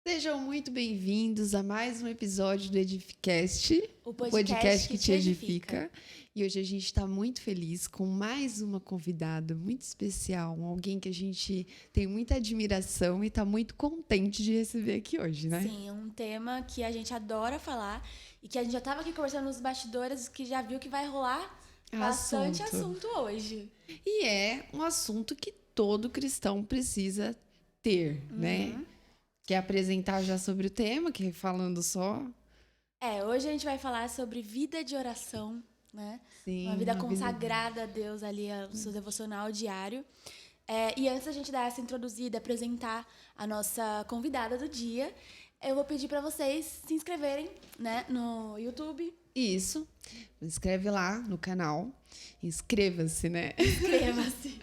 Sejam muito bem-vindos a mais um episódio do Edificast, O o podcast que te edifica. E hoje a gente está muito feliz com mais uma convidada muito especial, alguém que a gente tem muita admiração e está muito contente de receber aqui hoje, né? Sim, um tema que a gente adora falar e que a gente já estava aqui conversando nos bastidores, que já viu que vai rolar bastante assunto hoje. E é um assunto que todo cristão precisa ter, né? Quer apresentar já sobre o tema, que falando só? Hoje a gente vai falar sobre vida de oração, né? Sim, uma vida consagrada a Deus ali, ao seu devocional diário. E antes da gente dar essa introduzida, apresentar a nossa convidada do dia, eu vou pedir para vocês se inscreverem, né, no YouTube. Isso. Inscreve lá no canal. Inscreva-se, né? Inscreva-se.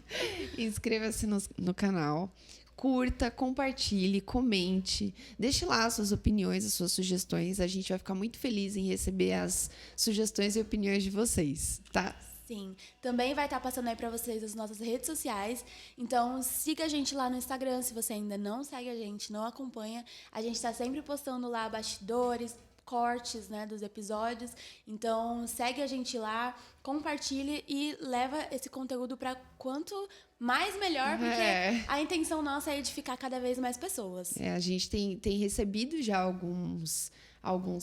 Inscreva-se no canal. Curta, compartilhe, comente, deixe lá as suas opiniões, as suas sugestões. A gente vai ficar muito feliz em receber as sugestões e opiniões de vocês, tá? Sim. Também vai estar passando aí para vocês as nossas redes sociais. Então, siga a gente lá no Instagram, se você ainda não segue a gente, não acompanha. A gente está sempre postando lá bastidores, cortes, né, dos episódios. Então, segue a gente lá, compartilhe e leva esse conteúdo para quanto mais melhor, porque a intenção nossa é edificar cada vez mais pessoas. A gente tem recebido já alguns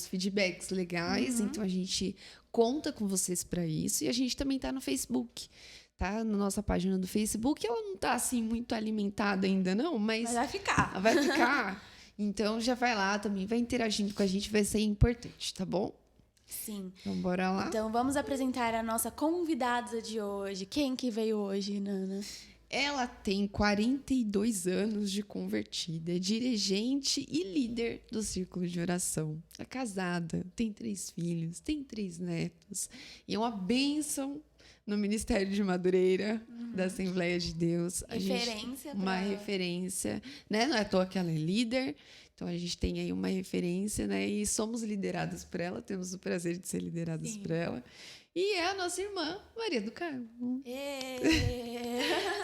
feedbacks legais, então a gente conta com vocês para isso. E a gente também tá no Facebook, tá? Na nossa página do Facebook. Ela não tá assim muito alimentada ainda não, mas vai ficar. Vai ficar. Então já vai lá também, vai interagindo com a gente, vai ser importante, tá bom? Sim. Então bora lá. Então vamos apresentar a nossa convidada de hoje. Quem que veio hoje, Nana? Ela tem 42 anos de convertida, é dirigente e líder do Círculo de Oração. É casada, tem 3 filhos, tem 3 netos. E é uma bênção no Ministério de Madureira, da Assembleia de Deus. Uma referência, né? Não é à toa que ela é líder. Então, a gente tem aí uma referência, né? E somos lideradas por ela, temos o prazer de ser lideradas por ela. E é a nossa irmã, Maria do Carmo.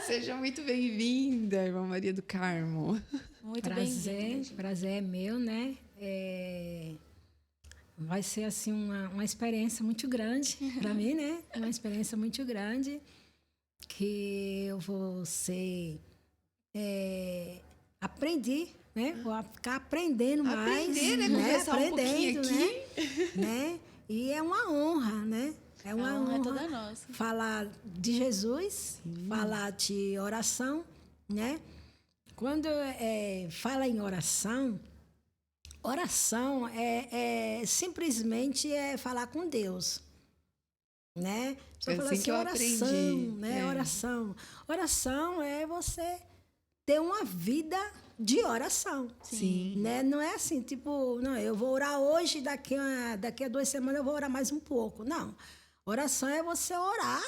Seja muito bem-vinda, irmã Maria do Carmo. Muito bem-vinda. Prazer é meu, né? Vai ser, assim, uma experiência muito grande para mim, né? Uma experiência muito grande que eu vou ser... aprendi, né? Vou ficar aprendendo mais. Aprender, né? Conversar um pouquinho aqui. Né? E é uma honra, né? É uma honra toda nossa. Falar de Jesus, falar de oração, né? Quando fala em oração simplesmente falar com Deus, né? Só falar assim, oração, aprendi. Né? Oração. Oração é você ter uma vida de oração. Sim. Né? Não é assim, tipo, não, eu vou orar hoje, daqui a 2 semanas eu vou orar mais um pouco. Não. Oração é você orar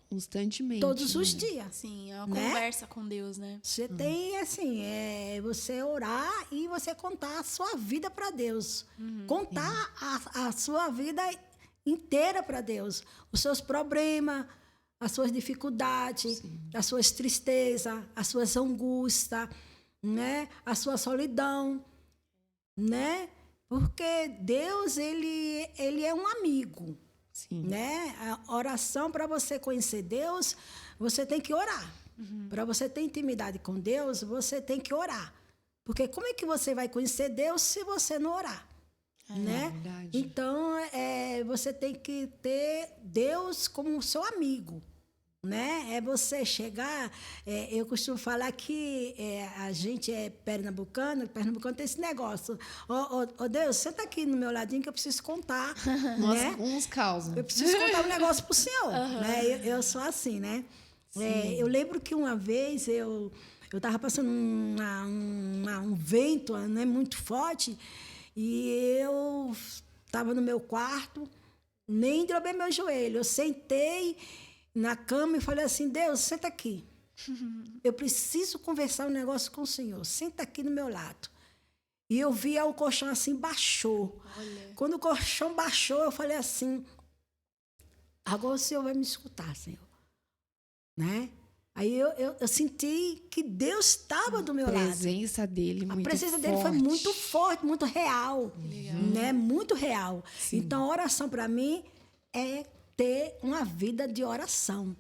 constantemente. Todos os dias. Sim, é uma conversa com Deus, né? Você tem, assim, você orar e você contar a sua vida para Deus. Contar a sua vida inteira para Deus. Os seus problemas, as suas dificuldades, as suas tristezas, as suas angústias, né? A sua solidão, né? Porque Deus, ele é um amigo. Sim. Né? A oração, para você conhecer Deus, você tem que orar. Para você ter intimidade com Deus, você tem que orar. Porque como é que você vai conhecer Deus se você não orar? Né? Verdade. Então, você tem que ter Deus como seu amigo. Né? É você chegar... eu costumo falar que a gente é pernambucano tem esse negócio. Ô, Deus, senta aqui no meu ladinho que eu preciso contar. Né? Uns causos. Eu preciso contar um negócio pro senhor. Né? Eu sou assim, né? Eu lembro que uma vez eu estava passando um vento, né, muito forte, e eu estava no meu quarto, nem dobrei meu joelho. Eu sentei na cama e falei assim, Deus, senta aqui. Eu preciso conversar um negócio com o Senhor. Senta aqui no meu lado. E eu via o colchão assim, baixou. Olha. Quando o colchão baixou, eu falei assim, agora o Senhor vai me escutar, Senhor. Né? Aí eu senti que Deus estava do meu lado. A presença dele muito forte. A presença dele foi muito forte, muito real. Né? Muito real. Sim. Então, a oração, para mim, é ter uma vida de oração.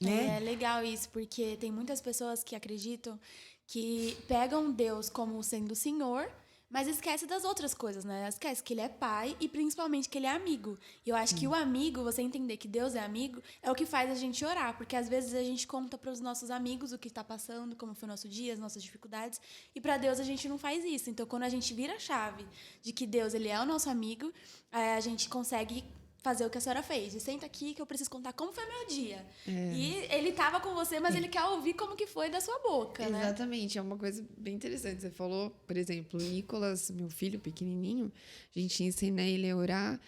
Né? É legal isso, porque tem muitas pessoas que acreditam que pegam Deus como sendo o Senhor, mas esquece das outras coisas, né? Esquece que ele é pai e principalmente que ele é amigo. E eu acho que o amigo, você entender que Deus é amigo, é o que faz a gente orar. Porque às vezes a gente conta para os nossos amigos o que está passando, como foi o nosso dia, as nossas dificuldades. E para Deus a gente não faz isso. Então, quando a gente vira a chave de que Deus ele é o nosso amigo, a gente consegue fazer o que a senhora fez. E senta aqui que eu preciso contar como foi meu dia. E ele estava com você, mas ele quer ouvir como que foi da sua boca, né? Exatamente. É uma coisa bem interessante. Você falou, por exemplo, o Nicolas, meu filho pequenininho, a gente ensina ele a orar.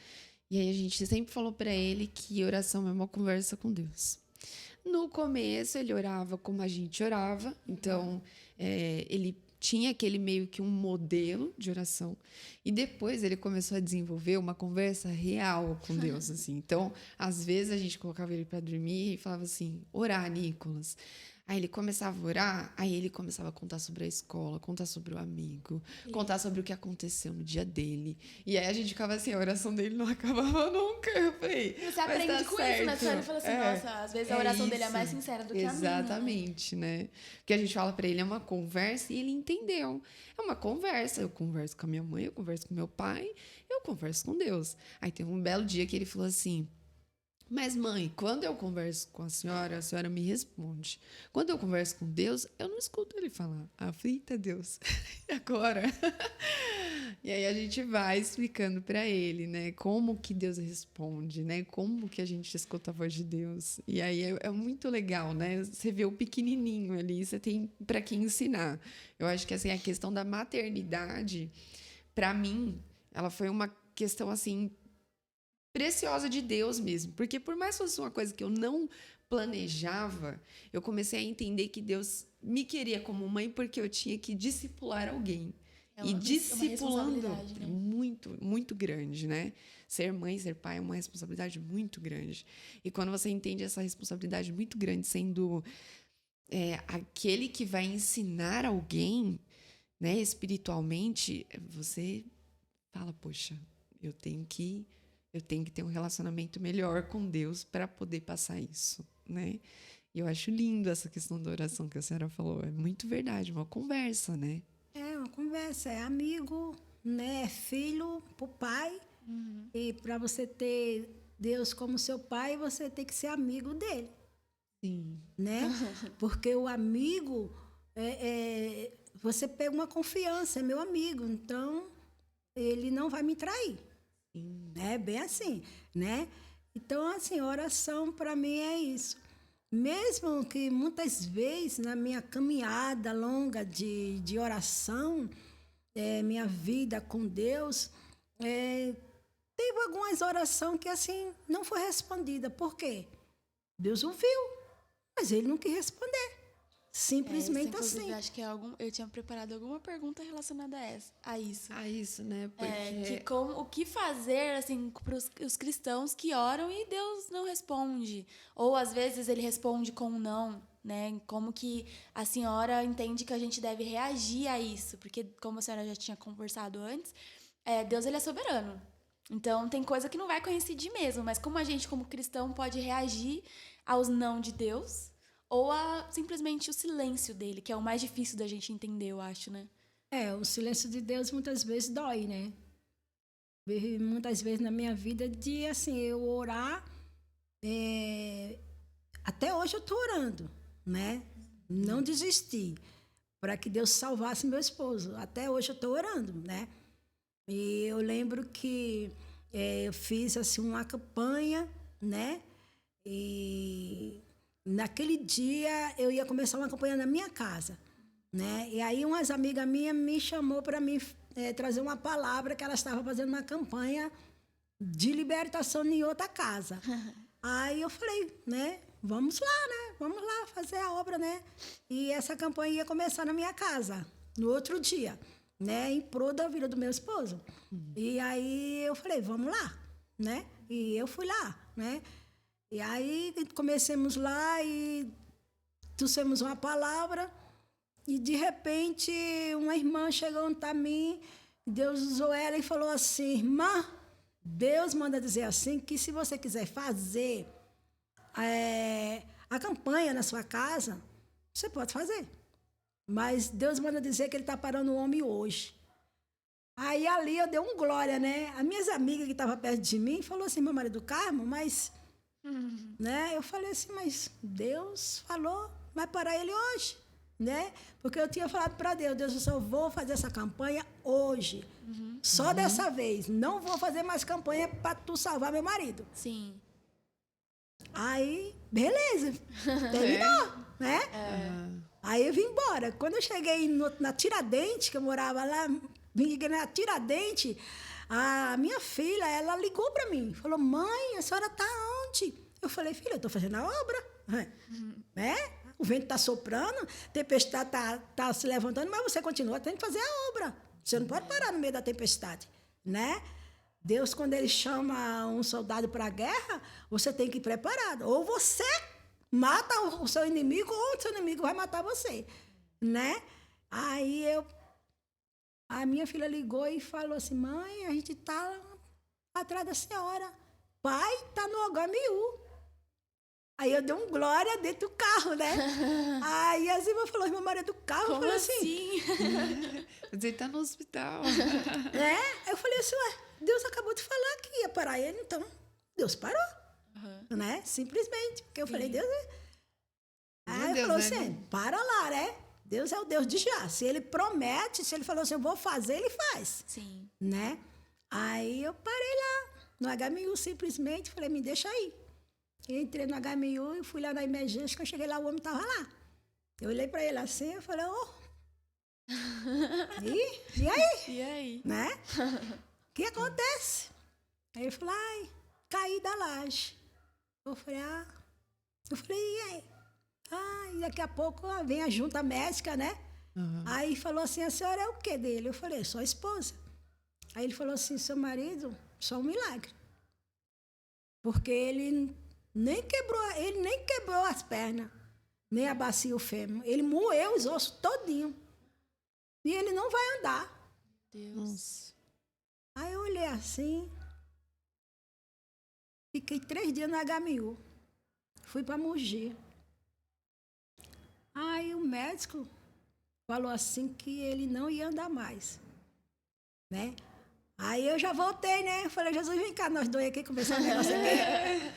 E aí a gente sempre falou para ele que oração é uma conversa com Deus. No começo, ele orava como a gente orava. Então, ele tinha aquele meio que um modelo de oração. E depois ele começou a desenvolver uma conversa real com Deus, assim. Então, às vezes a gente colocava ele para dormir e falava assim: orar, Nicolas. Aí ele começava a orar, aí ele começava a contar sobre a escola, contar sobre o amigo, contar sobre o que aconteceu no dia dele. E aí a gente ficava assim, a oração dele não acabava nunca. Eu falei, você aprende com isso, né? Você fala assim, nossa, às vezes a oração dele é mais sincera do que a minha. Exatamente, né? Porque a gente fala pra ele, é uma conversa, e ele entendeu. É uma conversa. Eu converso com a minha mãe, eu converso com meu pai, eu converso com Deus. Aí tem um belo dia que ele falou assim: mas, mãe, quando eu converso com a senhora me responde. Quando eu converso com Deus, eu não escuto ele falar. Aflita, Deus. E agora? E aí a gente vai explicando para ele, né? Como que Deus responde, né? Como que a gente escuta a voz de Deus. E aí é muito legal, né? Você vê o pequenininho ali, você tem para quem ensinar. Eu acho que assim, a questão da maternidade, para mim, ela foi uma questão assim preciosa de Deus mesmo, porque por mais que fosse uma coisa que eu não planejava, eu comecei a entender que Deus me queria como mãe porque eu tinha que discipular alguém. E discipulando é muito, muito grande, né? Ser mãe, ser pai é uma responsabilidade muito grande. E quando você entende essa responsabilidade muito grande sendo aquele que vai ensinar alguém, né, espiritualmente, você fala, poxa, eu tenho que ter um relacionamento melhor com Deus para poder passar isso, né? E eu acho lindo essa questão da oração que a senhora falou. É muito verdade, uma conversa, né? É uma conversa, é amigo, né? É filho pro pai. E para você ter Deus como seu pai, você tem que ser amigo dele. Sim. Né? Porque o amigo, você pega uma confiança, é meu amigo, então ele não vai me trair. É bem assim, né? Então, assim, oração para mim é isso. Mesmo que muitas vezes na minha caminhada longa de oração, minha vida com Deus, teve algumas orações que assim não foi respondida. Por quê? Deus ouviu, mas ele não quis responder. Simplesmente assim. Acho que eu tinha preparado alguma pergunta relacionada a isso. A isso, né? Porque... o que fazer assim, para os cristãos que oram e Deus não responde. Ou, às vezes, ele responde com um não. Né? Como que a senhora entende que a gente deve reagir a isso? Porque, como a senhora já tinha conversado antes, Deus ele é soberano. Então, tem coisa que não vai coincidir mesmo. Mas como a gente, como cristão, pode reagir aos não de Deus... ou simplesmente o silêncio dele, que é o mais difícil da gente entender, eu acho, né? O silêncio de Deus muitas vezes dói, né? Muitas vezes na minha vida, assim, eu orar... até hoje eu estou orando, né? Não desisti para que Deus salvasse meu esposo. Até hoje eu estou orando, né? E eu lembro que eu fiz, assim, uma campanha, né? E... naquele dia, eu ia começar uma campanha na minha casa, né? E aí, umas amigas minhas me chamou para mim trazer uma palavra que elas estavam fazendo uma campanha de libertação em outra casa. Aí eu falei, né? Vamos lá, né? Vamos lá fazer a obra, né? E essa campanha ia começar na minha casa, no outro dia, né? Em prol da vida do meu esposo. E aí eu falei, vamos lá, né? E eu fui lá, né? E aí comecemos lá e trouxemos uma palavra e, de repente, uma irmã chegou para mim, Deus usou ela e falou assim, irmã, Deus manda dizer assim que se você quiser fazer a campanha na sua casa, você pode fazer. Mas Deus manda dizer que ele está parando o homem hoje. Aí ali eu dei um glória, né? As minhas amigas que estavam perto de mim falou assim, meu marido Carmo, mas... Né? Eu falei assim, mas Deus falou, vai parar ele hoje. Né? Porque eu tinha falado para Deus, eu só vou fazer essa campanha hoje. Só dessa vez. Não vou fazer mais campanha para tu salvar meu marido. Sim. Aí, beleza. Terminou, né? Aí eu vim embora. Quando eu cheguei na Tiradentes, que eu morava lá, vim na Tiradentes, a minha filha, ela ligou para mim. Falou, mãe, a senhora está onde? Eu falei, filha, eu estou fazendo a obra. Né? O vento está soprando, a tempestade está se levantando, mas você continua tendo que fazer a obra. Você não pode parar no meio da tempestade, né? Deus, quando ele chama um soldado para a guerra, você tem que ir preparado. Ou você mata o seu inimigo, ou o seu inimigo vai matar você, né? Aí a minha filha ligou e falou assim, mãe, a gente está atrás da senhora. Pai está no HMU. Aí eu dei um glória dentro do carro, né? Aí as irmãs falaram, meu marido do carro. Como eu falei assim? Mas ele tá no hospital. Né? Eu falei assim, ué, Deus acabou de falar que ia parar ele, então Deus parou. Né? Simplesmente. Porque eu falei, Deus... Aí ele falou assim, para lá, né? Deus é o Deus de já. Se ele promete, se ele falou assim, eu vou fazer, ele faz. Sim. Né? Aí eu parei lá, no HMU, simplesmente, falei, me deixa aí. Eu entrei no HMU e fui lá na emergência, quando eu cheguei lá, o homem estava lá. Eu olhei para ele assim, eu falei, e aí? E aí? Né? O que acontece? Aí ele falou, ai, caí da laje. Eu falei, e aí? E daqui a pouco vem a junta médica, né? Aí falou assim, a senhora é o quê dele? Eu falei, sou a esposa. Aí ele falou assim, seu marido, só um milagre. Porque ele nem quebrou as pernas, nem a bacia o fêmur. Ele moeu os ossos todinho. E ele não vai andar. Deus. Aí eu olhei assim, fiquei 3 dias no HMU. Fui para Mogi. Aí o médico falou assim que ele não ia andar mais, né? Aí eu já voltei, né? Eu falei, Jesus, vem cá, nós dois aqui, conversar um negócio aqui.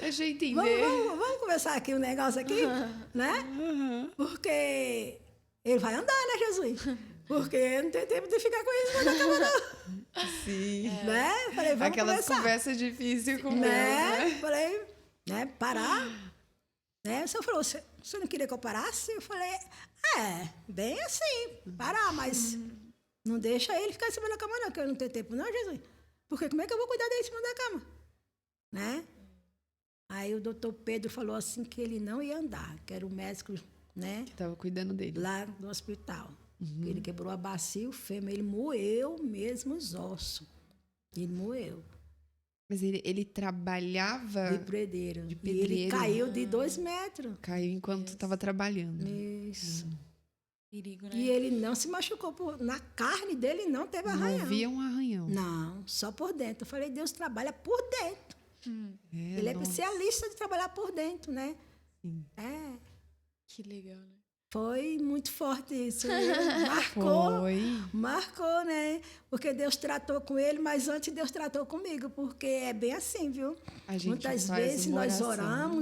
Deixa eu entender. Vamos conversar aqui um negócio aqui, né? Porque ele vai andar, né, Jesus? Porque não tem tempo de ficar com ele na cama, não. Sim. Né? Falei, vamos aquelas conversar. Conversas difíceis com né? Deus, né? Falei, né, parar. Né? O senhor falou, você não queria que eu parasse? Eu falei, bem assim, parar, mas não deixa ele ficar em cima da cama, não, que eu não tenho tempo, não, Jesus. Porque como é que eu vou cuidar dele em cima da cama? Né? Aí o doutor Pedro falou assim que ele não ia andar, que era o médico, né? Que estava cuidando dele. Lá no hospital. Ele quebrou a bacia e o fêmur, ele moeu mesmo os ossos. Ele moeu. Mas ele trabalhava... De pedreiro. De E pedreiro. ele caiu de 2 metros. Caiu enquanto estava trabalhando. Isso. Perigo, né? E ele não se machucou. Na carne dele não teve arranhão. Não havia um arranhão. Não, só por dentro. Eu falei, Deus trabalha por dentro. Ele é especialista de trabalhar por dentro, né? Sim. Que legal, né? Foi muito forte isso. Marcou. Foi. Marcou, né? Porque Deus tratou com ele, mas antes Deus tratou comigo, porque é bem assim, viu? A gente Muitas faz vezes uma nós oração.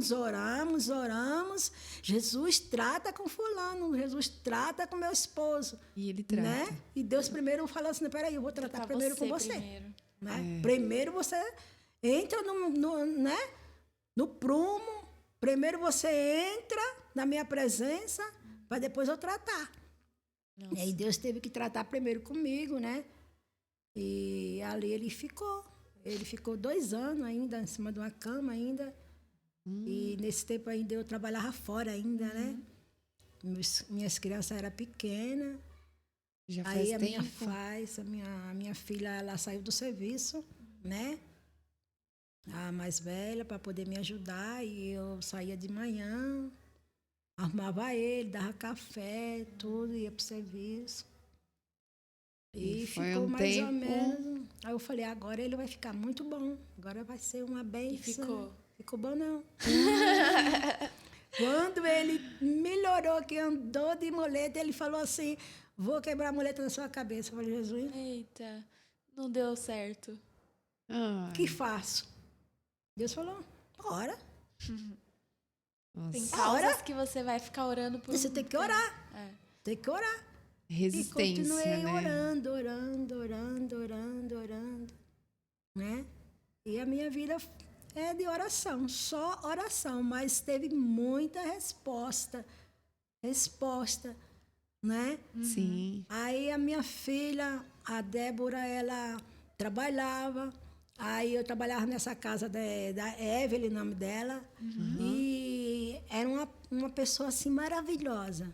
oramos. Jesus trata com fulano, Jesus trata com meu esposo. E ele trata. Né? E Deus primeiro falou assim, peraí, eu vou tratar primeiro com você. Né? Primeiro você entra no prumo, primeiro você entra na minha presença, para depois eu tratar. Nossa. E aí Deus teve que tratar primeiro comigo, né? E ali ele ficou. Ele ficou 2 anos ainda, em cima de uma cama ainda. E nesse tempo ainda eu trabalhava fora ainda, né? Minhas crianças eram pequenas. Já faz aí tempo? A minha filha, ela saiu do serviço, né? A mais velha, para poder me ajudar. E eu saía de manhã. arrumava ele, dava café, tudo, ia pro serviço. E foi ficou um mais ou tempo. menos. Aí eu falei, agora ele vai ficar muito bom. Agora vai ser uma bênção. E ficou? Ficou bom, não. Quando ele melhorou, que andou de muleta, ele falou assim, vou quebrar a muleta na sua cabeça. Eu falei, Jesus, Eita, não deu certo. Ai, o que faço? Deus falou, ora. Tem nossa. causas que você vai ficar orando por Você tem que orar. É. Tem que orar. E Resistência, continuei né? orando, né? E a minha vida é de oração, só oração, mas teve muita resposta, né? Sim. Aí a minha filha, a Débora, ela trabalhava, aí eu trabalhava nessa casa da Evelyn, o nome dela, e era uma pessoa assim maravilhosa.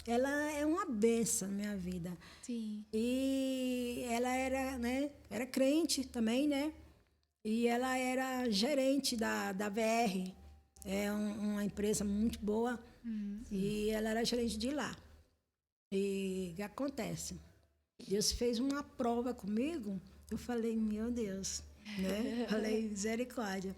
Ela é uma bênção na minha vida. Sim. E ela era, né, era crente também, né? E ela era gerente da VR, uma empresa muito boa, e ela era gerente de lá. E o que acontece? Deus fez uma prova comigo, eu falei, meu Deus, né? Falei, misericórdia.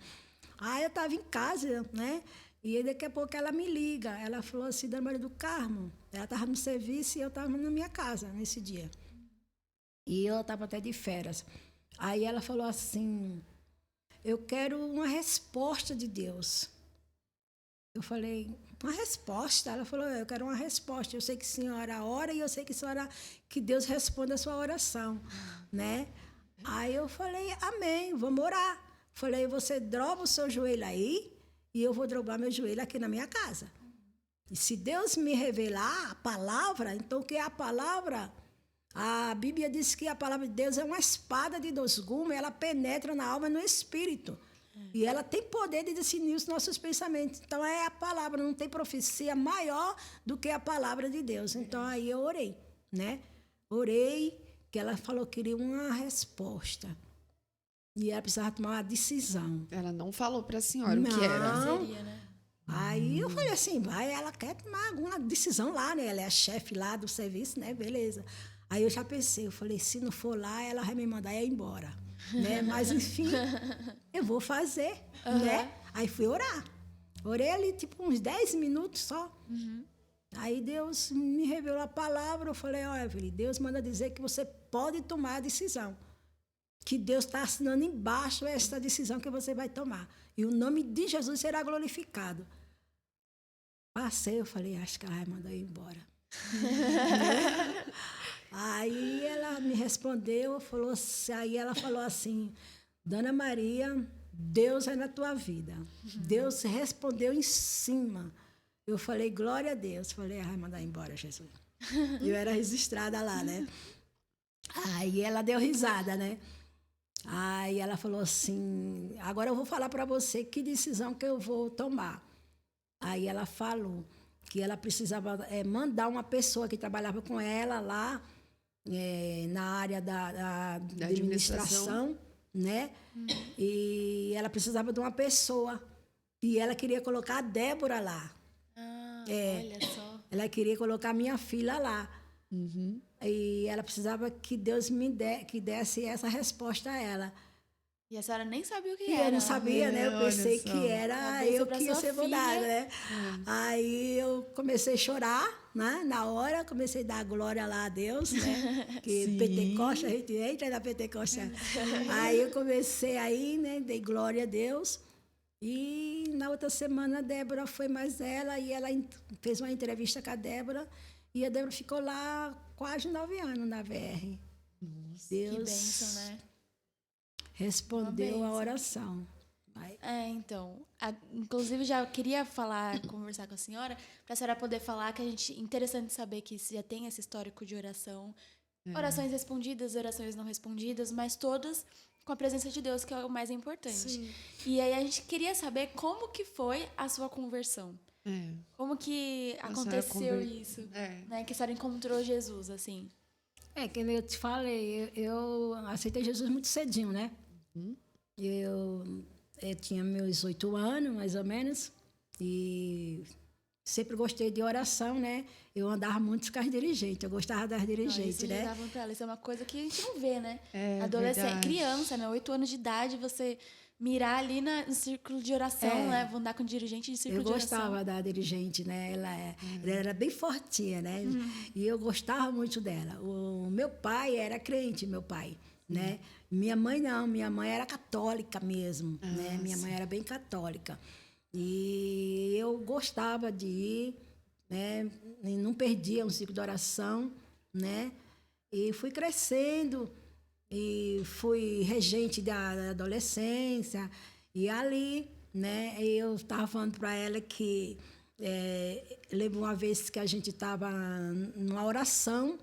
Aí eu estava em casa, né? E daqui a pouco ela me liga. Ela falou assim, Dona Maria do Carmo, ela estava no serviço e eu estava na minha casa nesse dia. E eu estava até de férias. Aí ela falou assim, eu quero uma resposta de Deus. Eu falei, uma resposta? Ela falou, eu quero uma resposta. Eu sei que a senhora ora e eu sei que Deus responde a sua oração, né? Aí eu falei, amém, vamos orar. Falei, você dobra o seu joelho aí e eu vou dobrar meu joelho aqui na minha casa. E se Deus me revelar a palavra, então o que é a palavra? A Bíblia diz que a palavra de Deus é uma espada de 2 gumes, ela penetra na alma e no espírito. E ela tem poder de discernir os nossos pensamentos. Então, é a palavra, não tem profecia maior do que a palavra de Deus. Então, aí eu orei, né? Orei, que ela falou que queria uma resposta. E ela precisava tomar uma decisão. Ela não falou pra senhora o que Não. era. Seria, né? Aí eu falei assim, ela quer tomar alguma decisão lá, né? Ela é a chefe lá do serviço, né? Beleza. Aí eu já pensei, eu falei, se não for lá, ela vai me mandar ir embora, né? Mas, enfim, eu vou fazer, né? Aí fui orar. Orei ali, tipo, uns 10 minutos só. Aí Deus me revelou a palavra, eu falei, ó, Evelyn, Deus manda dizer que você pode tomar a decisão. Que Deus está assinando embaixo essa decisão que você vai tomar. E o nome de Jesus será glorificado. Passei, eu falei, acho que ela vai mandar eu ir embora. Aí ela me respondeu, aí ela falou assim, Dona Maria, Deus é na tua vida. Deus respondeu em cima. Eu falei, glória a Deus. Falei, vai mandar embora, Jesus. Eu era registrada lá, né? Aí ela deu risada, né? Aí ela falou assim, agora eu vou falar para você que decisão que eu vou tomar. Aí ela falou que ela precisava mandar uma pessoa que trabalhava com ela lá na área da administração, né? E ela precisava de uma pessoa. E ela queria colocar a Débora lá. Olha só. Ela queria colocar a minha filha lá. E ela precisava que Deus que desse essa resposta a ela. E a senhora nem sabia o que E era. eu não sabia, né? Eu Olha pensei só. que era Uma eu bênção pra que ia sua ser mudada, filha. né? Aí eu comecei a chorar, né? Na hora, comecei a dar glória lá a Deus, né? Que Sim. Pentecoste, a gente entra na Pentecoste. Aí eu comecei aí, né? Dei glória a Deus. E na outra semana a Débora foi mais ela e ela fez uma entrevista com a Débora. E a Débora ficou lá quase 9 anos na VR. Nossa. Deus Que bênção, né? respondeu Uma a bênção. oração. Aí, Então, inclusive já queria conversar com a senhora, para a senhora poder falar que interessante saber que já tem esse histórico de oração, orações respondidas, orações não respondidas, mas todas com a presença de Deus, que é o mais importante. Sim. E aí a gente queria saber como que foi a sua conversão. Como que A senhora aconteceu isso? Né? Que a senhora encontrou Jesus, assim. que eu te falei, eu aceitei Jesus muito cedinho, né? Eu tinha meus 8 anos, mais ou menos, e sempre gostei de oração, né? Eu andava muito com as dirigentes, eu gostava das dirigentes, isso né? já pra ela. Isso é uma coisa que a gente não vê, né? É Adolescente, verdade. criança, né? 8 anos de idade, você mirar ali no círculo de oração, né? Vou andar com dirigente de círculo de Eu oração. gostava da dirigente, né? Ela era bem fortinha, né? E eu gostava muito dela. O meu pai era crente, meu pai, né? Minha mãe não, minha mãe era católica mesmo, né? Minha mãe era bem católica. E eu gostava de ir, né? E não perdia um ciclo de oração, né? E fui crescendo e fui regente da adolescência. E ali, né? Eu estava falando para ela que lembro uma vez que a gente estava numa oração,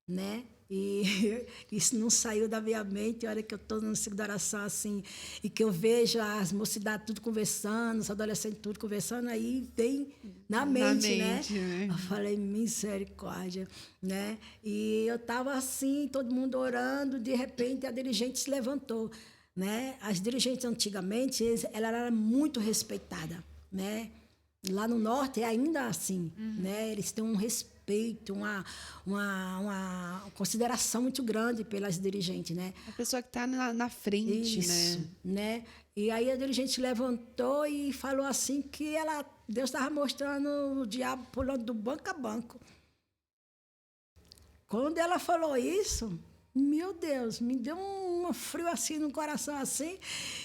né? E isso não saiu da minha mente. A hora que eu estou no ciclo de oração, assim, e que eu vejo as mocidades tudo conversando, os adolescentes tudo conversando, aí vem na mente, né? Eu falei, misericórdia, né? E eu estava assim, todo mundo orando, de repente a dirigente se levantou, né? As dirigentes antigamente, ela era muito respeitada, né? Lá no norte é ainda assim, né? Eles têm um respeito, uma consideração muito grande pelas dirigentes, né? A pessoa que está na frente, Isso, né? E aí a dirigente se levantou e falou assim que Deus estava mostrando o diabo pulando do banco a banco. Quando ela falou isso, meu Deus, me deu um frio assim no coração, assim,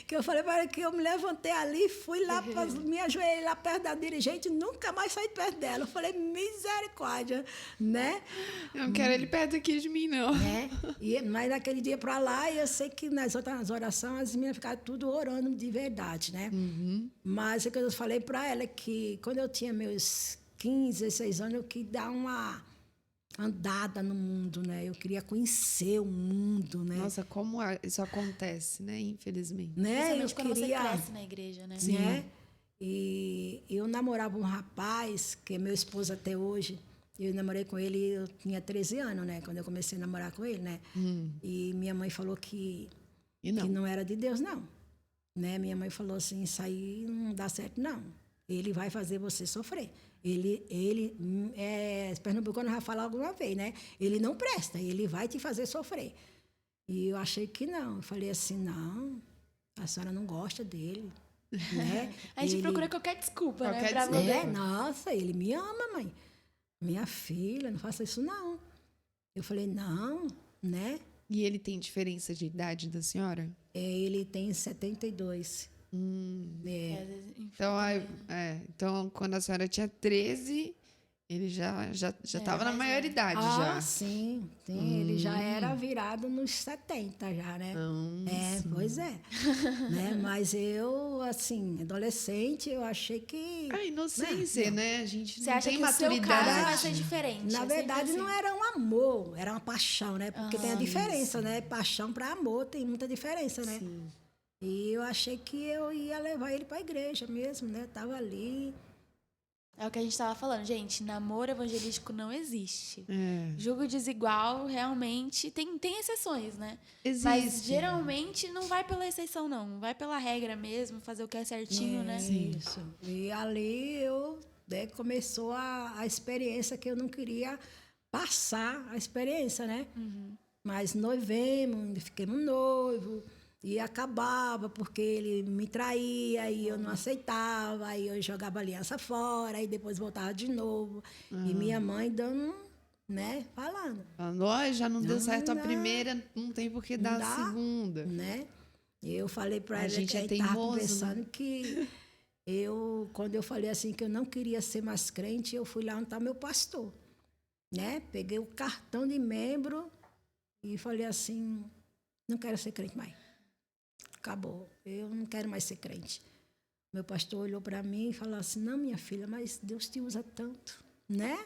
que eu falei para que eu me levantei ali, fui lá, me ajoelhei lá perto da dirigente, nunca mais saí de perto dela. Eu falei, misericórdia, né? Eu não quero ele perto aqui de mim, não. Mas naquele dia para lá, eu sei que nas outras orações as meninas ficaram tudo orando de verdade, né? Mas é que eu falei para ela que quando eu tinha meus 15, 16 anos, eu queria dar uma andada no mundo, né? Eu queria conhecer o mundo, né? Nossa, como isso acontece, né? Infelizmente. Né? Principalmente quando você cresce na igreja, né? Né? E eu namorava um rapaz, que é meu esposo até hoje. Eu namorei com ele, eu tinha 13 anos, né? Quando eu comecei a namorar com ele, né? E minha mãe falou que não era de Deus, não. Né? Minha mãe falou assim, isso aí não dá certo, não. Ele vai fazer você sofrer. Ele pernambucano vai falar alguma vez, né? Ele não presta, ele vai te fazer sofrer. E eu achei que não. Eu falei assim, não, a senhora não gosta dele. Né? A gente procura qualquer desculpa, né? Qualquer Pra nossa, ele me ama, mãe. Minha filha, não faça isso, não. Eu falei, não, né? E ele tem diferença de idade da senhora? Ele tem 72. Então, quando a senhora tinha 13, ele já estava na maioridade. já. Sim. Ele já era virado nos 70 já, né? Pois é. Né? Mas eu, assim, adolescente, eu achei que... A inocência, né? A gente Você não acha tem que o seu maturidade. caso vai ser diferente? Na verdade, sempre não assim. era um amor, era uma paixão, né? Porque tem a diferença, né? Paixão para amor tem muita diferença, né? Sim. E eu achei que eu ia levar ele para a igreja mesmo, né? Tava ali. É o que a gente tava falando, gente. Namoro evangelístico não existe. É. Julgo desigual, realmente, tem exceções, né? Existe. Mas geralmente não vai pela exceção, não. Vai pela regra mesmo, fazer o que é certinho, né? Isso. E ali começou a experiência que eu não queria passar a experiência, né? Mas noivemos, fiquemos noivos. E acabava, porque ele me traía, e eu não aceitava, aí eu jogava a aliança fora, e depois voltava de novo. E minha mãe dando, né, falando. Falando, já não deu certo a primeira, não tem por que dar a segunda. Né? Eu falei para ela gente que a é gente estava teimoso, conversando, né? que quando eu falei assim que eu não queria ser mais crente, eu fui lá onde está meu pastor. Né? Peguei o cartão de membro e falei assim, não quero ser crente mais. Acabou, eu não quero mais ser crente. Meu pastor olhou para mim e falou assim, não, minha filha, mas Deus te usa tanto, né?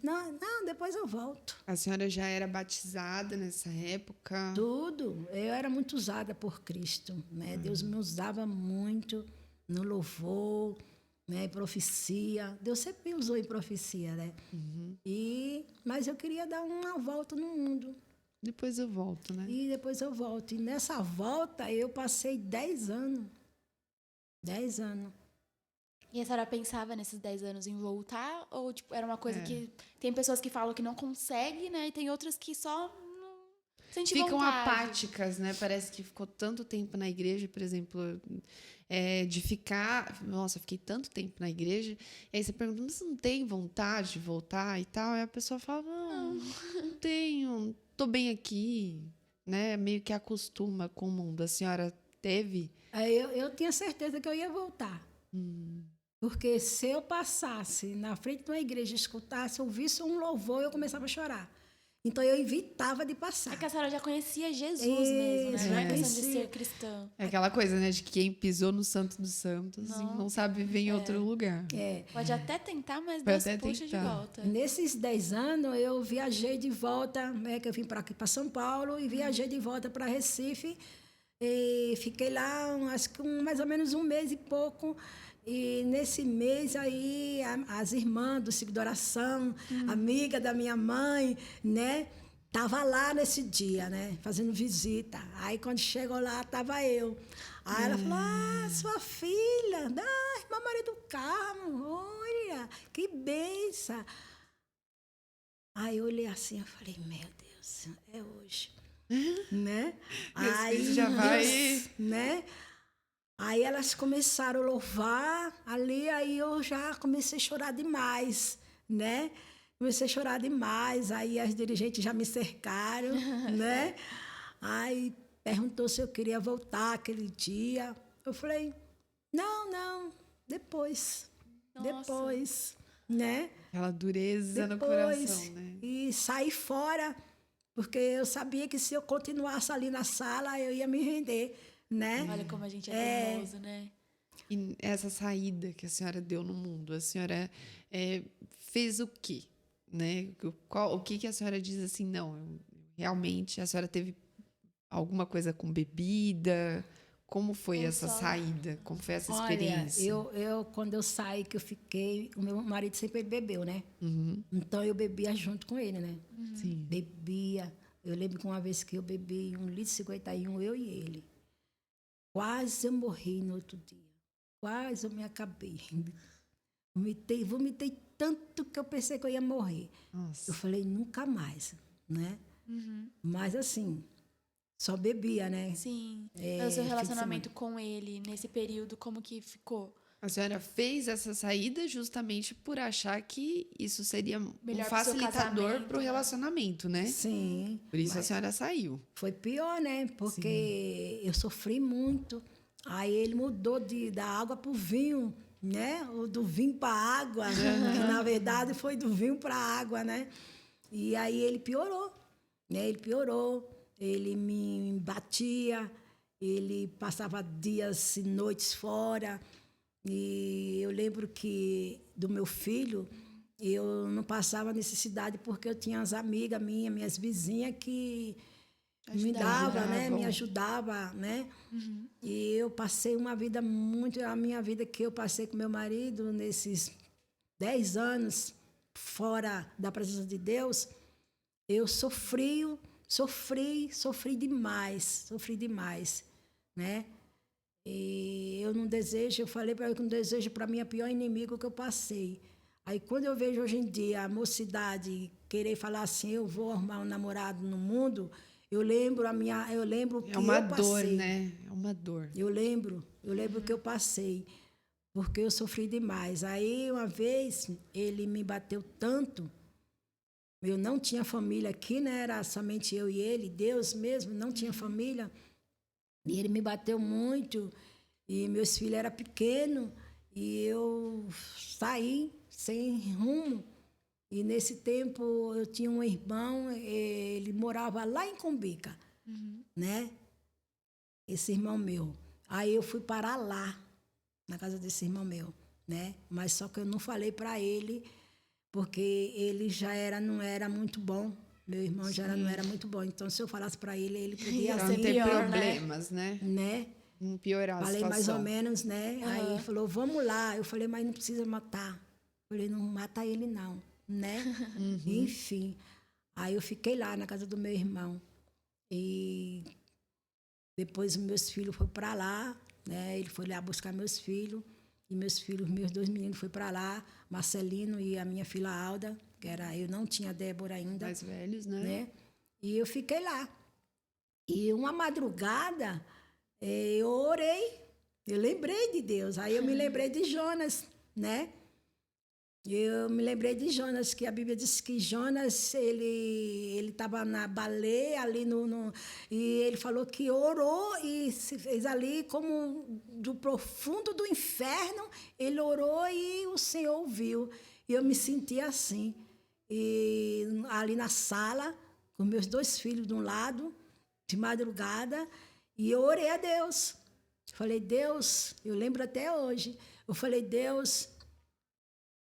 Não, depois eu volto. A senhora já era batizada nessa época? Tudo. Eu era muito usada por Cristo, né? Deus me usava muito no louvor, né? Em profecia. Deus sempre me usou em profecia, né? Mas eu queria dar uma volta no mundo. Depois eu volto, né? E depois eu volto. E nessa volta eu passei 10 anos. 10 anos. E a senhora pensava nesses 10 anos em voltar? Ou, tipo, era uma coisa que... Tem pessoas que falam que não consegue, né? E tem outras que só não sente Ficam vontade. apáticas, né? Parece que ficou tanto tempo na igreja, por exemplo, de ficar... Nossa, eu fiquei tanto tempo na igreja. E aí você pergunta, mas você não tem vontade de voltar e tal? E a pessoa fala, não tenho, tô bem aqui, né? Meio que acostuma com o mundo. A senhora teve? Aí eu tinha certeza que eu ia voltar. Porque se eu passasse na frente de uma igreja, escutasse, ouvisse um louvor, eu começava a chorar. Então eu evitava de passar. É que a senhora já conhecia Jesus Isso, mesmo, né? Não é questão de conhecia. ser cristã. É aquela coisa, né? De que quem pisou no Santo dos Santos não sabe viver em outro lugar. Pode até tentar, mas Pode Deus até puxa de tentar. volta. Nesses 10 anos, eu viajei de volta, né, que eu vim para aqui, para São Paulo, e viajei de volta para Recife. E fiquei lá, acho que mais ou menos um mês e pouco. E nesse mês aí, as irmãs do Ciclo de Oração, amiga da minha mãe, né? Tava lá nesse dia, né? Fazendo visita. Aí, quando chegou lá, tava eu. Aí ela falou, sua filha, irmã Maria do Carmo, olha, que benção. Aí eu olhei assim, eu falei, meu Deus, é hoje. Né? Meus Aí filhos já vai... né? Aí elas começaram a louvar ali, aí eu já comecei a chorar demais, né? Comecei a chorar demais, aí as dirigentes já me cercaram, né? Aí perguntou se eu queria voltar aquele dia. Eu falei, não, depois, né? Aquela dureza no coração, né? E saí fora, porque eu sabia que se eu continuasse ali na sala, eu ia me render, né? Olha como a gente é teimoso, né? E essa saída que a senhora deu no mundo, a senhora fez o quê? Né? O que a senhora diz assim, não, realmente a senhora teve alguma coisa com bebida? Como foi essa saída? Como foi essa experiência? Olha, eu quando eu saí, que eu fiquei, o meu marido sempre bebeu, né? Então eu bebia junto com ele, né? Sim. Bebia. Eu lembro que uma vez que eu bebi 1,51 litro, eu e ele. Quase eu morri no outro dia. Quase eu me acabei. Vomitei tanto que eu pensei que eu ia morrer. Nossa. Eu falei, nunca mais, né? Mas assim, só bebia, né? Sim. O seu relacionamento com ele, nesse período, como que ficou? A senhora fez essa saída justamente por achar que isso seria Melhor um pro seu facilitador casamento, para o né? relacionamento, né? Sim. Por isso a mas senhora saiu. foi pior, né? Porque eu sofri muito. Aí ele mudou da água para o vinho, né? Ou do vinho para a água, que na verdade foi do vinho para a água, né? E aí ele piorou, né? Ele me batia, ele passava dias e noites fora. E eu lembro que do meu filho, eu não passava necessidade porque eu tinha as amigas minhas vizinhas que me davam, né? Me ajudavam, né? E eu passei a minha vida que eu passei com meu marido nesses 10 anos fora da presença de Deus, eu sofri demais, né? E eu não desejo, eu falei para ele que não desejo para mim a pior inimigo que eu passei. Aí quando eu vejo hoje em dia a mocidade querer falar assim, eu vou arrumar um namorado no mundo, eu lembro o que É uma eu dor, passei. né? É uma dor. Eu lembro o que eu passei, porque eu sofri demais. Aí uma vez ele me bateu tanto, eu não tinha família aqui, né? Era somente eu e ele, Deus mesmo, não tinha família. E ele me bateu muito, e meus filhos eram pequenos, e eu saí sem rumo. E nesse tempo eu tinha um irmão, ele morava lá em Cumbica, né? Esse irmão meu. Aí eu fui parar lá, na casa desse irmão meu, né? Mas só que eu não falei para ele, porque ele não era muito bom. Meu irmão não era muito bom. Então, se eu falasse para ele, ele podia Pra não ter pior, problemas, né? né? Piorar a Falei situação. mais ou menos, né? Aí ele falou, vamos lá. Eu falei, mas não precisa matar. Eu falei, não mata ele não, né? Enfim. Aí eu fiquei lá na casa do meu irmão. E depois meus filhos foram para lá, né? Ele foi lá buscar meus filhos. E meus 2 meninos foram para lá, Marcelino e a minha filha Alda, que era, eu não tinha Débora ainda. Mais velhos, né? Né? E eu fiquei lá. E uma madrugada, eu orei, eu lembrei de Deus. Aí eu me lembrei de Jonas, né? Eu me lembrei de Jonas, que a Bíblia diz que Jonas, ele estava na baleia ali e ele falou que orou e se fez ali como do profundo do inferno, ele orou e o Senhor ouviu. E eu me senti assim. E ali na sala, com meus 2 filhos de um lado, de madrugada, e eu orei a Deus. Falei, Deus, eu lembro até hoje, eu falei, Deus,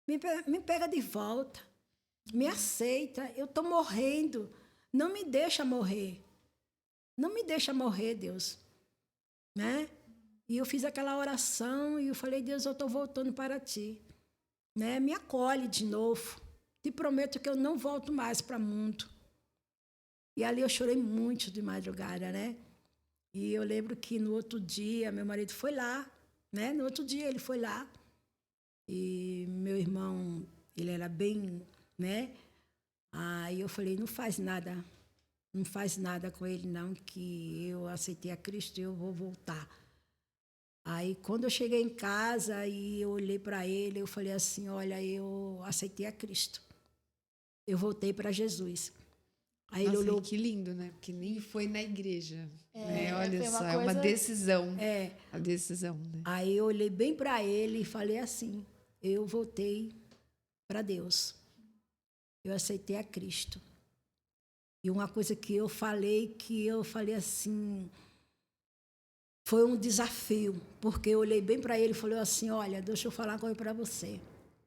me pega de volta, me aceita, eu estou morrendo, não me deixa morrer. Não me deixa morrer, Deus. Né? E eu fiz aquela oração e eu falei, Deus, eu estou voltando para ti. Né? Me acolhe de novo. Te prometo que eu não volto mais para o mundo. E ali eu chorei muito de madrugada, né? E eu lembro que no outro dia, meu marido foi lá, né? No outro dia ele foi lá. E meu irmão, ele era bem, né? Aí eu falei, não faz nada com ele não, que eu aceitei a Cristo e eu vou voltar. Aí quando eu cheguei em casa e eu olhei para ele, eu falei assim, olha, eu aceitei a Cristo. Eu voltei para Jesus. Aí Nossa, ele olhou. que lindo, né? Porque nem foi na igreja. É, né? Olha foi uma só, é uma coisa- decisão. É. A decisão, né? Aí eu olhei bem para ele e falei assim, eu voltei para Deus. Eu aceitei a Cristo. E uma coisa que eu falei assim, foi um desafio, porque eu olhei bem para ele e falei assim, olha, deixa eu falar uma coisa para você.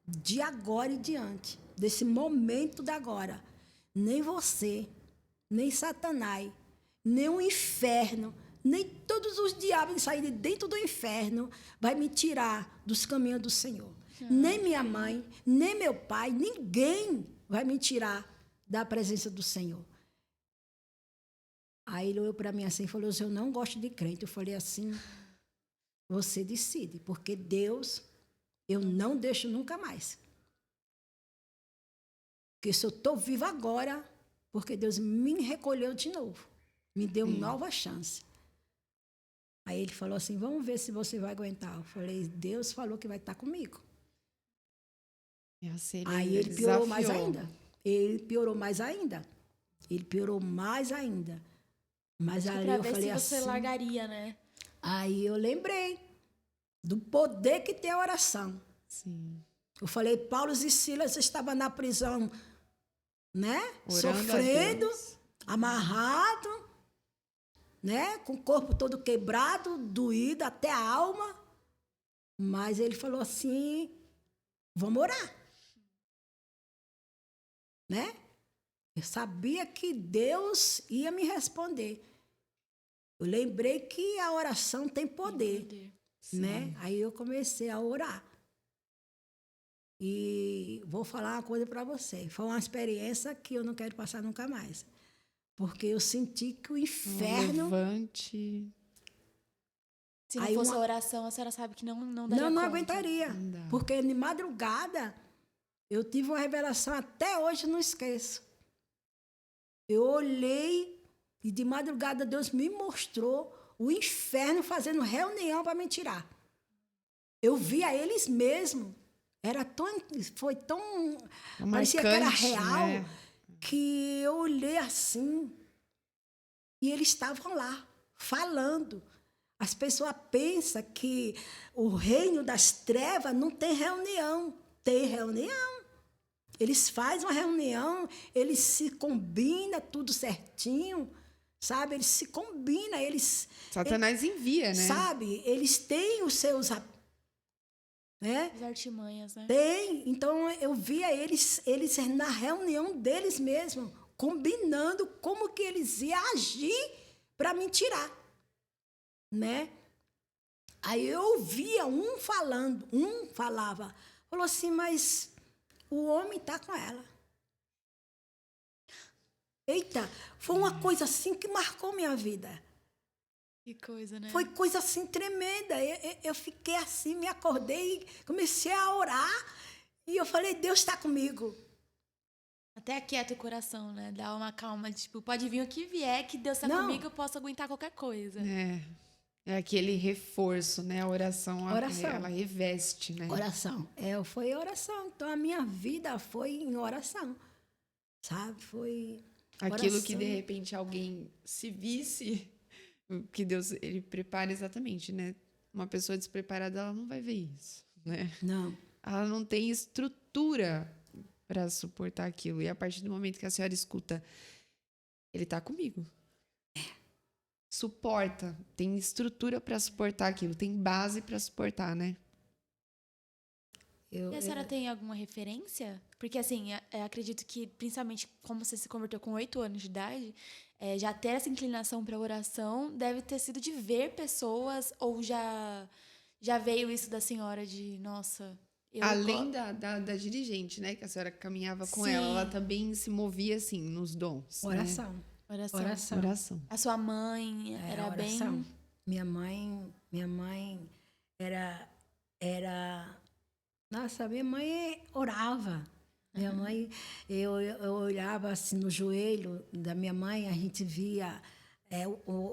De agora em diante, desse momento da agora, nem você, nem Satanás, nem o inferno, nem todos os diabos que saírem de dentro do inferno vai me tirar dos caminhos do Senhor. Nem minha mãe, nem meu pai, ninguém vai me tirar da presença do Senhor. Aí ele olhou para mim assim e falou assim, eu não gosto de crente. Eu falei assim, você decide, porque Deus, eu não deixo nunca mais. Porque se eu estou viva agora, porque Deus me recolheu de novo, me deu nova chance. Aí ele falou assim, vamos ver se você vai aguentar. Eu falei, Deus falou que vai estar comigo. Aí ele piorou mais ainda. Ele piorou mais ainda. Mas ali eu Pra ver falei se você assim. largaria, né? Aí eu lembrei do poder que tem a oração. Sim. Eu falei, Paulo e Silas estavam na prisão, né? Orando Sofrendo, a Deus. amarrado, né? Com o corpo todo quebrado, doído até a alma. Mas ele falou assim, vamos orar. Né? Eu sabia que Deus ia me responder. Eu lembrei que a oração tem poder. Né? Aí eu comecei a orar. E vou falar uma coisa para você. Foi uma experiência que eu não quero passar nunca mais. Porque eu senti que o inferno... Levante. Se não Aí fosse uma- a oração, a senhora sabe que não daria Não conta. aguentaria. Não dá. Porque de madrugada eu tive uma revelação, até hoje eu não esqueço. Eu olhei e de madrugada Deus me mostrou o inferno fazendo reunião para me tirar. Eu via eles mesmo. Foi tão... parecia que era Marcante, real, né? que eu olhei assim e eles estavam lá, falando. As pessoas pensam que o reino das trevas não tem reunião. Tem reunião. Eles fazem uma reunião, eles se combinam tudo certinho, sabe? Eles se combinam, Satanás envia, né? sabe? Eles têm os seus... né? As artimanhas, né? Tem. Então, eu via eles na reunião deles mesmo, combinando como que eles iam agir para me tirar. Né? Aí eu ouvia um falava, falou assim, mas o homem está com ela. Eita, foi uma coisa assim que marcou minha vida. Que coisa, né? Foi coisa assim tremenda. Eu fiquei assim, me acordei, comecei a orar e eu falei, Deus está comigo. Até aquieta o coração, né? Dá uma calma, tipo, pode vir o que vier, que Deus tá comigo, eu posso aguentar qualquer coisa. É aquele reforço, né? A oração, Oração. ela reveste, né? Oração. Foi oração. Então, a minha vida foi em oração. Sabe? Foi Aquilo oração. que, de repente, alguém se visse, que Deus, ele prepara exatamente, né? Uma pessoa despreparada, ela não vai ver isso, né? Não. Ela não tem estrutura para suportar aquilo. E a partir do momento que a senhora escuta, ele tá comigo. Suporta, tem estrutura para suportar aquilo, tem base para suportar, né? E a senhora tem alguma referência? Porque, assim, acredito que, principalmente como você se converteu com 8 anos de idade, já ter essa inclinação para oração deve ter sido de ver pessoas, ou já veio isso da senhora de, nossa... Além da dirigente, né? Que a senhora caminhava com ela também se movia, assim, nos dons. Oração. Né? Oração. A sua mãe era oração. bem... Minha mãe era... Nossa, minha mãe orava. Minha mãe, eu olhava assim no joelho da minha mãe, a gente via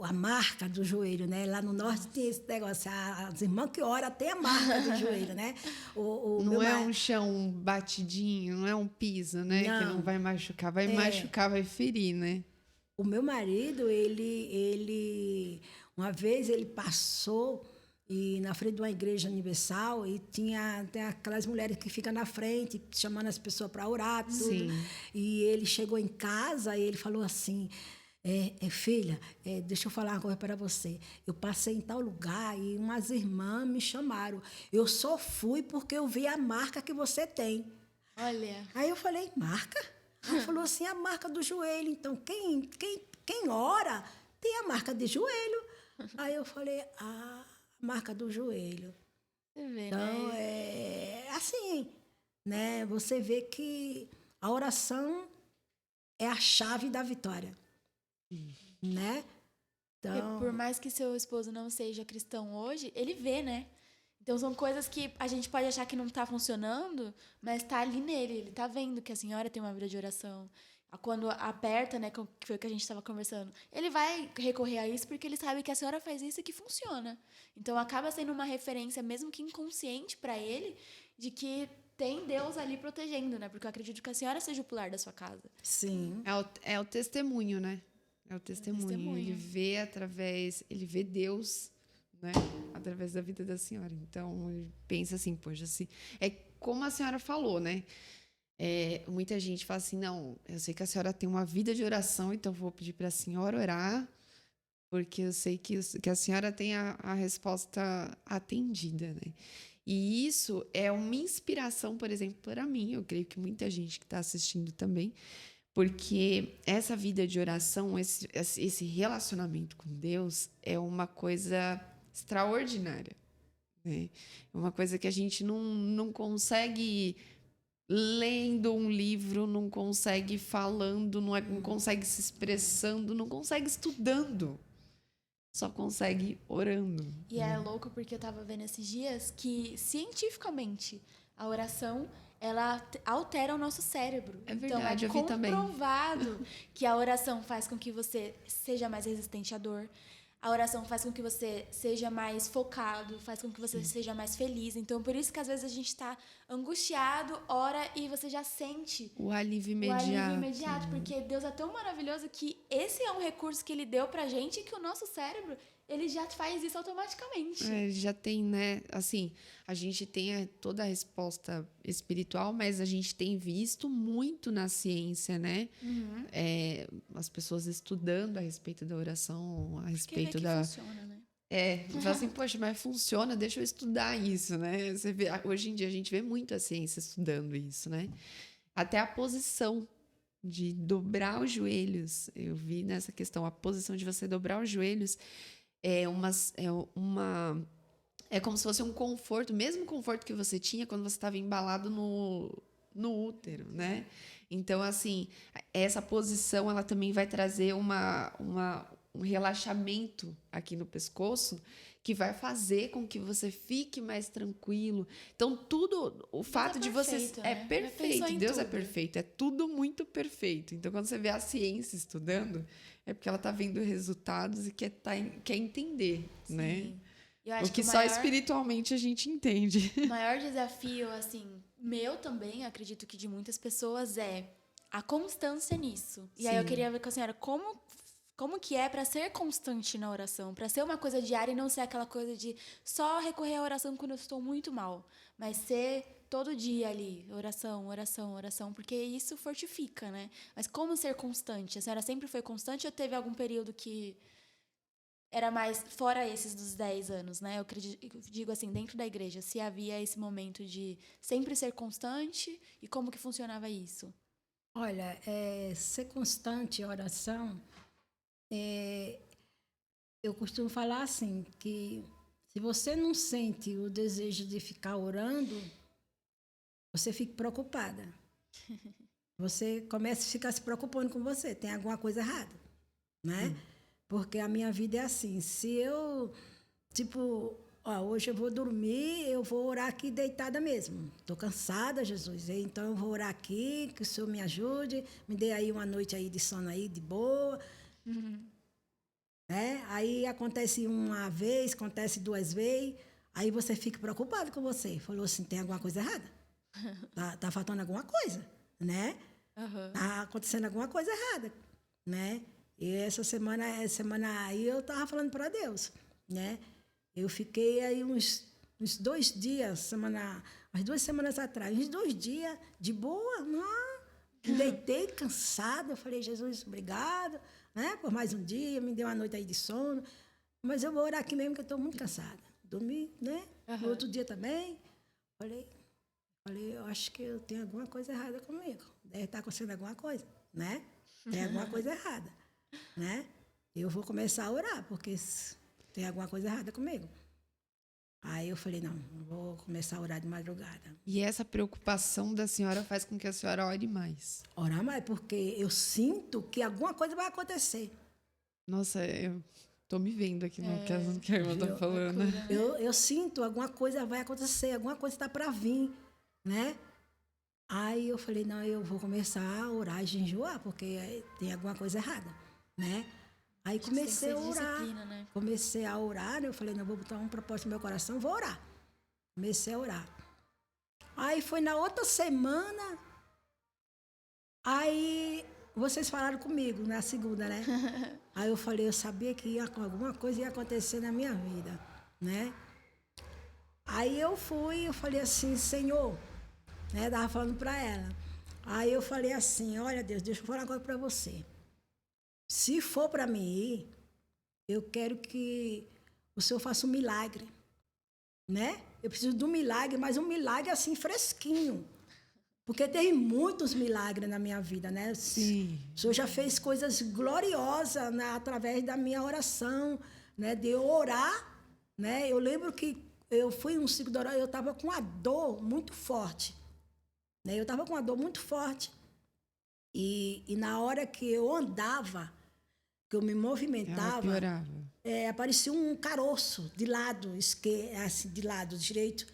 a marca do joelho, né? Lá no norte tem esse negócio, as irmãs que oram tem a marca do joelho, né? Não é um chão batidinho, não é um piso, né? Não. Que não vai machucar, machucar, vai ferir, né? O meu marido, ele uma vez ele passou na frente de uma igreja universal e tem aquelas mulheres que ficam na frente chamando as pessoas para orar, tudo. Sim. E ele chegou em casa e ele falou assim, filha, deixa eu falar uma coisa para você. Eu passei em tal lugar e umas irmãs me chamaram. Eu só fui porque eu vi a marca que você tem. Olha. Aí eu falei, marca? Ela falou assim, a marca do joelho. Então, quem ora tem a marca de joelho. Aí eu falei, marca do joelho. Você vê, Então, né? assim, né? Você vê que a oração é a chave da vitória, né? Então, Porque por mais que seu esposo não seja cristão hoje, ele vê, né? Então são coisas que a gente pode achar que não tá funcionando, mas tá ali nele, ele tá vendo que a senhora tem uma vida de oração. Quando aperta, né, que foi o que a gente estava conversando, ele vai recorrer a isso porque ele sabe que a senhora faz isso e que funciona. Então acaba sendo uma referência, mesmo que inconsciente para ele, de que tem Deus ali protegendo, né? Porque eu acredito que a senhora seja o pilar da sua casa. sim. É o testemunho, né? É o testemunho. Ele vê Deus, né? Através da vida da senhora. Então, ele pensa assim, poxa, assim, é como a senhora falou, né? Muita gente fala assim, não, eu sei que a senhora tem uma vida de oração, então eu vou pedir para a senhora orar, porque eu sei que a senhora tem a resposta atendida, né? E isso é uma inspiração, por exemplo, para mim, eu creio que muita gente que está assistindo também, porque essa vida de oração, esse relacionamento com Deus é uma coisa extraordinária, né? É uma coisa que a gente não consegue lendo um livro, não consegue falando, não consegue se expressando, não consegue estudando. Só consegue orando. E é louco porque eu tava vendo esses dias que, cientificamente, a oração, ela altera o nosso cérebro. É verdade, então, eu vi também. É comprovado que a oração faz com que você seja mais resistente à dor. A oração faz com que você seja mais focado, faz com que você seja mais feliz. Então, por isso que às vezes a gente está angustiado, ora e você já sente o alívio imediato. O alívio imediato, porque Deus é tão maravilhoso que esse é um recurso que Ele deu pra gente e que o nosso cérebro, ele já faz isso automaticamente. Já tem, né? Assim, a gente tem toda a resposta espiritual, mas a gente tem visto muito na ciência, né? Uhum. As pessoas estudando a respeito da oração, a respeito porque da... funciona, né? Fala assim, poxa, mas funciona, deixa eu estudar isso, né? Você vê, hoje em dia a gente vê muito a ciência estudando isso, né? Até a posição de dobrar os joelhos. Eu vi nessa questão, a posição de você dobrar os joelhos é como se fosse um conforto, o mesmo conforto que você tinha quando você estava embalado no útero, né? Então, assim, essa posição, ela também vai trazer um relaxamento aqui no pescoço que vai fazer com que você fique mais tranquilo. Então, tudo, o fato de você... perfeito, É né? perfeito, Pensou em Deus é tudo. perfeito, é tudo muito perfeito. Então, quando você vê a ciência estudando, é porque ela está vendo resultados e quer entender, né? Sim. Eu acho O que o só maior, espiritualmente a gente entende. o maior desafio, assim, meu também, acredito que de muitas pessoas, é a constância nisso. E aí eu Sim. queria ver com a senhora como que é para ser constante na oração, para ser uma coisa diária e não ser aquela coisa de só recorrer à oração quando eu estou muito mal, mas ser todo dia ali, oração, oração, oração, porque isso fortifica, né? Mas como ser constante? A senhora sempre foi constante ou teve algum período que era mais fora esses dos 10 anos, né? Eu digo assim, dentro da igreja, se havia esse momento de sempre ser constante e como que funcionava isso? Olha, ser constante em oração, eu costumo falar assim, que se você não sente o desejo de ficar orando, você fica preocupada. Você começa a ficar se preocupando com você, tem alguma coisa errada, né? Porque a minha vida é assim, se eu, tipo, hoje eu vou dormir, eu vou orar aqui deitada mesmo. Estou cansada, Jesus, então eu vou orar aqui, que o Senhor me ajude, me dê aí uma noite aí de sono aí, de boa. Né? Aí acontece uma vez, acontece duas vezes, aí você fica preocupado com você. Falou assim, tem alguma coisa errada? Tá faltando alguma coisa, né? Tá acontecendo alguma coisa errada, né? E essa semana aí eu tava falando para Deus, né? Eu fiquei aí uns 2 dias, umas 2 semanas atrás, uns 2 dias de boa, não, deitei cansada, eu falei, Jesus, obrigado, né? Por mais um dia, me deu uma noite aí de sono, mas eu vou orar aqui mesmo que eu estou muito cansada. Dormi, né? No outro dia também, falei, eu acho que eu tenho alguma coisa errada comigo. Deve estar acontecendo alguma coisa, né? Tem alguma coisa errada, né? Eu vou começar a orar, porque tem alguma coisa errada comigo. Aí eu falei, não vou começar a orar de madrugada. E essa preocupação da senhora faz com que a senhora ore mais. Orar mais, porque eu sinto que alguma coisa vai acontecer. Nossa, eu tô me vendo aqui no que a irmã tá falando. Loucura, né? Eu sinto alguma coisa vai acontecer, alguma coisa está para vir, né? Aí eu falei, não, eu vou começar a orar e jejuar, porque tem alguma coisa errada, né? Aí Acho que tem que comecei ser a orar. disciplina, né? Comecei a orar, eu falei, não, vou botar um propósito no meu coração, vou orar. Comecei a orar. Aí foi na outra semana, aí vocês falaram comigo, na segunda, né? Aí eu falei, eu sabia que alguma coisa ia acontecer na minha vida, né? Aí eu falei assim, Senhor, né? Tava falando para ela. Aí eu falei assim, olha Deus, deixa eu falar uma coisa para você. Se for para mim ir, eu quero que o Senhor faça um milagre, né? Eu preciso de um milagre, mas um milagre assim fresquinho. Porque tem muitos milagres na minha vida, né? Sim. O Senhor já fez coisas gloriosas, né, através da minha oração, né? De eu orar, né? Eu lembro que eu fui um ciclo de oração, eu estava com uma dor muito forte, né? Eu estava com uma dor muito forte. E na hora que eu andava, que eu me Ela movimentava, piorava. aparecia um caroço de lado esquerdo, assim, de lado direito.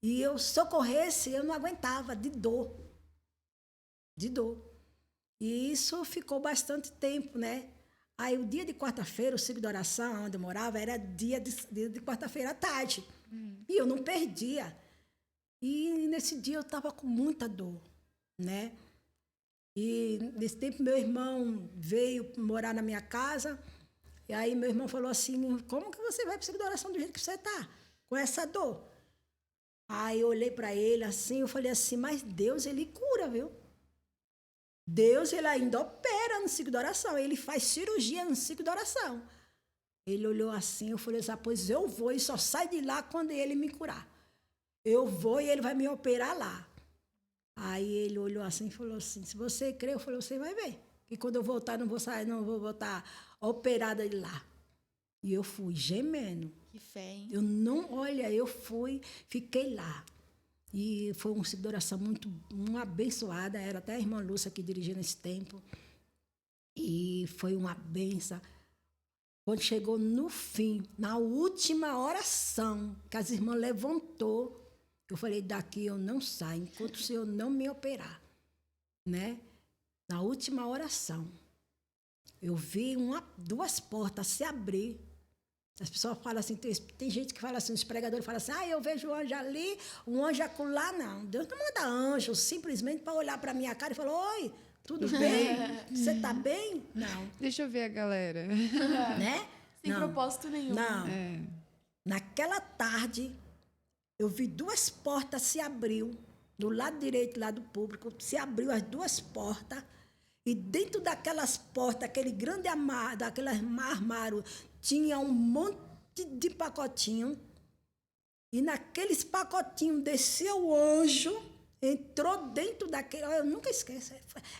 E eu, se eu corresse, eu não aguentava, de dor. De dor. E isso ficou bastante tempo, né? Aí o dia de quarta-feira, o ciclo de oração, onde eu morava, era dia de quarta-feira à tarde. E eu não perdia. E nesse dia eu estava com muita dor, né? E nesse tempo meu irmão veio morar na minha casa. E aí meu irmão falou assim, como que você vai para o ciclo de oração do jeito que você está? Com essa dor? Aí eu olhei para ele assim, eu falei assim, mas Deus, ele cura, viu? Deus, ele ainda opera no ciclo de oração, ele faz cirurgia no ciclo de oração. Ele olhou assim, eu falei assim, pois eu vou e só sai de lá quando ele me curar. Eu vou e ele vai me operar lá. Aí ele olhou assim e falou assim, se você crer, eu falei, você vai ver. Que quando eu voltar, não vou sair, não vou voltar operada de lá. E eu fui gemendo. Que fé, hein? Eu fui, fiquei lá. E foi uma ciclo de oração uma abençoada. Era até a irmã Lúcia que dirigia nesse tempo. E foi uma benção. Quando chegou no fim, na última oração, que as irmãs levantou, eu falei, daqui eu não saio, enquanto o Senhor não me operar. Né? Na última oração, eu vi duas portas se abrir. As pessoas falam assim, tem gente que fala assim, os pregadores falam assim, eu vejo um anjo ali, um anjo acolá. Não, Deus não manda anjo simplesmente para olhar para minha cara e falar, oi, tudo bem? Você está bem? Não. Deixa eu ver a galera. Né? Sem propósito nenhum. Não. Naquela tarde, eu vi duas portas se abriu, do lado direito, lado público, se abriu as duas portas, e dentro daquelas portas, aquele grande armário, tinha um monte de pacotinho, e naqueles pacotinhos desceu o anjo, entrou dentro daquele... Eu nunca esqueço,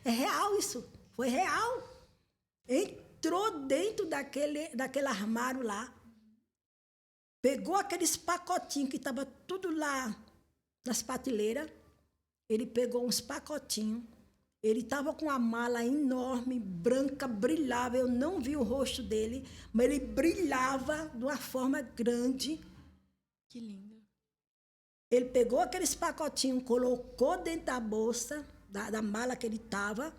é real isso, foi real. Entrou dentro daquele armário lá, pegou aqueles pacotinhos que estavam tudo lá nas prateleiras, ele pegou uns pacotinhos, ele estava com uma mala enorme, branca, brilhava, eu não vi o rosto dele, mas ele brilhava de uma forma grande. Que lindo. Ele pegou aqueles pacotinhos, colocou dentro da bolsa, da mala que ele estava,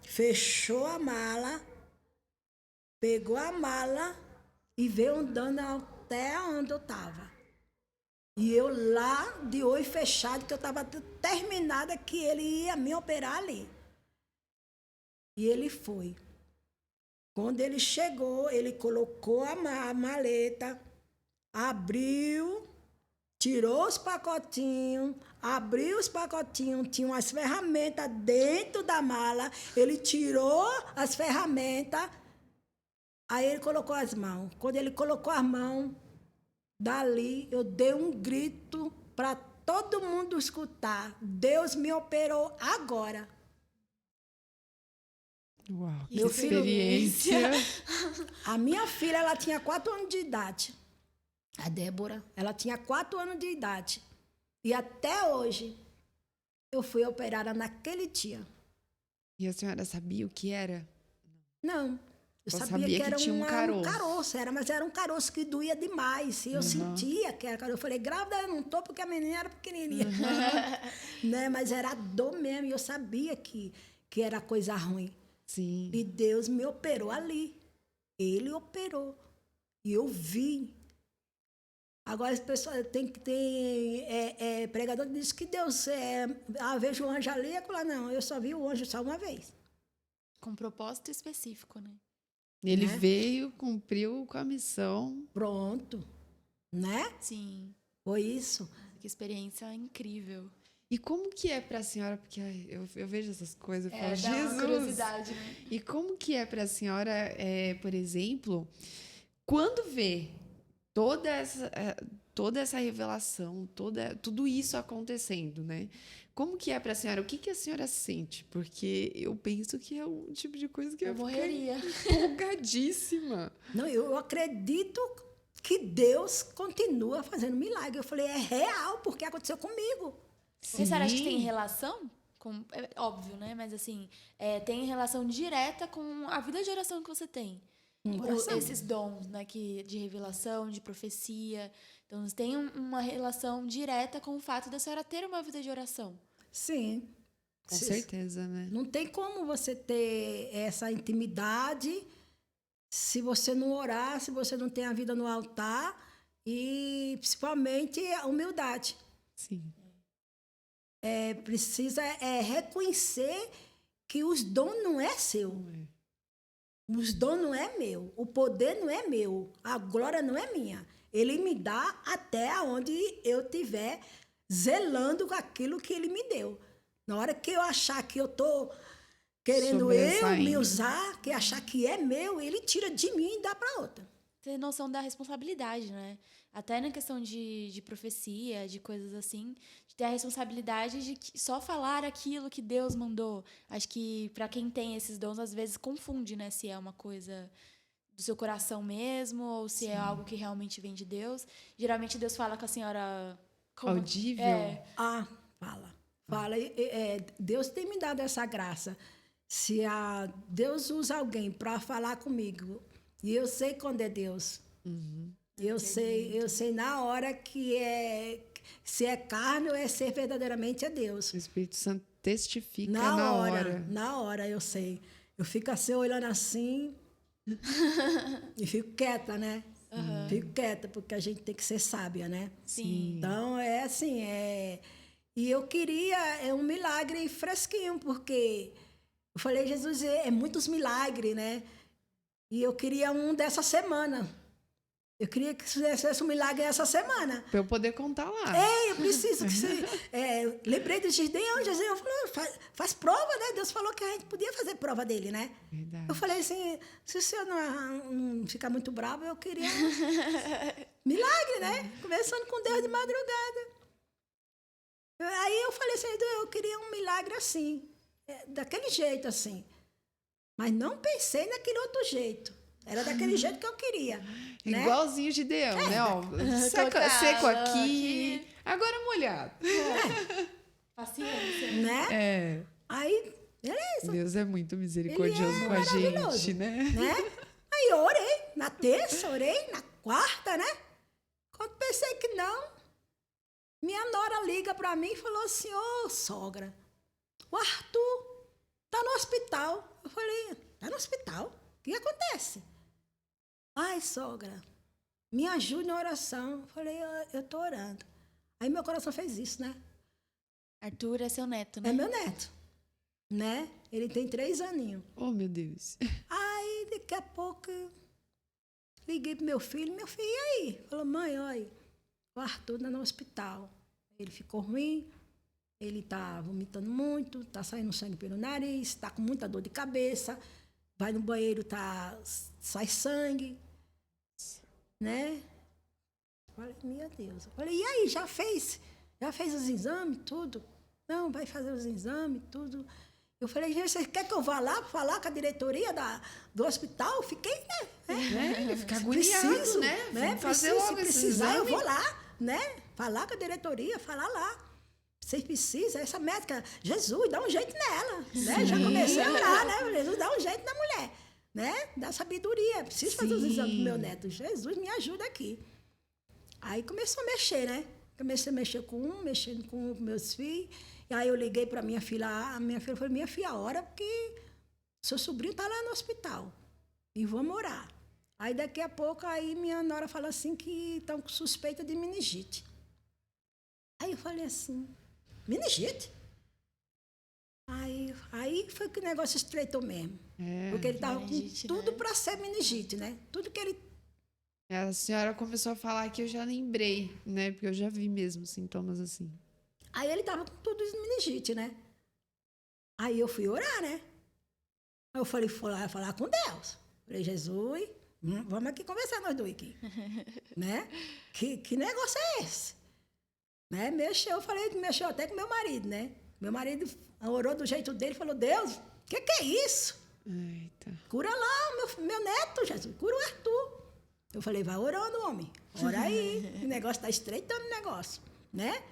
fechou a mala, pegou a mala e veio andando até onde eu estava. E eu lá, de olho fechado, que eu estava determinada que ele ia me operar ali. E ele foi. Quando ele chegou, ele colocou a maleta, abriu, tirou os pacotinhos, abriu os pacotinhos, tinha umas ferramentas dentro da mala, ele tirou as ferramentas, aí ele colocou as mãos. Quando ele colocou as mãos, dali eu dei um grito para todo mundo escutar. Deus me operou agora. Uau, que Meu filho, experiência. A minha filha, ela tinha 4 anos de idade. A Débora, ela tinha 4 anos de idade. E até hoje, eu fui operada naquele dia. E a senhora sabia o que era? Não. Eu Só sabia sabia que que era tinha um caroço. mas era um caroço que doía demais. E eu sentia que era caroço. Eu falei, grávida eu não tô, porque a menina era pequenininha. Né? Mas era dor mesmo. E eu sabia que era coisa ruim. Sim. E Deus me operou ali. Ele operou. E eu vi. Agora as pessoas tem pregador que diz que Deus vejo o anjo ali, não, eu só vi o anjo só uma vez. Com propósito específico, né? Ele veio, cumpriu com a missão. Pronto, né? Sim. Foi isso. Que experiência incrível. E como que é para a senhora, porque eu vejo essas coisas e falo, dá Jesus! uma curiosidade, né? E como que é para a senhora, por exemplo, quando vê toda essa revelação, tudo isso acontecendo, né? Como que é para a senhora? O que a senhora sente? Porque eu penso que é um tipo de coisa que eu morreria. Empolgadíssima. Não, eu acredito que Deus continua fazendo milagre. Eu falei, é real, porque aconteceu comigo. Você acha que tem relação? É óbvio, né? Mas assim, tem relação direta com a vida de oração que você tem. Esses dons, né? De revelação, de profecia. Então, tem uma relação direta com o fato da senhora ter uma vida de oração. Sim. Com certeza, né? Não tem como você ter essa intimidade se você não orar, se você não tem a vida no altar e, principalmente, a humildade. Sim. Precisa reconhecer que os dons não é seu. Os dons não é meu. O poder não é meu. A glória não é minha. Ele me dá até onde eu estiver zelando com aquilo que ele me deu. Na hora que eu achar que eu estou querendo eu me usar, que achar que é meu, ele tira de mim e dá para outra. Ter noção da responsabilidade, né? Até na questão de profecia, de coisas assim, de ter a responsabilidade de só falar aquilo que Deus mandou. Acho que para quem tem esses dons, às vezes confunde, né? Se é uma coisa do seu coração mesmo ou se é algo que realmente vem de Deus. Geralmente Deus fala com a senhora... Audível? Fala. Deus tem me dado essa graça. Se Deus usa alguém para falar comigo E eu sei quando é Deus. Eu sei na hora que se é carne ou é ser verdadeiramente é Deus. O Espírito Santo testifica Na hora eu sei. Eu fico assim, olhando assim e fico quieta, né? Fico quieta, porque a gente tem que ser sábia, né? Sim. Então, é assim, E eu queria um milagre fresquinho, porque eu falei, Jesus, é muitos milagres, né? E eu queria um dessa semana. Eu queria que fizesse um milagre essa semana. Para eu poder contar lá. Eu preciso que você... lembrei do Gideão, Jesus falou, faz prova, né? Deus falou que a gente podia fazer prova dele, né? Verdade. Eu falei assim, se o senhor não ficar muito bravo, eu queria milagre, né? Conversando com Deus de madrugada. Aí eu falei assim, eu queria um milagre assim, daquele jeito assim. Mas não pensei naquele outro jeito. Era daquele jeito que eu queria. Né? Igualzinho o Gideão, né? Ó, seco aqui, agora molhado. Paciência. Né? Aí, beleza. Deus é muito misericordioso com a gente, né? Aí eu orei na terça, orei na quarta, né? Quando pensei que não, minha nora liga pra mim e falou assim, ô sogra, o Arthur tá no hospital. Eu falei, tá no hospital? O que acontece? Ai, sogra, me ajude na oração. Eu falei, eu tô orando. Aí meu coração fez isso, né? Arthur é seu neto, né? É meu neto, né? Ele tem 3 aninhos. Oh, meu Deus. Aí, daqui a pouco, liguei pro meu filho, e aí? Falou, mãe, olha, o Arthur tá no hospital. Ele ficou ruim, ele tá vomitando muito, tá saindo sangue pelo nariz, tá com muita dor de cabeça, vai no banheiro, sai sangue, né? Falei, meu Deus. Falei, e aí, já fez os exames, tudo? Não, vai fazer os exames, tudo. Eu falei, gente, você quer que eu vá lá falar com a diretoria do hospital? Eu fiquei, né? Ficar agoniado, né? Fazer se precisar, eu vou lá, né? Falar com a diretoria, falar lá. Vocês precisam, essa médica, Jesus, dá um jeito nela, né? Já comecei a orar, né? Jesus, dá um jeito na mulher, né? Dá sabedoria, preciso fazer os exames do meu neto. Jesus, me ajuda aqui. Aí começou a mexer, né? Comecei a mexer mexendo com meus filhos. E aí eu liguei para minha filha, a minha filha falou, minha filha, a hora porque seu sobrinho está lá no hospital e vamos orar. Aí daqui a pouco, aí minha nora fala assim que estão com suspeita de meningite. Aí eu falei assim, meningite? Aí foi que o negócio estreitou mesmo. Porque ele estava com tudo, né? Para ser meningite, né? Tudo que ele... A senhora começou a falar que eu já lembrei, né? Porque eu já vi mesmo sintomas assim. Aí ele estava com tudo isso de meningite, né? Aí eu fui orar, né? Aí eu falei, fui lá falar com Deus. Falei, Jesus, vamos aqui conversar nós dois aqui. Né? Que negócio é esse? Né? Mexeu até com meu marido, né? Meu marido orou do jeito dele e falou, Deus, o que é isso? Eita. Cura lá meu neto, Jesus, cura o Arthur. Eu falei, vai orando, homem. Ora aí. O negócio está estreitando o negócio, né?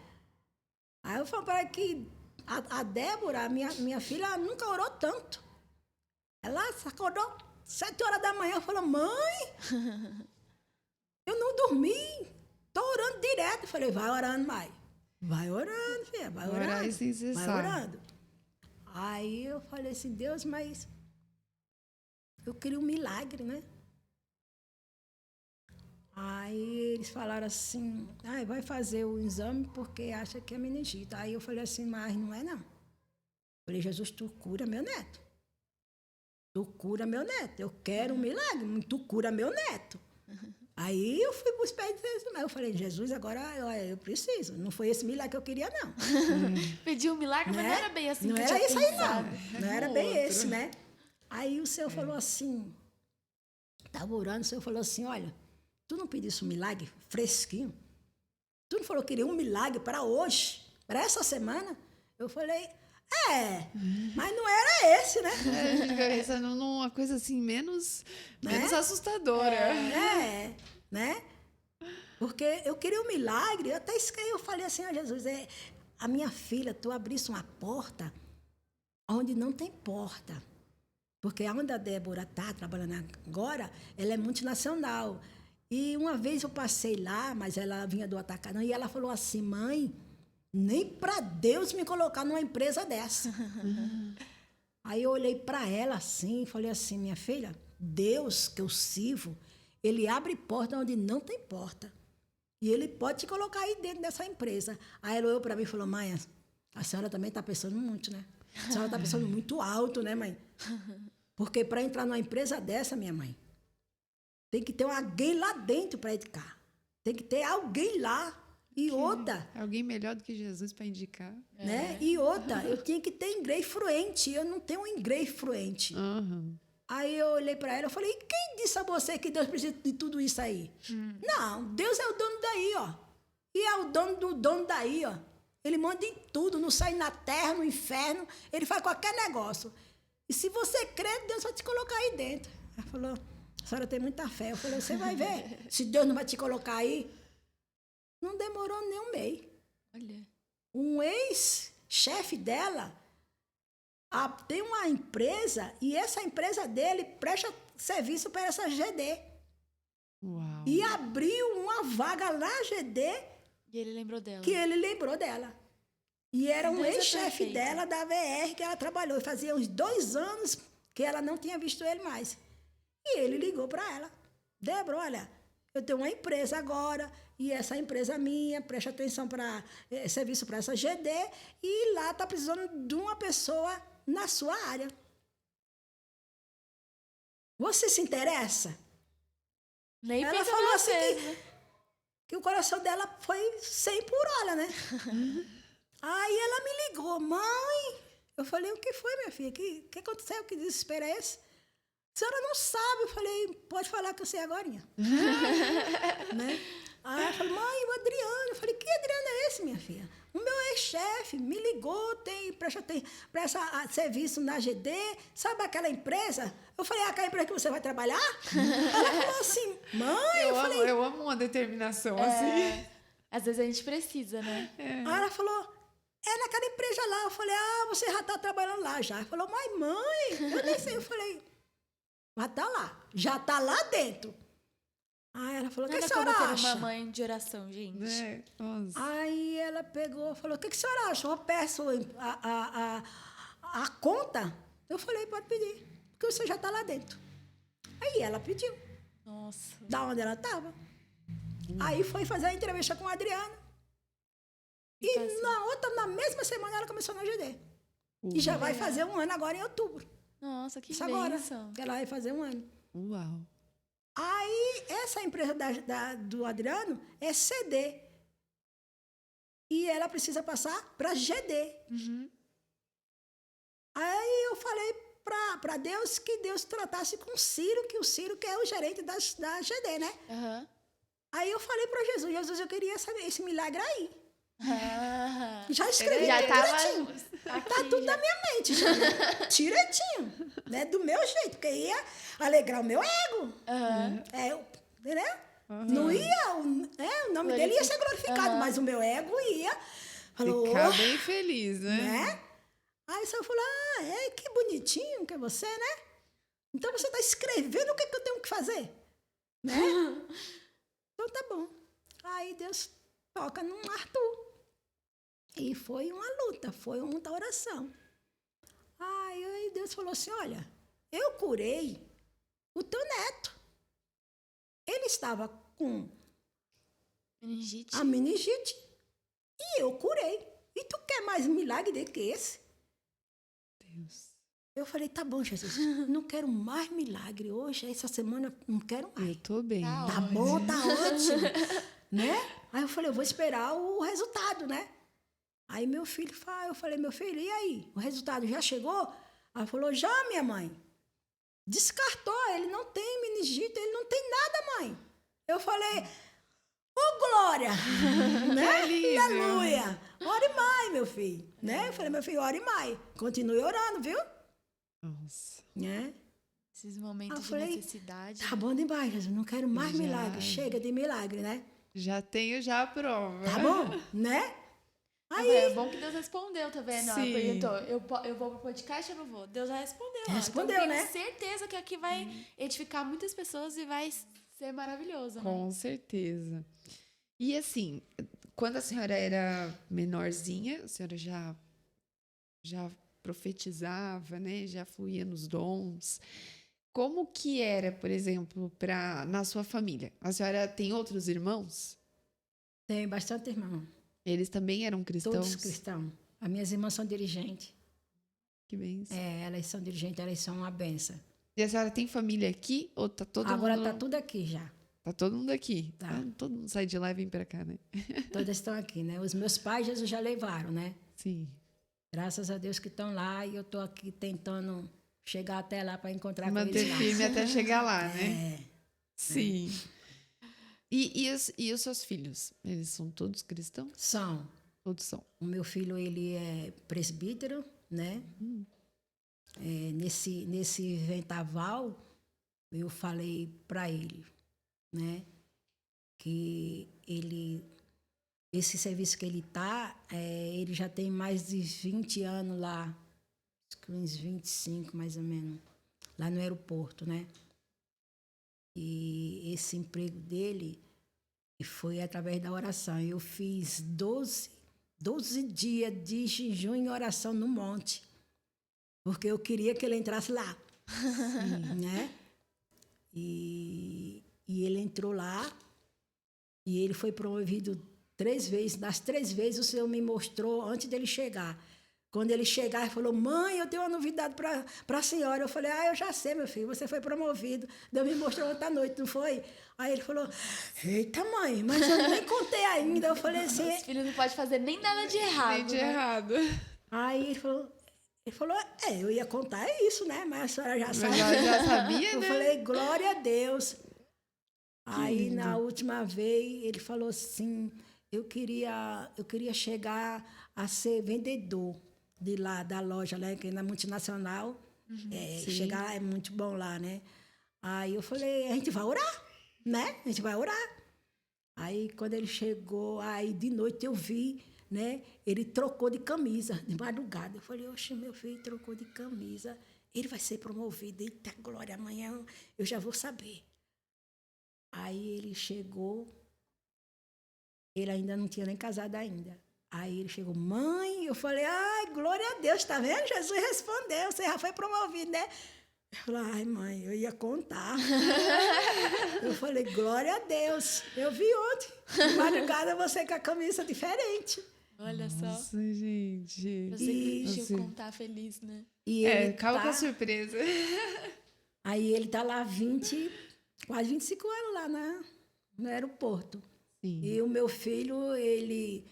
Aí eu falei que a Débora, minha filha, nunca orou tanto. Ela acordou 7 horas da manhã e falou, mãe, eu não dormi, estou orando direto. Eu falei, vai orando mais. Vai orando, filha, vai orando. Orar sem cessar. Vai orando. Aí eu falei assim, Deus, mas eu queria um milagre, né? Aí eles falaram assim, vai fazer o exame porque acha que é meningite. Aí eu falei assim, mas não é não. Eu falei, Jesus, tu cura meu neto. Tu cura meu neto. Eu quero um milagre, tu cura meu neto. Aí eu fui para os pés de Jesus. Eu falei, Jesus, agora eu preciso. Não foi esse milagre que eu queria, não. Pediu um milagre, mas não era bem assim. Não que era isso aí, pensado. não. Não era bem esse, né? Aí o Senhor falou assim, estava orando, o Senhor falou assim, olha, tu não pedisse um milagre fresquinho? Tu não falou que queria um milagre para hoje, para essa semana? Eu falei, mas não era esse, né? A gente fica pensando numa coisa assim menos assustadora. Né? Porque eu queria um milagre, até isso que eu falei assim, Jesus, a minha filha, tu abrisse uma porta onde não tem porta. Porque onde a Débora está trabalhando agora, ela é multinacional. E uma vez eu passei lá, mas ela vinha do Atacadão, e ela falou assim, mãe, nem para Deus me colocar numa empresa dessa. Aí eu olhei para ela assim, e falei assim, minha filha, Deus que eu sirvo, ele abre porta onde não tem porta. E ele pode te colocar aí dentro dessa empresa. Aí ela olhou para mim e falou, mãe, a senhora também está pensando muito, né? A senhora está pensando muito alto, né, mãe? Porque para entrar numa empresa dessa, minha mãe, tem que ter alguém lá dentro para indicar. Tem que ter alguém lá. E outra... Alguém melhor do que Jesus para indicar. Né? E outra, eu tinha que ter inglês fluente. Eu não tenho inglês fluente. Uhum. Aí eu olhei para ela e falei, quem disse a você que Deus precisa de tudo isso aí? Não, Deus é o dono daí, ó. E é o dono do dono daí, ó. Ele manda em tudo, não sai na terra, no inferno, ele faz qualquer negócio. E se você crer, Deus vai te colocar aí dentro. Ela falou, a senhora tem muita fé. Eu falei, você vai ver. Se Deus não vai te colocar aí, não demorou nem um mês. Olha. Um ex-chefe dela tem uma empresa e essa empresa dele presta serviço para essa GD. Uau. E abriu uma vaga na GD E ele lembrou dela. que ele lembrou dela. E era um Deus é ex-chefe perfeito. dela da VR que ela trabalhou. E fazia uns 2 anos que ela não tinha visto ele mais. E ele ligou para ela. Débora, olha, eu tenho uma empresa agora e essa empresa minha presta atenção para serviço para essa GD e lá está precisando de uma pessoa na sua área. Você se interessa? Nem Ela pensa falou duas assim vezes. que o coração dela foi 100 por hora, né? Aí ela me ligou, mãe. Eu falei, o que foi, minha filha? O que aconteceu? Que desespero é esse? A senhora não sabe. Eu falei, pode falar que eu sei agora. Né? Aí ela falou, mãe, o Adriano. Eu falei, que Adriano é esse, minha filha? O meu ex-chefe me ligou, presta serviço na GD, sabe aquela empresa? Eu falei, aquela empresa que você vai trabalhar? Ela falou assim, mãe, Eu amo uma determinação assim. Às vezes a gente precisa, né? Aí ela falou, é naquela empresa lá. Eu falei, você já está trabalhando lá já. Ela falou, mas mãe, eu nem sei. Eu falei, mas tá lá, já tá lá dentro. Aí ela falou, o que a Nada senhora como ter acha? uma mãe de oração, gente. É, nossa. Aí ela pegou e falou, o que a senhora acha? Eu peço a conta. Eu falei, pode pedir, porque você já está lá dentro. Aí ela pediu, Nossa. da onde ela estava. Aí foi fazer a entrevista com a Adriana. E na mesma semana ela começou na GD. E já vai fazer 1 ano agora em outubro. Nossa, que Isso agora, bênção. que ela vai fazer 1 ano. Uau. Aí, essa empresa do Adriano é CD. E ela precisa passar para GD. Aí eu falei para Deus que Deus tratasse com o Ciro, que o Ciro que é o gerente da GD, né? Aham. Aí eu falei para Jesus, Jesus, eu queria saber esse milagre aí. Ah. Já escrevi Já tudo tava direitinho. aqui, Tá tudo já. na minha mente, já. Direitinho. Né? Do meu jeito, porque ia alegrar o meu ego. Aham. Entendeu? Não ia, o nome dele ia ser glorificado, mas o meu ego ia. Falou, Ficar bem feliz, né? né? Aí você falou, que bonitinho que é você, né? Então você está escrevendo o que eu tenho que fazer. Né? Então tá bom. Aí Deus toca num Arthur. E foi uma luta, foi muita oração. Aí Deus falou assim, olha, eu curei o teu neto. Ele estava com Meningite. a meningite e eu curei. E tu quer mais milagre dele que esse? Deus. Eu falei, tá bom, Jesus, não quero mais milagre hoje, essa semana não quero mais. Eu tô bem. Tá bom, tá ótimo, né? Aí eu falei, eu vou esperar o resultado, né? Aí meu filho fala, eu falei, meu filho, e aí? O resultado já chegou? Ela falou, já, minha mãe. Descartou, ele não tem meningite, ele não tem nada, mãe. Eu falei, glória, né? alívio. Aleluia. Ore mais, meu filho, né? Eu falei, meu filho, ore mais. Continue orando, viu? Nossa. Né? Esses momentos Eu de falei, necessidade. tá bom demais, Jesus, não quero mais Já. milagre. Chega de milagre, né? Já tenho já a prova. Tá bom, né? Aí, É bom que Deus respondeu, tá vendo? Ela Sim. perguntou, eu vou pro podcast ou não vou? Deus já respondeu. ó. Respondeu, então, né? tenho certeza que aqui vai edificar muitas pessoas e vai ser maravilhoso, né? Com certeza. E assim, quando a senhora era menorzinha, a senhora já profetizava, né? Já fluía nos dons. Como que era, por exemplo, na sua família? A senhora tem outros irmãos? tem bastante irmão. Eles também eram cristãos? Todos cristãos. As minhas irmãs são dirigentes. Que bênção. Elas são dirigentes, elas são uma benção. E a senhora tem família aqui? Ou tá todo Agora mundo... tá tudo aqui já. Tá todo mundo aqui? Tá. Ah, todo mundo sai de lá e vem pra cá, né? Todas estão aqui, né? Os meus pais, Jesus já levaram, né? Sim. Graças a Deus que estão lá e eu tô aqui tentando chegar até lá para encontrar com Manter eles lá. firme até chegar lá, né? É, Sim. E os seus filhos? Eles são todos cristãos? são. Todos são. O meu filho, ele é presbítero, né? Nesse ventaval, eu falei para ele, né? Que esse serviço que ele tá, ele já tem mais de 20 anos lá, acho que uns 25 mais ou menos, lá no aeroporto, né? E esse emprego dele foi através da oração. Eu fiz 12 dias de jejum e oração no monte, porque eu queria que ele entrasse lá, né? E ele entrou lá e ele foi promovido 3 vezes. Das 3 vezes o Senhor me mostrou antes dele chegar. Quando ele chegar, ele falou: mãe, eu tenho uma novidade para a senhora. Eu falei: eu já sei, meu filho, você foi promovido. Deus me mostrou ontem à noite, não foi? Aí ele falou: eita, mãe, mas eu nem contei ainda. Eu falei assim... Os filhos não podem fazer nem nada de errado. Nem de né? errado. Aí ele falou, eu ia contar isso, né? Mas a senhora já Mas sabe. já sabia, Eu né? falei: glória a Deus. Aí, lindo. na última vez, ele falou assim: eu queria chegar a ser vendedor de lá, da loja, né? Que é na multinacional. Sim. Chegar lá é muito bom lá, né? Aí eu falei: a gente vai orar, né? A gente vai orar. Aí, quando ele chegou, aí de noite eu vi, né? Ele trocou de camisa, de madrugada. Eu falei: oxe, meu filho trocou de camisa. Ele vai ser promovido. Eita, glória, amanhã eu já vou saber. Aí ele chegou, ele ainda não tinha nem casado ainda. Aí ele chegou: mãe, eu falei: ai, glória a Deus, tá vendo? Jesus respondeu, você já foi promovido, né? Eu falei: ai, mãe, eu ia contar. Eu falei: glória a Deus. Eu vi ontem, de madrugada, você com a camisa diferente. Olha só. Nossa, gente. Você que Você- curtiu contar feliz, né? E ele calma com a tá, surpresa. aí ele tá lá quase 25 anos lá no aeroporto. Sim. E o meu filho, ele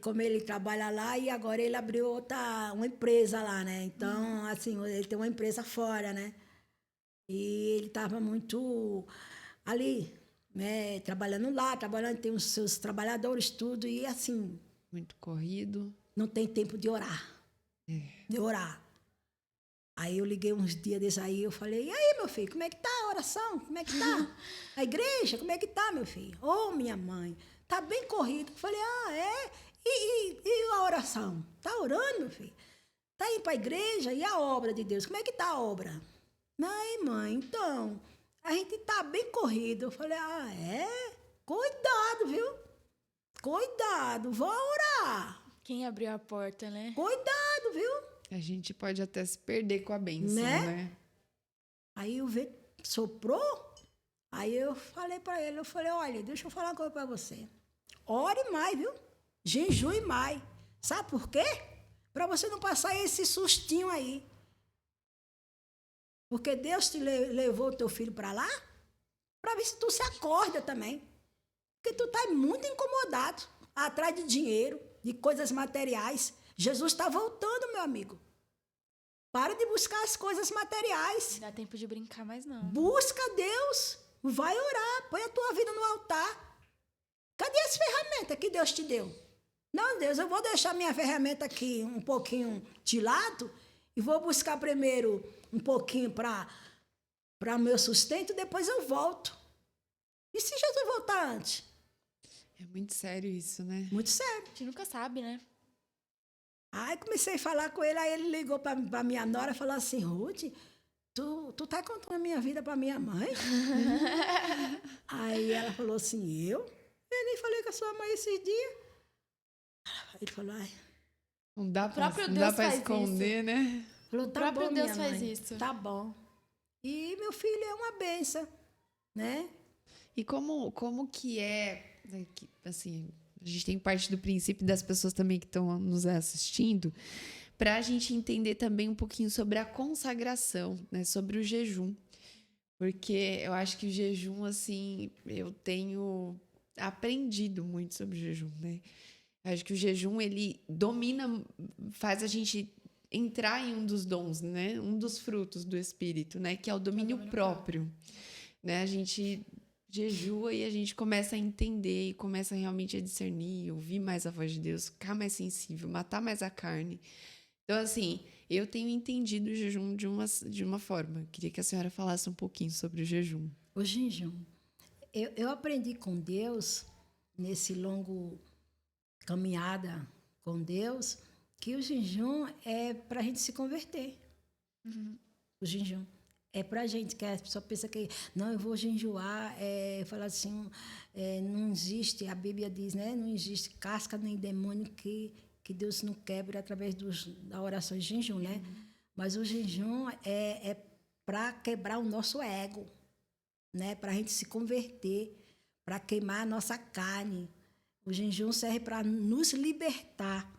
como ele trabalha lá, e agora ele abriu uma empresa lá, né? Então, assim, ele tem uma empresa fora, né? E ele estava muito ali, né? Trabalhando lá, tem os seus trabalhadores, tudo, e assim, Muito corrido. não tem tempo de orar. De orar. Aí eu liguei uns dias desses aí, eu falei: e aí, meu filho, como é que tá a oração? Como é que tá? A igreja, como é que tá, meu filho? Ô, minha mãe, tá bem corrido. Eu falei: é? E a oração? Tá orando, meu filho? Tá indo pra igreja? E a obra de Deus? Como é que tá a obra? Ai, mãe, então, a gente tá bem corrido. Eu falei: é? Cuidado, viu? Cuidado, vou orar. Quem abriu a porta, né? Cuidado, viu? A gente pode até se perder com a bênção, Né? né? Aí o vento soprou, aí eu falei para ele, eu falei: olha, deixa eu falar uma coisa para você. Ore mais, viu? Jejue mais. Sabe por quê? Para você não passar esse sustinho aí. Porque Deus te levou o teu filho para lá para ver se tu se acorda também. Porque tu tá muito incomodado, atrás de dinheiro, de coisas materiais. Jesus está voltando, meu amigo. Para de buscar as coisas materiais. Não dá tempo de brincar mais, não. Busca Deus. Vai orar. Põe a tua vida no altar. Cadê as ferramentas que Deus te deu? Não, Deus, eu vou deixar minha ferramenta aqui um pouquinho de lado e vou buscar primeiro um pouquinho para meu sustento, depois eu volto. E se Jesus voltar antes? É muito sério isso, né? Muito sério. A gente nunca sabe, né? Aí comecei a falar com ele, aí ele ligou pra minha nora e falou assim, Ruth, tu tá contando a minha vida pra minha mãe? Aí ela falou assim, eu nem falei com a sua mãe esses dias. Aí ele falou, ai. Não dá próprio não Deus dá pra faz esconder, né? Falou, tá O próprio bom, Deus minha faz mãe, isso. tá bom. E meu filho é uma benção, né? E como que é, né, assim, a gente tem parte do princípio das pessoas também que estão nos assistindo, para a gente entender também um pouquinho sobre a consagração, né, sobre o jejum. Porque eu acho que o jejum, assim, eu tenho aprendido muito sobre o jejum, né? Eu acho que o jejum, ele domina, faz a gente entrar em um dos dons, né? Um dos frutos do Espírito, né? Que é o domínio próprio. Né? A gente jejua e a gente começa a entender e começa realmente a discernir, ouvir mais a voz de Deus, ficar mais sensível, matar mais a carne. Então, assim, eu tenho entendido o jejum de uma forma. Queria que a senhora falasse um pouquinho sobre o jejum. O jejum. Eu aprendi com Deus, nesse longo caminhada com Deus, que o jejum é para a gente se converter. O jejum. É para a gente, que a pessoa pensa que, não, eu vou jejuar, falar assim, não existe, a Bíblia diz, né? Não existe casca nem demônio que Deus não quebre através da oração de jejum, né? Mas o jejum é para quebrar o nosso ego, né? Para a gente se converter, para queimar a nossa carne. O jejum serve para nos libertar,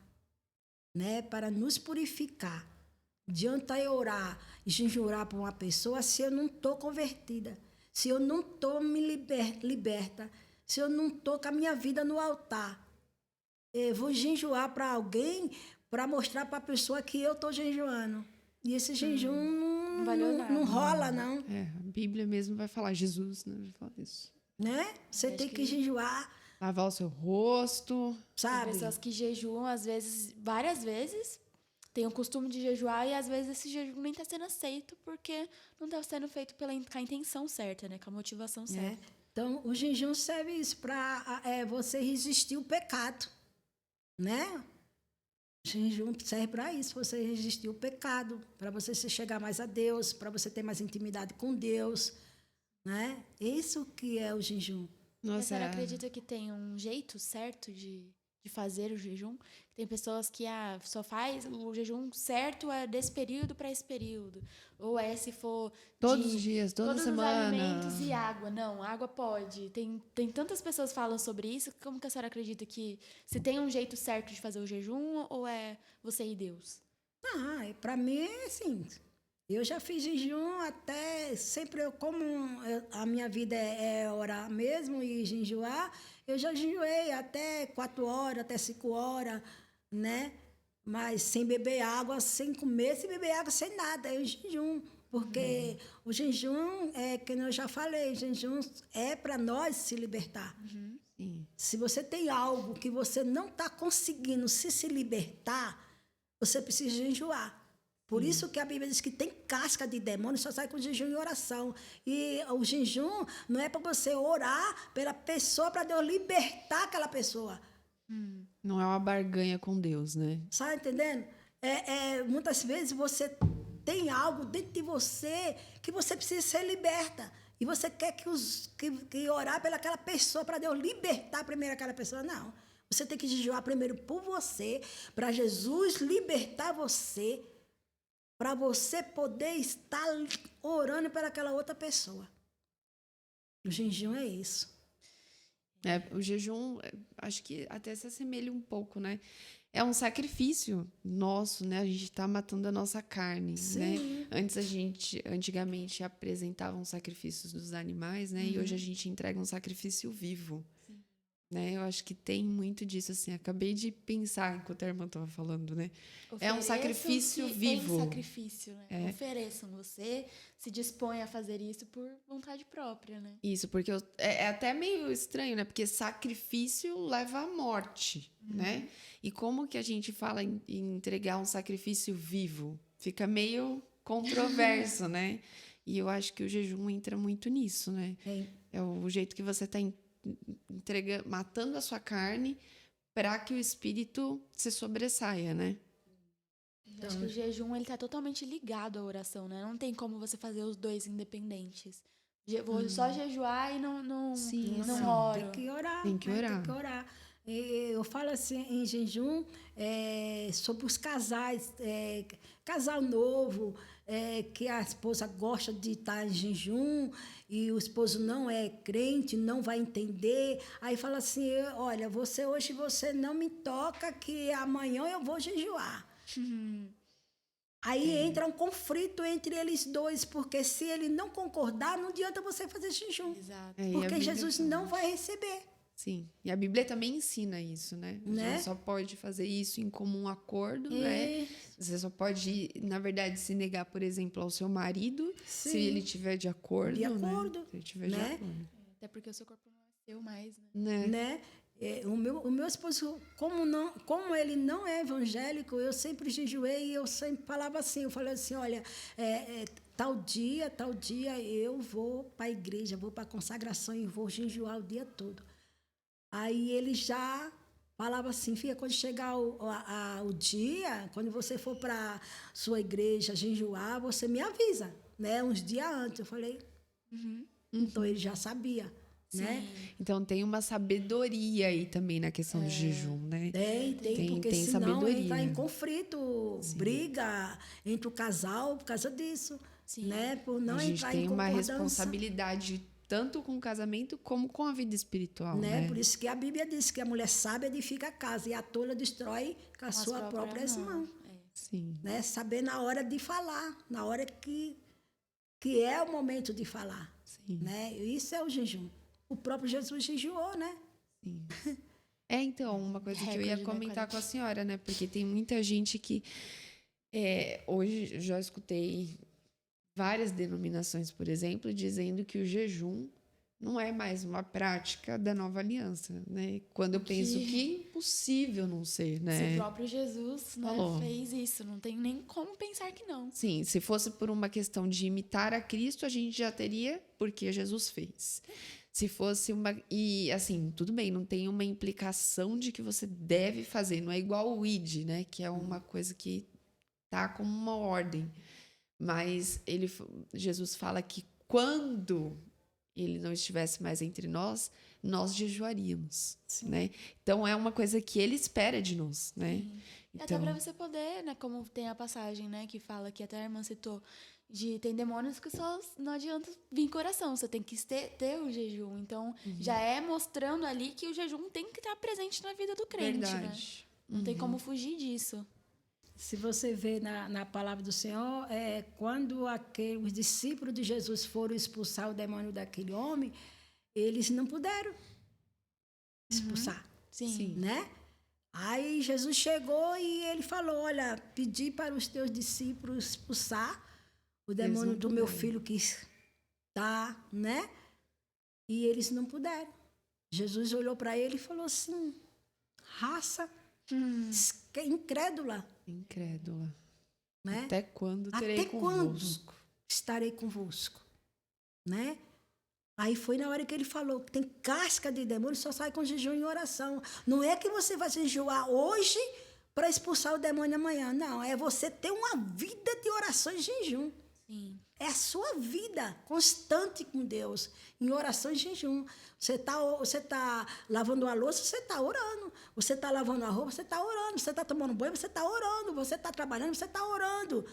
né? Para nos purificar. Adianta eu orar e jejuar para uma pessoa se eu não estou convertida, se eu não estou me liberta, se eu não estou com a minha vida no altar. Eu vou jejuar para alguém para mostrar para a pessoa que eu estou jejuando. E esse jejum não rola, não. A Bíblia mesmo vai falar, Jesus, né? Vai falar isso. Né? Você tem que jejuar. Lavar o seu rosto. Sabe? Tem pessoas que jejuam, às vezes, várias vezes, têm o costume de jejuar e às vezes esse jejum nem está sendo aceito porque não está sendo feito com a intenção certa, né? Com a motivação certa. Então, o jejum serve isso para você resistir o pecado, né? O jejum serve para isso, você resistir o pecado, para você se chegar mais a Deus, para você ter mais intimidade com Deus, né? Isso que é o jejum. Nossa, a senhora acredita que tem um jeito certo de fazer o jejum? Tem pessoas que só faz o jejum certo desse período para esse período. Ou se for todos os dias, toda semana. Todos os alimentos e água. Não, água pode. Tem tantas pessoas que falam sobre isso. Como que a senhora acredita que se tem um jeito certo de fazer o jejum ou é você e Deus? Para mim é assim. Eu já fiz jejum até sempre, a minha vida é orar mesmo e jejuar, eu já jejuei até 4 horas, até 5 horas, né? Mas sem beber água, sem comer, sem beber água, sem nada, eu jejum. Porque o jejum, como eu já falei, o jejum é para nós se libertar. Sim. Se você tem algo que você não está conseguindo se libertar, você precisa jejuar. Por isso que a Bíblia diz que tem casca de demônio, só sai com jejum e oração. E o jejum não é para você orar pela pessoa, para Deus libertar aquela pessoa. Não é uma barganha com Deus, né? Sabe entendendo? Muitas vezes você tem algo dentro de você que você precisa ser liberta. E você quer que orar pelaquela pessoa para Deus libertar primeiro aquela pessoa. Não. Você tem que jejuar primeiro por você, para Jesus libertar você, para você poder estar orando para aquela outra pessoa. O jejum é isso. O jejum, acho que até se assemelha um pouco, né? É um sacrifício nosso, né? A gente está matando a nossa carne, né? Antigamente apresentavam sacrifícios dos animais, né? E hoje a gente entrega um sacrifício vivo. Né? Eu acho que tem muito disso, assim. Acabei de pensar enquanto a irmã estava falando, né? É um sacrifício vivo. É um sacrifício, né? Ofereçam. Você se dispõe a fazer isso por vontade própria, né? Isso, porque é até meio estranho, né? Porque sacrifício leva à morte, né? E como que a gente fala em entregar um sacrifício vivo? Fica meio controverso, né? E eu acho que o jejum entra muito nisso, né? É o jeito que você está matando a sua carne para que o espírito se sobressaia, né? Então, acho que o jejum, ele tá totalmente ligado à oração, né? Não tem como você fazer os dois independentes. Vou só jejuar e não oro. Tem que orar. Tem que orar. Tem que orar. Eu falo assim, em jejum, sobre os casais, casal novo, que a esposa gosta de estar em jejum e o esposo não é crente, não vai entender. Aí fala assim, olha, hoje você não me toca que amanhã eu vou jejuar. Aí entra um conflito entre eles dois, porque se ele não concordar, não adianta você fazer jejum. Exato. Porque Jesus não vai receber. Sim, e a Bíblia também ensina isso, né? Você só pode fazer isso em comum acordo, né? Você só pode, na verdade, se negar, por exemplo, ao seu marido, se ele estiver de acordo, de acordo, né? Se ele estiver de acordo. Até porque o seu corpo não é seu mais, né? Né? O meu esposo, como ele não é evangélico, eu sempre jejuei e eu sempre falava assim, eu falei assim, olha, tal dia eu vou para a igreja, vou para a consagração e vou jejuar o dia todo. Aí ele já falava assim, filha, quando chegar o dia, quando você for para sua igreja jejuar, você me avisa, né? Uns dias antes. Eu falei, então ele já sabia, né? Então tem uma sabedoria aí também na questão do jejum, né? Tem, porque tem senão sabedoria. entra em conflito, briga entre o casal por causa disso, né? Por não a gente entrar tem em uma concordância. responsabilidade tanto com o casamento como com a vida espiritual, né? Por isso que a Bíblia diz que a mulher sábia edifica a casa e a tola destrói com a sua própria mão. Sim. Né? Saber na hora de falar, na hora que é o momento de falar. Sim. Né? Isso é o jejum. O próprio Jesus jejuou, né? Sim. Então, uma coisa que eu ia comentar com a senhora, né? Porque tem muita gente que... hoje eu já escutei várias denominações, por exemplo, dizendo que o jejum não é mais uma prática da nova aliança, né? Quando eu penso que é impossível não ser, né? Se o próprio Jesus, né, fez isso, não tem nem como pensar que não. Sim, se fosse por uma questão de imitar a Cristo, a gente já teria, porque Jesus fez. Se fosse e assim, tudo bem, não tem uma implicação de que você deve fazer, não é igual o ID, né? Que é uma coisa que tá como uma ordem. Mas Jesus fala que quando ele não estivesse mais entre nós jejuaríamos, né? Então é uma coisa que ele espera de nós, né? Então, até para você poder, né? Como tem a passagem, né? Que fala que até a irmã citou tem demônios que só não adianta vir coração, você tem que ter o jejum. Então já é mostrando ali que o jejum tem que estar presente na vida do crente, verdade. Né? Não tem como fugir disso. Se você vê na palavra do Senhor, quando os discípulos de Jesus foram expulsar o demônio daquele homem, eles não puderam expulsar. Sim. Né? Aí Jesus chegou e ele falou, olha, pedi para os teus discípulos expulsar o demônio do meu filho que está, né? E eles não puderam. Jesus olhou para ele e falou assim, raça incrédula. Incrédula. Né? Até quando terei convosco? Estarei convosco. Né? Aí foi na hora que ele falou que tem casca de demônio, só sai com jejum e oração. Não é que você vai jejuar hoje para expulsar o demônio amanhã. Não, é você ter uma vida de oração e jejum. Sim. É a sua vida constante com Deus, em oração e jejum. Você tá lavando a louça, você está orando. Você está lavando a roupa, você está orando. Você está tomando banho, você está orando. Você está trabalhando, você está orando.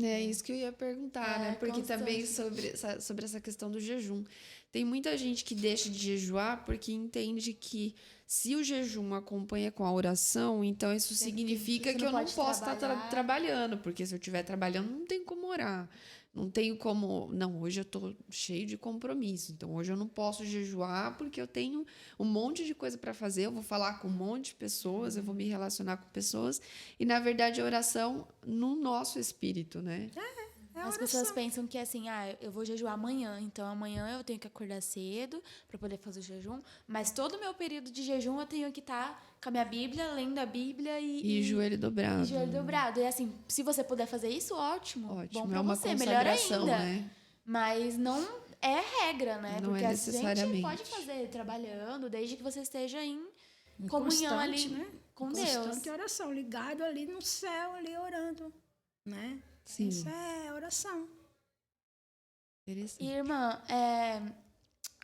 É isso que eu ia perguntar, né? Porque também sobre essa questão do jejum. Tem muita gente que deixa de jejuar porque entende que se o jejum acompanha com a oração, então isso significa que eu não posso estar trabalhando, porque se eu estiver trabalhando, não tem como orar. Não tenho como... Não, hoje eu estou cheio de compromisso, então hoje eu não posso jejuar porque eu tenho um monte de coisa para fazer, eu vou falar com um monte de pessoas, eu vou me relacionar com pessoas, e na verdade a oração no nosso espírito, né? As pessoas pensam que assim, eu vou jejuar amanhã, então amanhã eu tenho que acordar cedo para poder fazer o jejum, mas todo o meu período de jejum eu tenho que estar com a minha Bíblia, lendo a Bíblia e joelho dobrado. E joelho dobrado. E assim, se você puder fazer isso, ótimo. Bom pra uma você, melhor ainda. Né? Mas não é regra, né? Não porque é a gente necessariamente. pode fazer trabalhando, desde que você esteja em Um comunhão constante, ali né? com Deus. Constante oração, ligado ali no céu, ali orando, né? Sim. Isso é oração. E, Interessante. irmã,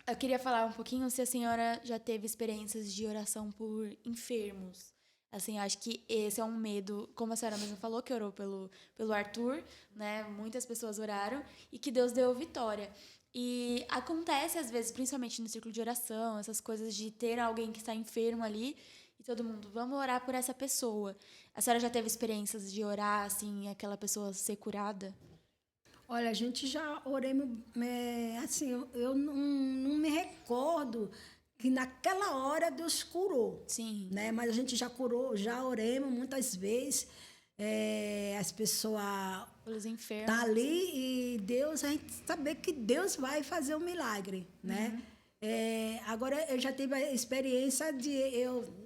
eu queria falar um pouquinho se a senhora já teve experiências de oração por enfermos. Assim, acho que esse é um medo, como a senhora mesmo falou, que orou pelo Arthur, né? Muitas pessoas oraram e que Deus deu vitória. E acontece, às vezes, principalmente no círculo de oração, essas coisas de ter alguém que está enfermo ali e todo mundo, vamos orar por essa pessoa. A senhora já teve experiências de orar, assim, aquela pessoa ser curada? Olha, a gente já oremos, assim, eu não me recordo que naquela hora Deus curou. Sim. Né? Mas a gente já curou, já oremos muitas vezes. As pessoas Pelos enfermos. tá ali e Deus, a gente saber que Deus vai fazer um milagre, né? Agora, eu já tive a experiência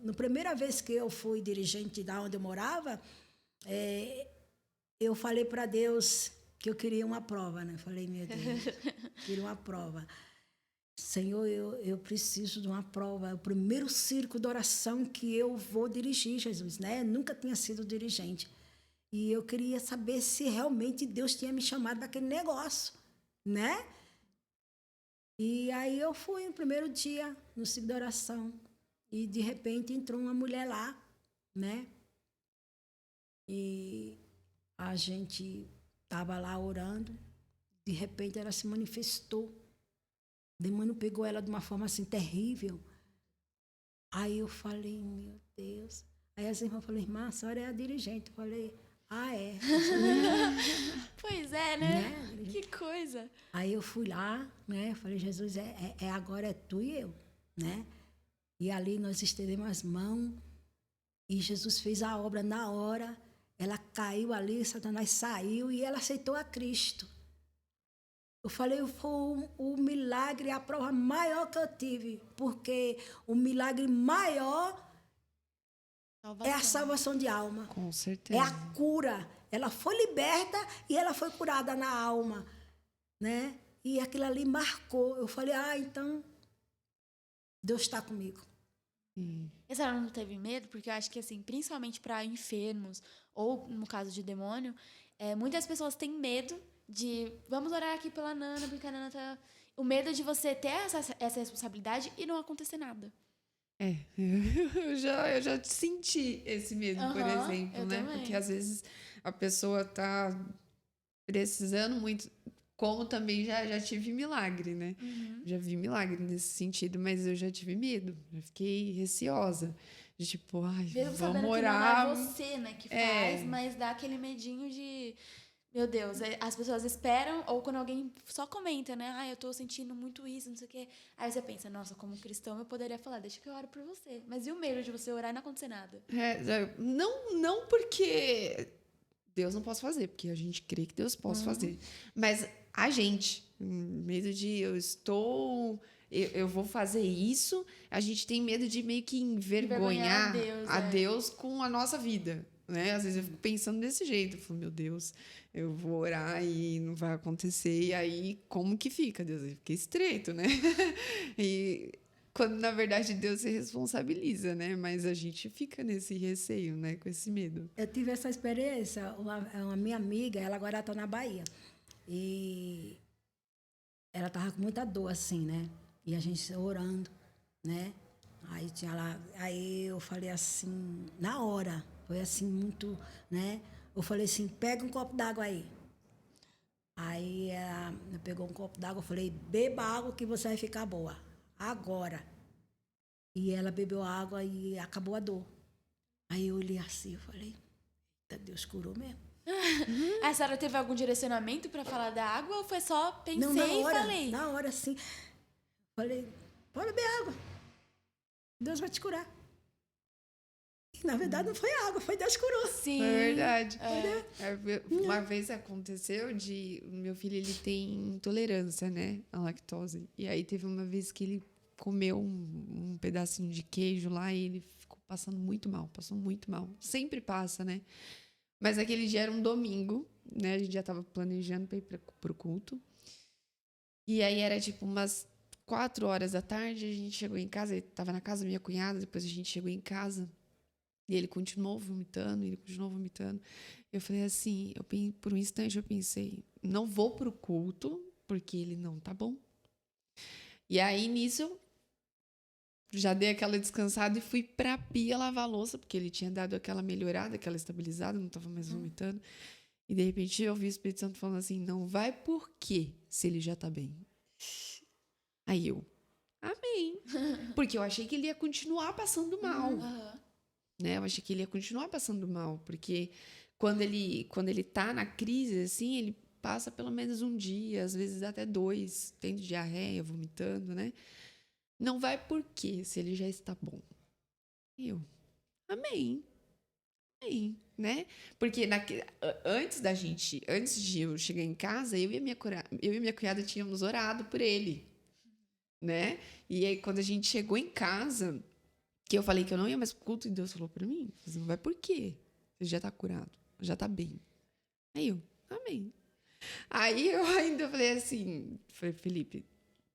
na primeira vez que eu fui dirigente da onde eu morava, eu falei para Deus que eu queria uma prova, né? Falei, meu Deus, queria uma prova. Senhor, eu preciso de uma prova. É o primeiro círculo de oração que eu vou dirigir, Jesus, né? Nunca tinha sido dirigente. E eu queria saber se realmente Deus tinha me chamado para aquele negócio, né? E aí eu fui no primeiro dia, no círculo de oração. E, de repente, entrou uma mulher lá, né? E a gente estava lá orando. De repente, ela se manifestou. O demônio pegou ela de uma forma assim terrível. Aí eu falei, meu Deus. Aí as irmãs falaram, irmã, a senhora é a dirigente. Eu falei, é. Pois é, né? Que coisa. Aí eu fui lá, né? Falei, Jesus, agora é tu e eu, né? E ali nós estendemos as mãos e Jesus fez a obra na hora. Ela caiu ali, Satanás saiu e ela aceitou a Cristo. Eu falei, foi o milagre, a prova maior que eu tive, porque o milagre maior é a salvação de alma. Com certeza. É a cura. Ela foi liberta e ela foi curada na alma, né? E aquilo ali marcou. Eu falei, então Deus está comigo. E a senhora não teve medo? Porque eu acho que, assim, principalmente para enfermos, ou no caso de demônio, muitas pessoas têm medo de vamos orar aqui pela Nana, porque a Nana tá... O medo de você ter essa responsabilidade e não acontecer nada. Eu já senti esse medo, por exemplo, né? Também. Porque às vezes a pessoa tá precisando muito, como também já tive milagre, né? Já vi milagre nesse sentido, mas eu já tive medo, já fiquei receosa. De tipo, Mesmo vamos sabendo orar. que não é você, né, que faz, mas dá aquele medinho de... Meu Deus, as pessoas esperam, ou quando alguém só comenta, né? Eu tô sentindo muito isso, não sei o quê. Aí você pensa, nossa, como cristão eu poderia falar, deixa que eu oro por você. Mas e o medo de você orar e não acontecer nada? Não porque Deus não possa fazer, porque a gente crê que Deus possa fazer. Mas a gente, medo de eu vou fazer isso, a gente tem medo de meio que envergonhar a Deus com a nossa vida. Né? Às vezes eu fico pensando desse jeito. Eu falo, meu Deus, eu vou orar e não vai acontecer. E aí, como que fica, Deus? Fica estreito, né? E quando, na verdade, Deus se responsabiliza, né? Mas a gente fica nesse receio, né? Com esse medo. Eu tive essa experiência. Uma minha amiga, ela agora está na Bahia. E ela estava com muita dor, assim, né? E a gente orando, né? Aí tinha lá... Aí eu falei assim, na hora... Foi assim, muito, né? Eu falei assim, pega um copo d'água aí. Aí ela pegou um copo d'água, eu falei, beba água que você vai ficar boa. Agora. E ela bebeu água e acabou a dor. Aí eu olhei assim, eu falei, Deus curou mesmo. A senhora teve algum direcionamento para falar da água ou foi só pensei não, na hora, e falei? Na hora, sim. Falei, pode beber água. Deus vai te curar. Na verdade, não foi água, foi Deus curou. Sim. É verdade. Uma vez aconteceu o meu filho, ele tem intolerância, né, à lactose. E aí teve uma vez que ele comeu um pedacinho de queijo lá e ele ficou passou muito mal. Sempre passa, né? Mas aquele dia era um domingo, né? A gente já estava planejando para ir pro culto. E aí era tipo umas 4 horas da tarde, a gente chegou em casa, ele tava na casa da minha cunhada, depois a gente chegou em casa e ele continuou vomitando. Eu falei assim, por um instante eu pensei, não vou pro culto, porque ele não tá bom. E aí, nisso, eu já dei aquela descansada e fui pra pia lavar a louça, porque ele tinha dado aquela melhorada, aquela estabilizada, não tava mais vomitando. E, de repente, eu ouvi o Espírito Santo falando assim, não vai por quê, se ele já tá bem? Aí eu, amém. Porque eu achei que ele ia continuar passando mal. Né? Eu achei que ele ia continuar passando mal, porque quando ele tá na crise, assim, ele passa pelo menos um dia, às vezes até 2, tendo diarreia, vomitando, né? Não vai por quê, se ele já está bom. E eu, amém. Amém, né? Porque antes de eu chegar em casa, eu e a minha cunhada tínhamos orado por ele, né? E aí, quando a gente chegou em casa, que eu falei que eu não ia mais pro culto, e Deus falou pra mim, você não vai por quê? Você já tá curado, já tá bem. Aí eu, amém. Aí eu ainda falei, Felipe,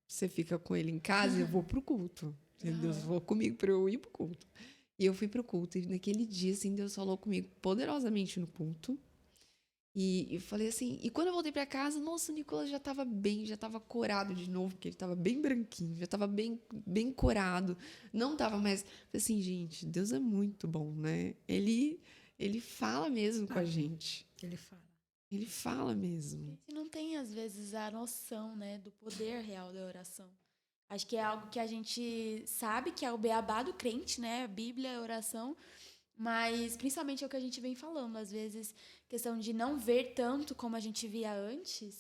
você fica com ele em casa e eu vou pro culto. Deus falou comigo pra eu ir pro culto. E eu fui pro culto, e naquele dia, assim, Deus falou comigo poderosamente no culto. E eu falei assim, e quando eu voltei pra casa, nossa, o Nicolas já tava bem, já tava corado de novo, porque ele tava bem branquinho, já tava bem corado, não tava mais... Falei assim, gente, Deus é muito bom, né? Ele fala mesmo com a gente. Ele fala mesmo. A gente não tem, às vezes, a noção, né, do poder real da oração. Acho que é algo que a gente sabe que é o beabá do crente, né? A Bíblia, a oração. Mas, principalmente, é o que a gente vem falando. Às vezes, questão de não ver tanto como a gente via antes,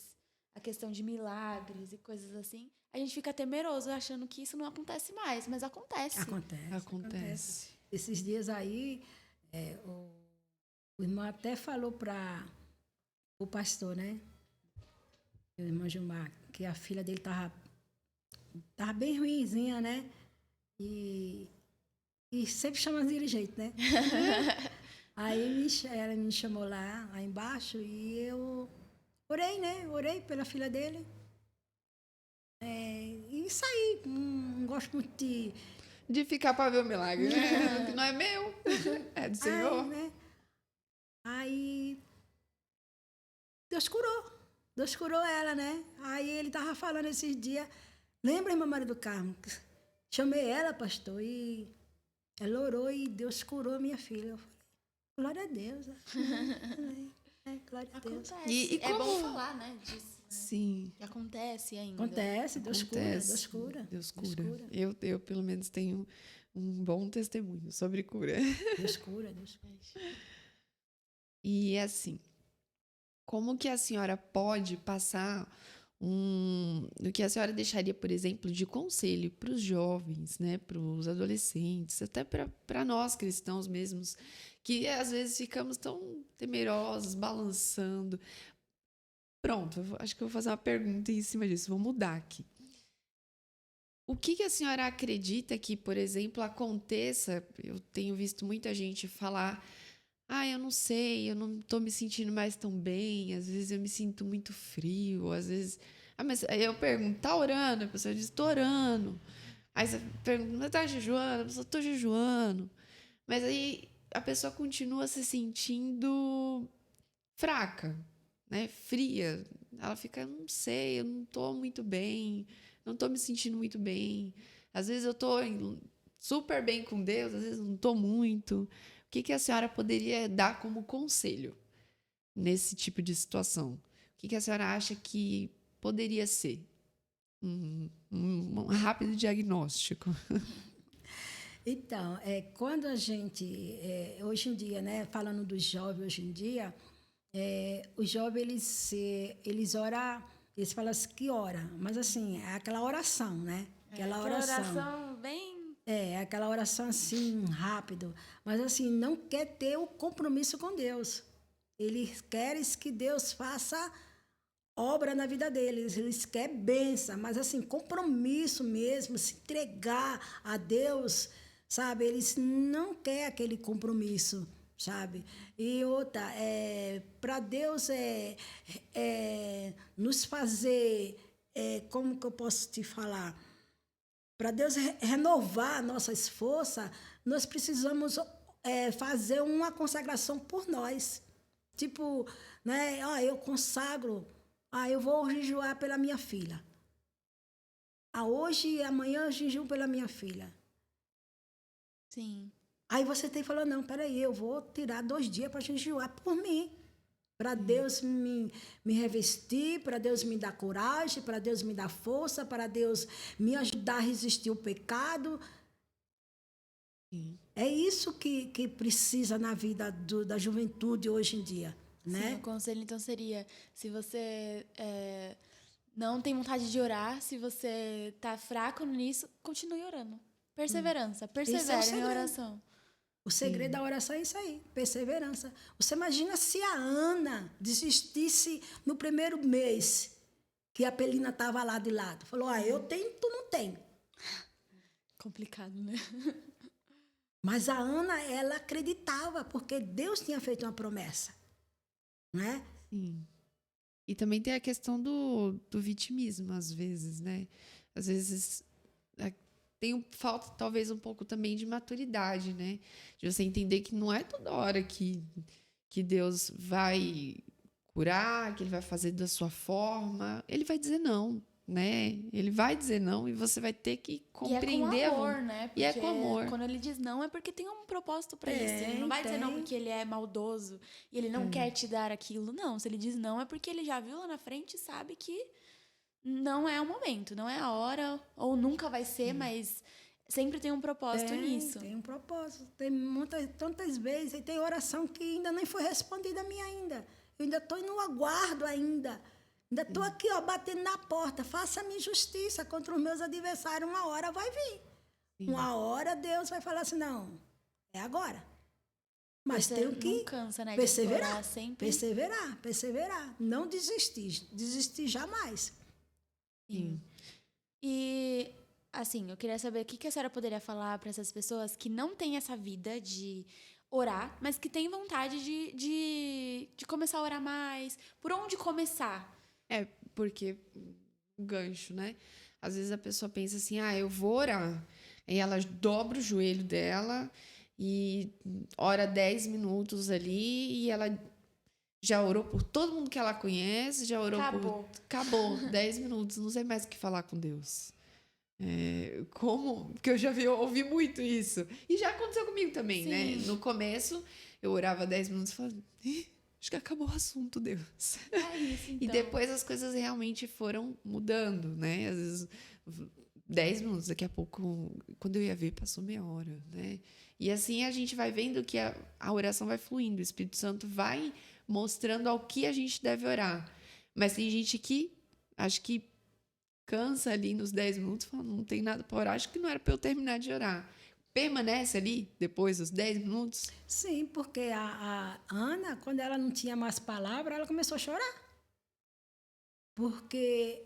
a questão de milagres e coisas assim, a gente fica temeroso, achando que isso não acontece mais. Mas acontece. Acontece. Esses dias aí, o irmão até falou para o pastor, né? O irmão Gilmar, que a filha dele tava bem ruinzinha, né? E sempre chama de jeito, né? Aí ela me chamou lá embaixo e eu orei, né? Orei pela filha dele. E saí. Não gosto muito de ficar para ver o milagre, né? Que não é meu, é do Senhor. Aí Deus curou ela, né? Aí ele tava falando esses dias, lembra, irmã Maria do Carmo? Chamei ela, pastor, e ela orou e Deus curou minha filha. Eu falei, glória a Deus. Glória a Deus. Acontece. E é bom falar, né, disso. Né? Sim. Que acontece ainda. Acontece, Deus cura. Eu, pelo menos, tenho um bom testemunho sobre cura. Deus cura. E assim, como que a senhora pode passar o que a senhora deixaria, por exemplo, de conselho para os jovens, né, para os adolescentes, até para nós cristãos mesmos, que às vezes ficamos tão temerosos, balançando. Pronto, acho que eu vou fazer uma pergunta em cima disso, vou mudar aqui. O que a senhora acredita que, por exemplo, aconteça? Eu tenho visto muita gente falar, eu não sei, eu não estou me sentindo mais tão bem, às vezes eu me sinto muito frio, às vezes... mas aí eu pergunto, tá orando? A pessoa diz, tô orando. Aí você pergunta, mas tá jejuando? A pessoa, tô jejuando. Mas aí a pessoa continua se sentindo fraca, né? Fria. Ela fica, não sei, eu não tô muito bem, não tô me sentindo muito bem. Às vezes eu tô super bem com Deus, às vezes não tô muito. O que a senhora poderia dar como conselho nesse tipo de situação? O que a senhora acha que poderia ser um rápido diagnóstico? Então, quando a gente, hoje em dia, né, falando dos jovens hoje em dia, os jovens, eles oram, eles falam assim, que ora, mas assim, é aquela oração, né? Aquela oração bem... aquela oração assim, rápido, mas assim, não quer ter o compromisso com Deus. Eles querem que Deus faça obra na vida deles, eles querem bênção, mas assim, compromisso mesmo, se entregar a Deus, sabe? Eles não querem aquele compromisso, sabe? E outra, para Deus nos fazer como que eu posso te falar? Para Deus renovar nossas forças, nós precisamos fazer uma consagração por nós. Tipo, né? Eu consagro, eu vou jejuar pela minha filha. Hoje e amanhã eu jejuo pela minha filha. Sim. Aí você tem que falar, não, peraí, eu vou tirar 2 dias para jejuar por mim. Para Deus me revestir, para Deus me dar coragem, para Deus me dar força, para Deus me ajudar a resistir o pecado. Sim. É isso que precisa na vida da juventude hoje em dia, né? Sim, o conselho, então, seria, se você não tem vontade de orar, se você tá fraco nisso, continue orando. Perseverança, persevere em oração. O segredo da oração é isso aí, perseverança. Você imagina se a Ana desistisse no primeiro mês que a Pelina estava lá de lado. Falou, eu tenho, tu não tem. Complicado, né? Mas a Ana, ela acreditava, porque Deus tinha feito uma promessa, né? Sim. E também tem a questão do vitimismo, às vezes, né? Às vezes falta talvez um pouco também de maturidade, né? De você entender que não é toda hora que Deus vai curar, que ele vai fazer da sua forma. Ele vai dizer não, né? Ele vai dizer não e você vai ter que compreender. E é com amor, né? Porque e é com amor. Quando ele diz não, é porque tem um propósito para isso. Ele não vai dizer não porque ele é maldoso e ele não quer te dar aquilo. Não, se ele diz não, é porque ele já viu lá na frente e sabe que não é o momento, não é a hora, ou nunca vai ser, mas sempre tem um propósito nisso. Tem um propósito. Tem tantas vezes, e tem oração que ainda nem foi respondida a minha ainda. Eu ainda estou no aguardo ainda. Ainda estou aqui, batendo na porta. Faça-me justiça contra os meus adversários. Uma hora vai vir. Sim. Uma hora Deus vai falar assim, não, é agora. Mas tenho que não cansa, né, perseverar, sempre. perseverar. Não desistir jamais. Sim. E, assim, eu queria saber o que a senhora poderia falar para essas pessoas que não têm essa vida de orar, mas que têm vontade de começar a orar mais. Por onde começar? Porque o gancho, né? Às vezes a pessoa pensa assim, eu vou orar. Aí ela dobra o joelho dela e ora 10 minutos ali e ela já orou por todo mundo que ela conhece, já orou Acabou, 10 minutos, não sei mais o que falar com Deus. Porque eu já ouvi muito isso. E já aconteceu comigo também, né? No começo, eu orava 10 minutos e falava, acho que acabou o assunto, Deus. É isso, então. E depois as coisas realmente foram mudando, né? Às vezes 10 minutos, daqui a pouco, quando eu ia ver, passou meia hora, né? E assim a gente vai vendo que a oração vai fluindo, o Espírito Santo vai mostrando ao que a gente deve orar. Mas tem gente que acho que cansa ali nos 10 minutos, fala, não tem nada para orar, acho que não era para eu terminar de orar. Permanece ali depois dos 10 minutos? Sim, porque a Ana, quando ela não tinha mais palavra, ela começou a chorar. Porque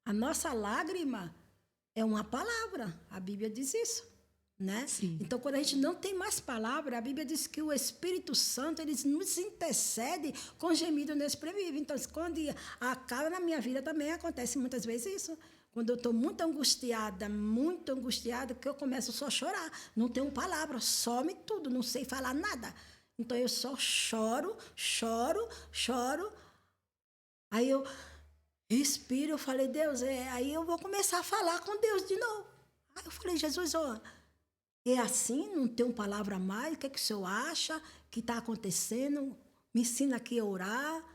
a nossa lágrima é uma palavra, a Bíblia diz isso, né? Sim. Então, quando a gente não tem mais palavra, a Bíblia diz que o Espírito Santo, ele nos intercede com gemido inexprimível. Então, quando acaba na minha vida também acontece muitas vezes isso. Quando eu estou muito angustiada, que eu começo só a chorar. Não tenho palavra, some tudo, não sei falar nada. Então, eu só choro. Aí eu respiro, eu falei, Deus, aí eu vou começar a falar com Deus de novo. Aí eu falei, Jesus, é assim, não tenho palavra mais, o que o senhor acha que está acontecendo? Me ensina aqui a orar,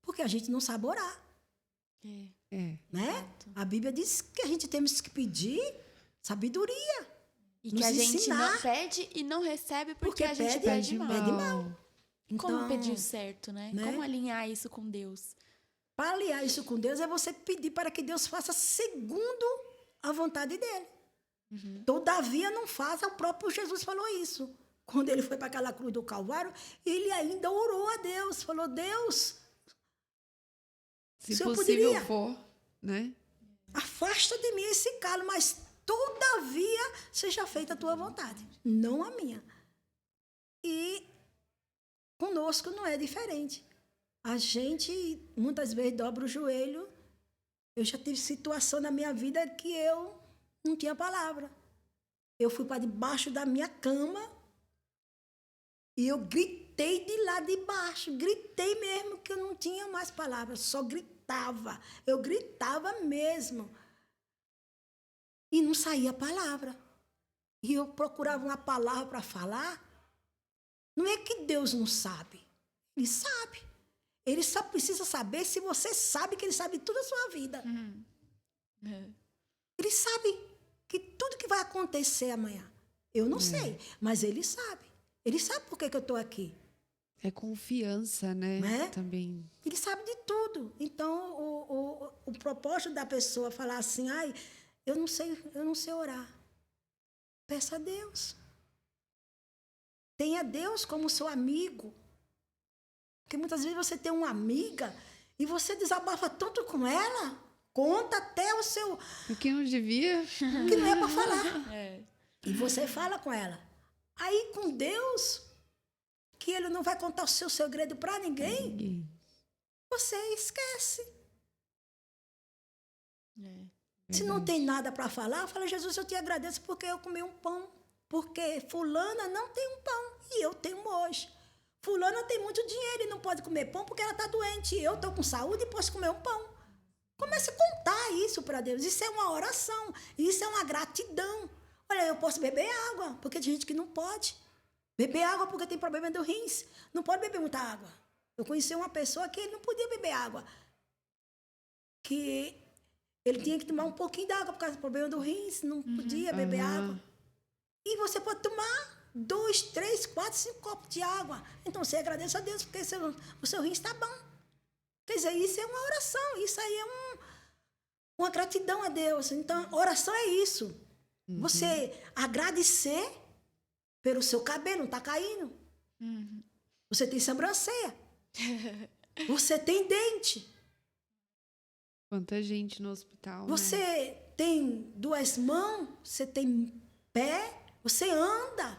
porque a gente não sabe orar. Né? Exato. A Bíblia diz que a gente temos que pedir sabedoria. E que a gente não pede e não recebe porque a gente pede mal. Então, como pedir certo, né? Como alinhar isso com Deus? Para alinhar isso com Deus é você pedir para que Deus faça segundo a vontade dele. Todavia não faça, o próprio Jesus falou isso. Quando ele foi para aquela cruz do Calvário, ele ainda orou a Deus, falou, Deus, se possível for, né? Afasta de mim esse calo, mas todavia seja feita a tua vontade, não a minha. E conosco não é diferente. A gente muitas vezes dobra o joelho Eu já tive situação na minha vida que eu não tinha palavra. Eu fui para debaixo da minha cama e eu gritei de lá de baixo. Gritei mesmo que eu não tinha mais palavras, só gritava. Eu gritava mesmo. E não saía palavra. E eu procurava uma palavra para falar. Não é que Deus não sabe. Ele sabe. Ele só precisa saber se você sabe que ele sabe tudo a sua vida. Ele sabe que tudo que vai acontecer amanhã. Eu não sei, mas ele sabe. Ele sabe por que eu estou aqui. É confiança, né? Né? Também. Ele sabe de tudo. Então, o propósito da pessoa falar assim, ai, eu não sei orar. Peça a Deus. Tenha Deus como seu amigo. Porque muitas vezes você tem uma amiga e você desabafa tanto com ela, conta até o seu... O que não devia. que não é para falar. E você fala com ela. Aí com Deus, que ele não vai contar o seu segredo para ninguém, você esquece. Se não tem nada para falar, fala, Jesus, eu te agradeço porque eu comi um pão. Porque fulana não tem um pão e eu tenho hoje. Fulana tem muito dinheiro e não pode comer pão porque ela está doente. Eu estou com saúde e posso comer um pão. Comece a contar isso para Deus. Isso é uma oração. Isso é uma gratidão. Olha, eu posso beber água, porque tem gente que não pode. Beber água porque tem problema do rins. Não pode beber muita água. Eu conheci uma pessoa que ele não podia beber água. Que ele tinha que tomar um pouquinho de água por causa do problema do rins. Não podia beber água. E você pode tomar 2, 3, 4, 5 copos de água. Então você agradece a Deus porque o seu rins está bom. Quer dizer, isso é uma oração. Isso aí é uma gratidão a Deus. Então, oração é isso. Você agradecer pelo seu cabelo, não está caindo. Você tem sobrancelha. Você tem dente. Quanta gente no hospital, Você né? tem 2 mãos, você tem pé, você anda.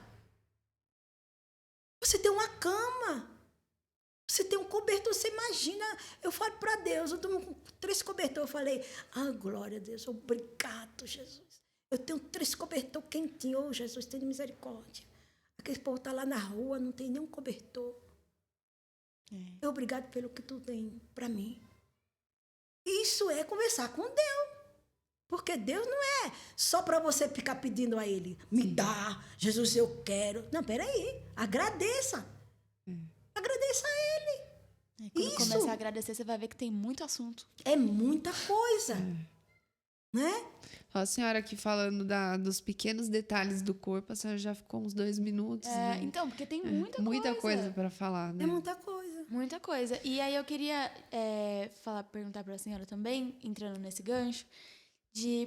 Você tem uma cama. Você tem um cobertor, você imagina. Eu falo para Deus, eu tenho 3 cobertores. Eu falei, glória a Deus, obrigado, Jesus. Eu tenho 3 cobertores quentinhos. Jesus, tenha misericórdia. Aquele povo está lá na rua, não tem nenhum cobertor. Obrigado pelo que tu tem para mim. Isso é conversar com Deus. Porque Deus não é só para você ficar pedindo a Ele. Me dá, Jesus, eu quero. Não, peraí. Agradeça. Agradeça a Ele. Quando começar a agradecer, você vai ver que tem muito assunto. É muita coisa. Né? A senhora aqui falando dos pequenos detalhes do corpo, a senhora já ficou uns 2 minutos. Né? Então, porque tem muita coisa. Muita coisa para falar, né? É muita coisa. Muita coisa. E aí eu queria perguntar para a senhora também, entrando nesse gancho,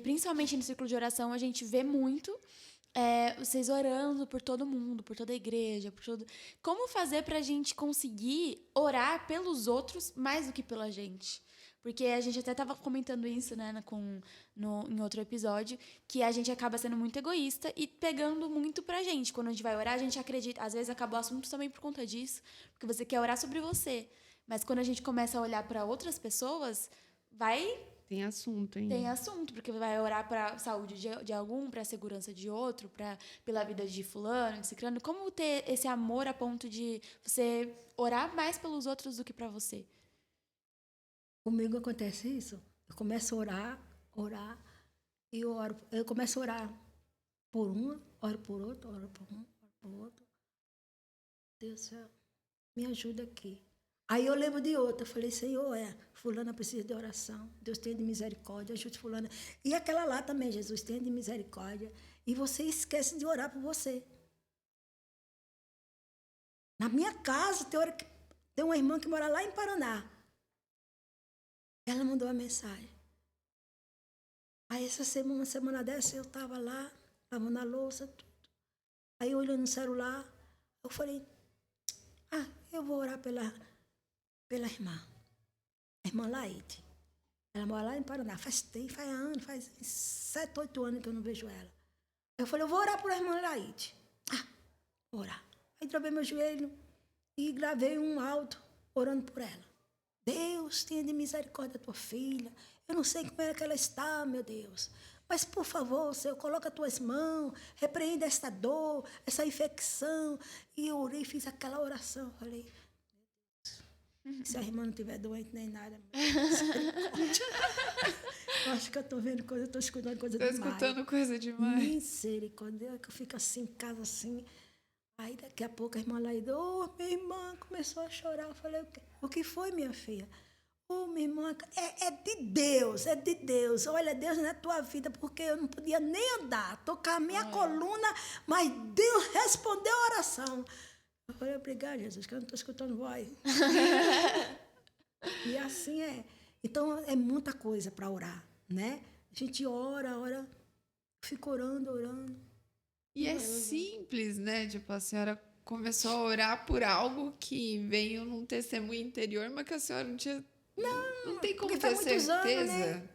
principalmente no círculo de oração, a gente vê muito vocês orando por todo mundo, por toda a igreja, por todo... Como fazer pra gente conseguir orar pelos outros mais do que pela gente? Porque a gente até estava comentando isso, né, em outro episódio, que a gente acaba sendo muito egoísta e pegando muito pra gente. Quando a gente vai orar, a gente acredita... Às vezes acaba o assunto também por conta disso, porque você quer orar sobre você. Mas quando a gente começa a olhar para outras pessoas, Tem assunto, hein? Tem assunto, porque vai orar para a saúde de algum, para a segurança de outro, pela vida de fulano, de ciclano. Como ter esse amor a ponto de você orar mais pelos outros do que para você? Comigo acontece isso. Eu começo a orar, e eu começo a orar por uma, oro por outro, oro por um, oro por outro. Deus do céu, me ajuda aqui. Aí eu lembro de outra, eu falei, Senhor, fulana precisa de oração, Deus tenha de misericórdia, ajude fulana. E aquela lá também, Jesus, tenha de misericórdia. E você esquece de orar por você. Na minha casa, tem uma irmã que mora lá em Paraná. Ela mandou uma mensagem. Aí uma semana dessa, eu estava lá, lavando a louça, tudo. Aí eu olhando no celular, eu falei, eu vou orar pela irmã. A irmã Laide. Ela mora lá em Paraná. Faz anos, faz 7, 8 anos que eu não vejo ela. Eu falei, eu vou orar por a irmã Laide. Vou orar. Aí dobrei meu joelho e gravei um áudio orando por ela. Deus, tenha de misericórdia da tua filha. eu não sei como é que ela está, meu Deus. Mas, por favor, Senhor, coloca as tuas mãos, repreenda esta dor, essa infecção. E eu orei, fiz aquela oração. Falei, se a irmã não estiver doente nem nada, eu acho que eu estou vendo coisa, estou escutando coisa demais. Estou escutando coisa demais. Misericórdia, que eu fico assim em casa, assim. Aí, daqui a pouco, a irmã lá, minha irmã começou a chorar. Eu falei, o que foi, minha filha? Minha irmã, é de Deus, é de Deus. Olha, Deus na tua vida, porque eu não podia nem andar, tocar a minha coluna, mas Deus respondeu a oração. Eu falei, obrigada, Jesus, que eu não estou escutando voz. E assim é. Então, é muita coisa para orar, né? A gente ora, fica orando. E é simples, né? Tipo, a senhora começou a orar por algo que veio num testemunho interior, mas que a senhora não tinha... Não tem como ter certeza. Anos, né?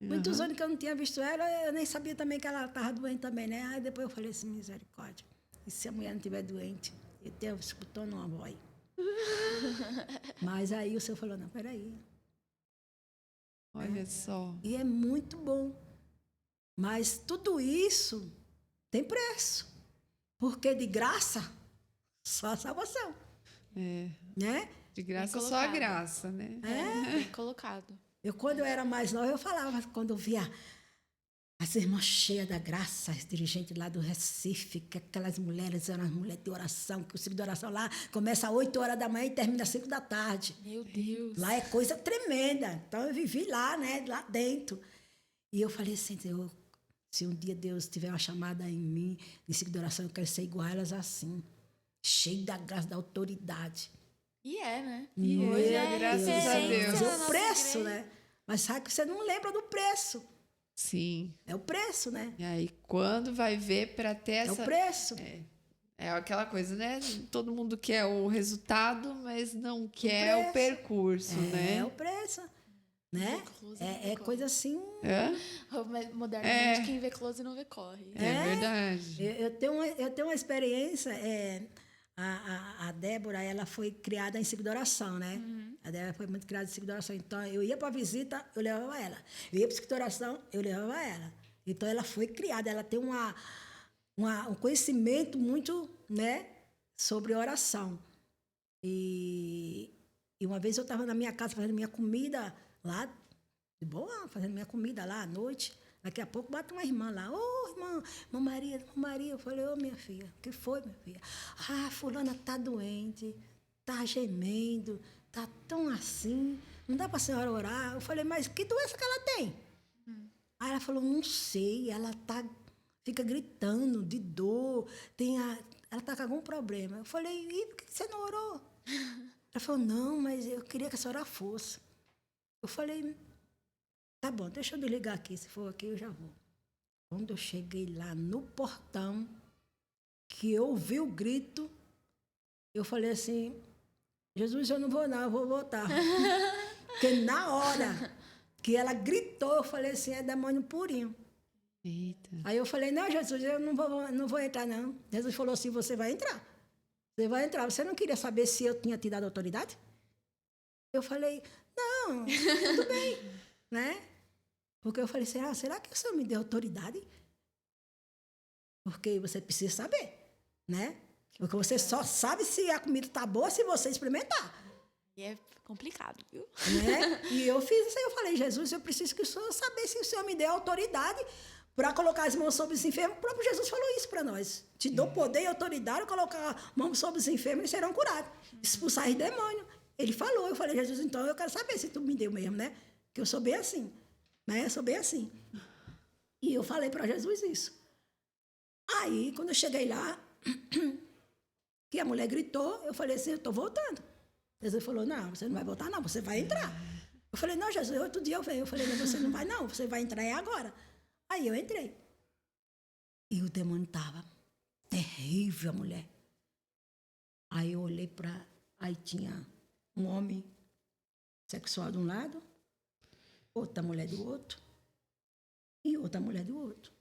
Muitos anos que eu não tinha visto ela, eu nem sabia também que ela estava doente também, né? Aí depois eu falei assim, misericórdia. E se a mulher não estiver doente? Eu tenho escutando uma voz. Mas aí o Senhor falou, não, peraí. Olha só. E é muito bom. Mas tudo isso tem preço. Porque de graça, só a salvação. É. Né? De graça, só a graça, né? Bem colocado. Quando eu era mais nova, eu falava, quando eu via as irmãs cheias da graça, as dirigentes lá do Recife, que aquelas mulheres eram as mulheres de oração, que o ciclo de oração lá começa às 8 horas da manhã e termina às 5 da tarde. Meu Deus. Lá é coisa tremenda. Então eu vivi lá, né, lá dentro. E eu falei assim, se um dia Deus tiver uma chamada em mim de ciclo de oração, eu quero ser igual a elas assim, cheio da graça, da autoridade. E é, né? E hoje graças a Deus. É o preço, né? Mas sabe que você não lembra do preço. Sim. É o preço, né? E aí, quando vai ver para ter essa... É o preço. É aquela coisa, né? Todo mundo quer o resultado, mas não quer o percurso, né? É o preço, né? É coisa assim... Modernamente, quem vê close não vê corre. É verdade. Eu tenho uma experiência... A Débora, ela foi criada em ciclo de oração, né? A Débora foi muito criada em ciclo de oração. Então, eu ia para a visita, eu levava ela. Eu ia para o ciclo de oração, eu levava ela. Então, ela foi criada, ela tem um conhecimento muito, né, sobre oração. E uma vez eu estava na minha casa fazendo minha comida lá, de boa, fazendo minha comida lá à noite. Daqui a pouco bate uma irmã lá. Irmã Maria. Eu falei, minha filha, o que foi, minha filha? Fulana está doente, está gemendo, está tão assim, não dá para a senhora orar? Eu falei, mas que doença que ela tem? Aí ela falou, não sei, ela fica gritando de dor, ela está com algum problema. Eu falei, e por que você não orou? Ela falou, não, mas eu queria que a senhora fosse. Eu falei, tá bom, deixa eu desligar aqui. Se for aqui, eu já vou. Quando eu cheguei lá no portão, que eu ouvi o grito, eu falei assim, Jesus, eu não vou não, eu vou voltar. Porque na hora que ela gritou, eu falei assim, é demônio purinho. Eita. Aí eu falei, não, Jesus, eu não vou entrar não. Jesus falou assim, você vai entrar. Você vai entrar. Você não queria saber se eu tinha te dado autoridade? Eu falei, não, tudo bem. Né? Porque eu falei, será que o Senhor me deu autoridade? Porque você precisa saber, né? Porque você só sabe se a comida tá boa se você experimentar. E é complicado, viu? Né? E eu fiz isso aí, eu falei, Jesus, eu preciso que o Senhor saber se o Senhor me deu autoridade para colocar as mãos sobre os enfermos. O próprio Jesus falou isso para nós. Te dou poder e autoridade, colocar a mão sobre os enfermos e serão curados. Expulsar os demônios. Ele falou, eu falei, Jesus, então eu quero saber se tu me deu mesmo, né? Que eu sou bem assim, né? Eu sou bem assim. E eu falei para Jesus isso. Aí, quando eu cheguei lá, que a mulher gritou, eu falei assim, eu estou voltando. Jesus falou, não, você não vai voltar não, você vai entrar. Eu falei, não, Jesus, outro dia eu venho. Eu falei, não, você não vai não, você vai entrar agora. Aí eu entrei. E o demônio estava terrível, a mulher. Aí eu olhei para... Aí tinha um homem sexual de um lado, outra mulher do outro e outra mulher do outro.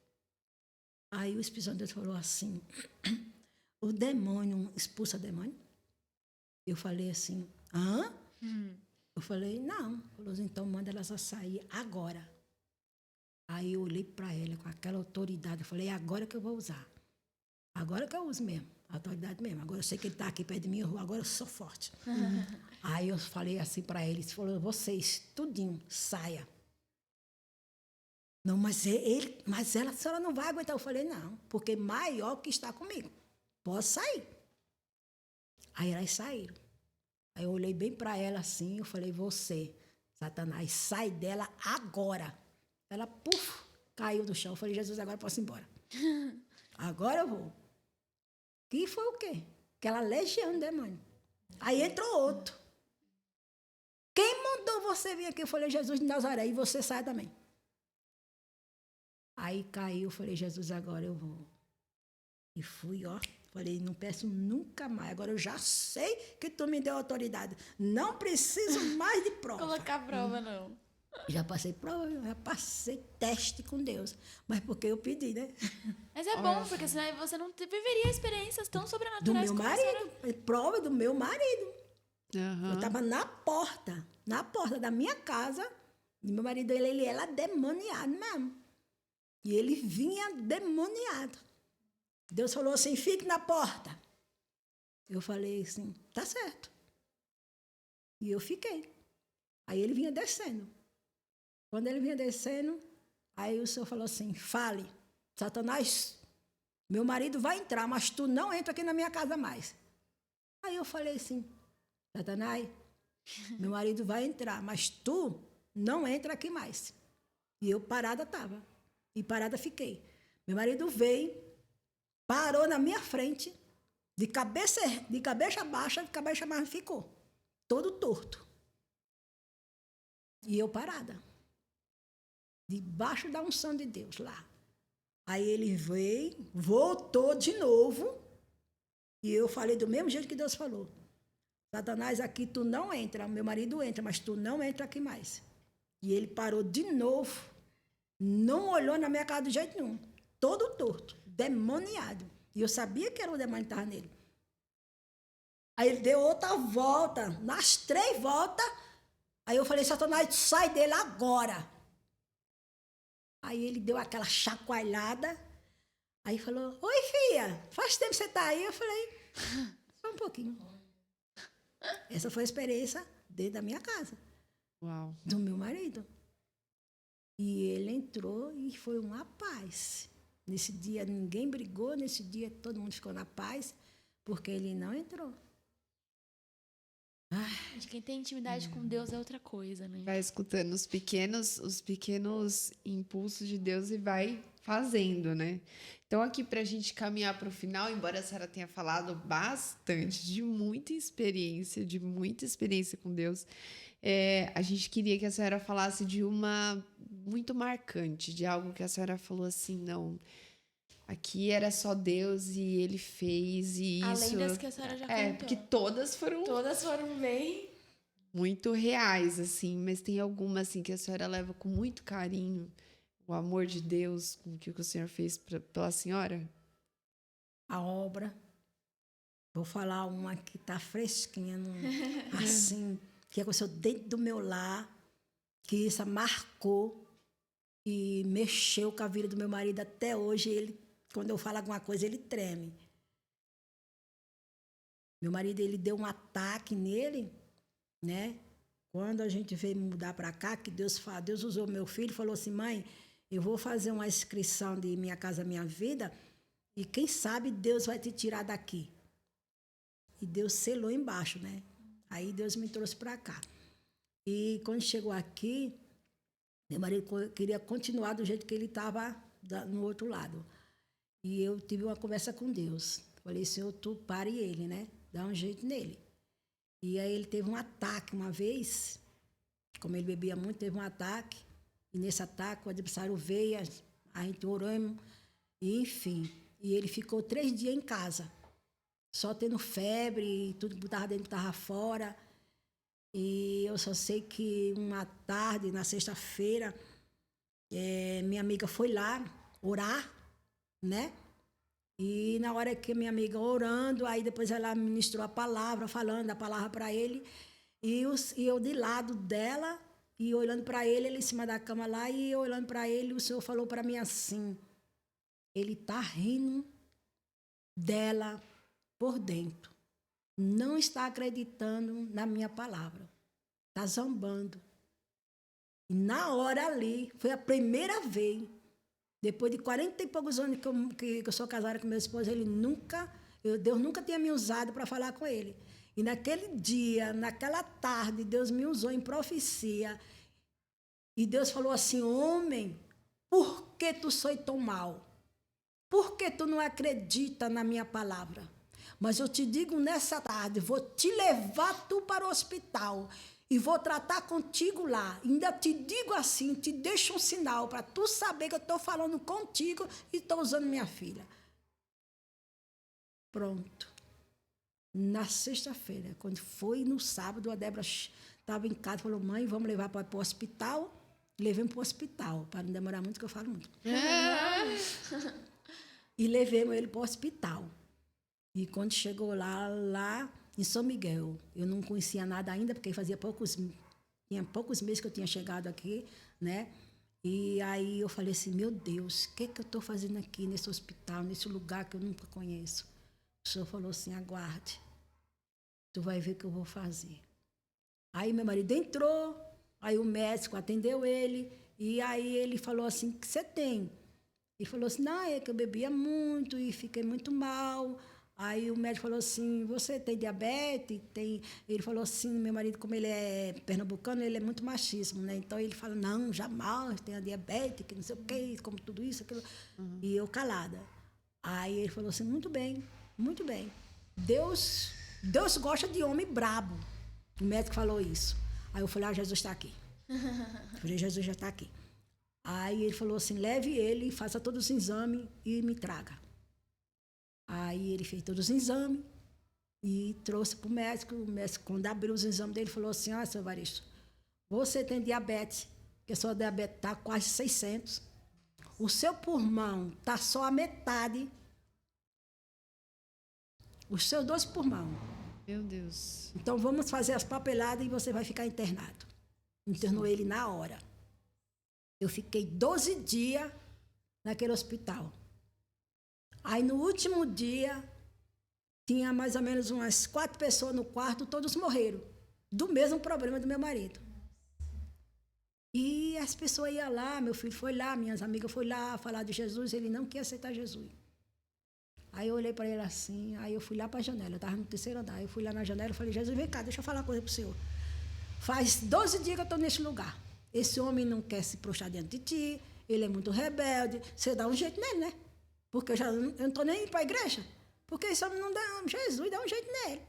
Aí o Espírito Santo de Deus falou assim, o demônio expulsa demônio? Eu falei assim, hã? Eu falei, não. Falou, então manda ela só sair agora. Aí eu olhei para ela com aquela autoridade. Eu falei, é agora que eu vou usar. Agora que eu uso mesmo. A autoridade mesmo. Agora eu sei que ele está aqui perto de mim, agora eu sou forte. Aí eu falei assim para ele, ele falou, vocês, tudinho, saia. Não, mas ela, a senhora não vai aguentar. Eu falei, não, porque maior que está comigo. Posso sair. Aí elas saíram. Aí eu olhei bem para ela assim, eu falei, você, Satanás, sai dela agora. Ela, puf, caiu no chão. Eu falei, Jesus, agora eu posso ir embora. Agora eu vou. E foi o quê? Aquela legião de demônio. Aí entrou outro. Quem mandou você vir aqui? Eu falei, Jesus de Nazaré, e você sai também. Aí caiu, eu falei, Jesus, agora eu vou. E fui, ó. Falei, não peço nunca mais. Agora eu já sei que tu me deu autoridade. Não preciso mais de prova. Colocar prova, não. Já passei prova, já passei teste com Deus. Mas porque eu pedi, né? Mas é bom, porque senão você não viveria experiências tão Do sobrenaturais meu como marido. Prova do meu marido. Aham. Eu estava na porta da minha casa. E meu marido, ele era demoniado mesmo. E ele vinha demoniado. Deus falou assim, fique na porta. Eu falei assim, tá certo. E eu fiquei. Aí ele vinha descendo. Quando ele vinha descendo, aí o Senhor falou assim, fale, Satanás, meu marido vai entrar, mas tu não entra aqui na minha casa mais. Aí eu falei assim, Satanás, meu marido vai entrar, mas tu não entra aqui mais. E eu parada estava. E parada fiquei. Meu marido veio, parou na minha frente, de cabeça baixa, de cabeça baixa ficou. Todo torto. E eu parada. Debaixo da unção de Deus, lá. Aí ele veio, voltou de novo. E eu falei do mesmo jeito que Deus falou. Satanás, aqui tu não entra. Meu marido entra, mas tu não entra aqui mais. E ele parou de novo. Não olhou na minha cara de jeito nenhum. Todo torto, demoniado. E eu sabia que era o demônio que estava nele. Aí ele deu outra volta. Nas 3 voltas, aí eu falei, Satanás, sai dele agora. Aí ele deu aquela chacoalhada. Aí falou, oi, filha, faz tempo que você está aí? Eu falei, só um pouquinho. Essa foi a experiência dentro da minha casa. Uau. Do meu marido. E ele entrou e foi uma paz. Nesse dia ninguém brigou, nesse dia todo mundo ficou na paz, porque ele não entrou. Gente, quem tem intimidade com Deus é outra coisa, né? Vai escutando os pequenos impulsos de Deus e vai fazendo, né? Então, aqui pra gente caminhar para o final, embora a senhora tenha falado bastante de muita experiência com Deus, a gente queria que a senhora falasse de uma muito marcante, de algo que a senhora falou assim, não, aqui era só Deus e Ele fez e isso... Além das que a senhora já contou. Porque todas foram bem... muito reais, assim, mas tem alguma, assim, que a senhora leva com muito carinho, o amor de Deus, com o que o Senhor fez pela senhora? A obra. Vou falar uma que está fresquinha, assim, que aconteceu dentro do meu lar, que isso marcou e mexeu com a vida do meu marido até hoje. Ele, quando eu falo alguma coisa, ele treme. Meu marido, ele deu um ataque nele, né? Quando a gente veio mudar para cá, que Deus usou meu filho e falou assim, mãe, eu vou fazer uma inscrição de Minha Casa Minha Vida e quem sabe Deus vai te tirar daqui. E Deus selou embaixo, né? Aí Deus me trouxe para cá. E quando chegou aqui, meu marido queria continuar do jeito que ele estava no outro lado. E eu tive uma conversa com Deus. Falei, Senhor, tu pare ele, né? Dá um jeito nele. E aí ele teve um ataque uma vez, como ele bebia muito, teve um ataque. E nesse ataque o adversário veio, a gente oramos, e enfim. E ele ficou 3 dias em casa, só tendo febre, tudo que estava dentro estava fora. E eu só sei que uma tarde, na sexta-feira, minha amiga foi lá orar, né? E na hora que minha amiga orando, aí depois ela ministrou a palavra, falando a palavra para ele, E eu de lado dela, e olhando para ele em cima da cama lá, e eu olhando para ele, o Senhor falou para mim assim, ele está rindo dela por dentro. Não está acreditando na minha palavra. Está zombando. E na hora ali, foi a primeira vez, depois de 40 e poucos anos que eu sou casada com meu esposo, Deus nunca tinha me usado para falar com ele. E naquele dia, naquela tarde, Deus me usou em profecia. E Deus falou assim, homem, por que tu sois tão mal? Por que tu não acredita na minha palavra? Mas eu te digo nessa tarde, vou te levar tu para o hospital e vou tratar contigo lá. Ainda te digo assim, te deixo um sinal para tu saber que eu estou falando contigo e estou usando minha filha. Pronto. Na sexta-feira, quando foi no sábado, a Débora estava em casa, falou, mãe, vamos levar para o hospital? Levemos para o hospital, para não demorar muito, que eu falo muito. E levemos ele para o hospital. E quando chegou lá em São Miguel, eu não conhecia nada ainda, porque tinha poucos meses que eu tinha chegado aqui, né? E aí eu falei assim, meu Deus, o que eu estou fazendo aqui nesse hospital, nesse lugar que eu nunca conheço? O Senhor falou assim, aguarde, tu vai ver o que eu vou fazer. Aí meu marido entrou, aí o médico atendeu ele, e aí ele falou assim, o que você tem? Ele falou assim, não, é que eu bebia muito e fiquei muito mal. Aí o médico falou assim, você tem diabetes? Ele falou assim, meu marido, como ele é pernambucano, ele é muito machismo, né? Então ele fala, não, jamais, tem a diabetes, que não sei o quê, como tudo isso, aquilo. Uhum. E eu calada. Aí ele falou assim, muito bem, muito bem. Deus gosta de homem brabo. O médico falou isso. Aí eu falei, Jesus está aqui. Eu falei, Jesus já está aqui. Aí ele falou assim, leve ele, faça todos os exames e me traga. Aí ele fez todos os exames e trouxe para o médico. O médico, quando abriu os exames dele, falou assim, seu Evaristo, você tem diabetes, porque a sua diabetes está quase 600. O seu pulmão está só a metade. Os seus 2 pulmões. Meu Deus. Então vamos fazer as papeladas e você vai ficar internado. Internou ele na hora. Eu fiquei 12 dias naquele hospital. Aí, no último dia, tinha mais ou menos umas 4 pessoas no quarto, todos morreram, do mesmo problema do meu marido. E as pessoas iam lá, meu filho foi lá, minhas amigas foram lá falar de Jesus, ele não quer aceitar Jesus. Aí eu olhei para ele assim, aí eu fui lá para a janela, eu estava no 3º andar, eu fui lá na janela e falei, Jesus, vem cá, deixa eu falar uma coisa para o senhor. Faz 12 dias que eu estou nesse lugar. Esse homem não quer se prostrar diante de ti, ele é muito rebelde, você dá um jeito nele, né? Porque eu não estou nem indo para a igreja. Porque esse homem não dá, Jesus dá um jeito nele.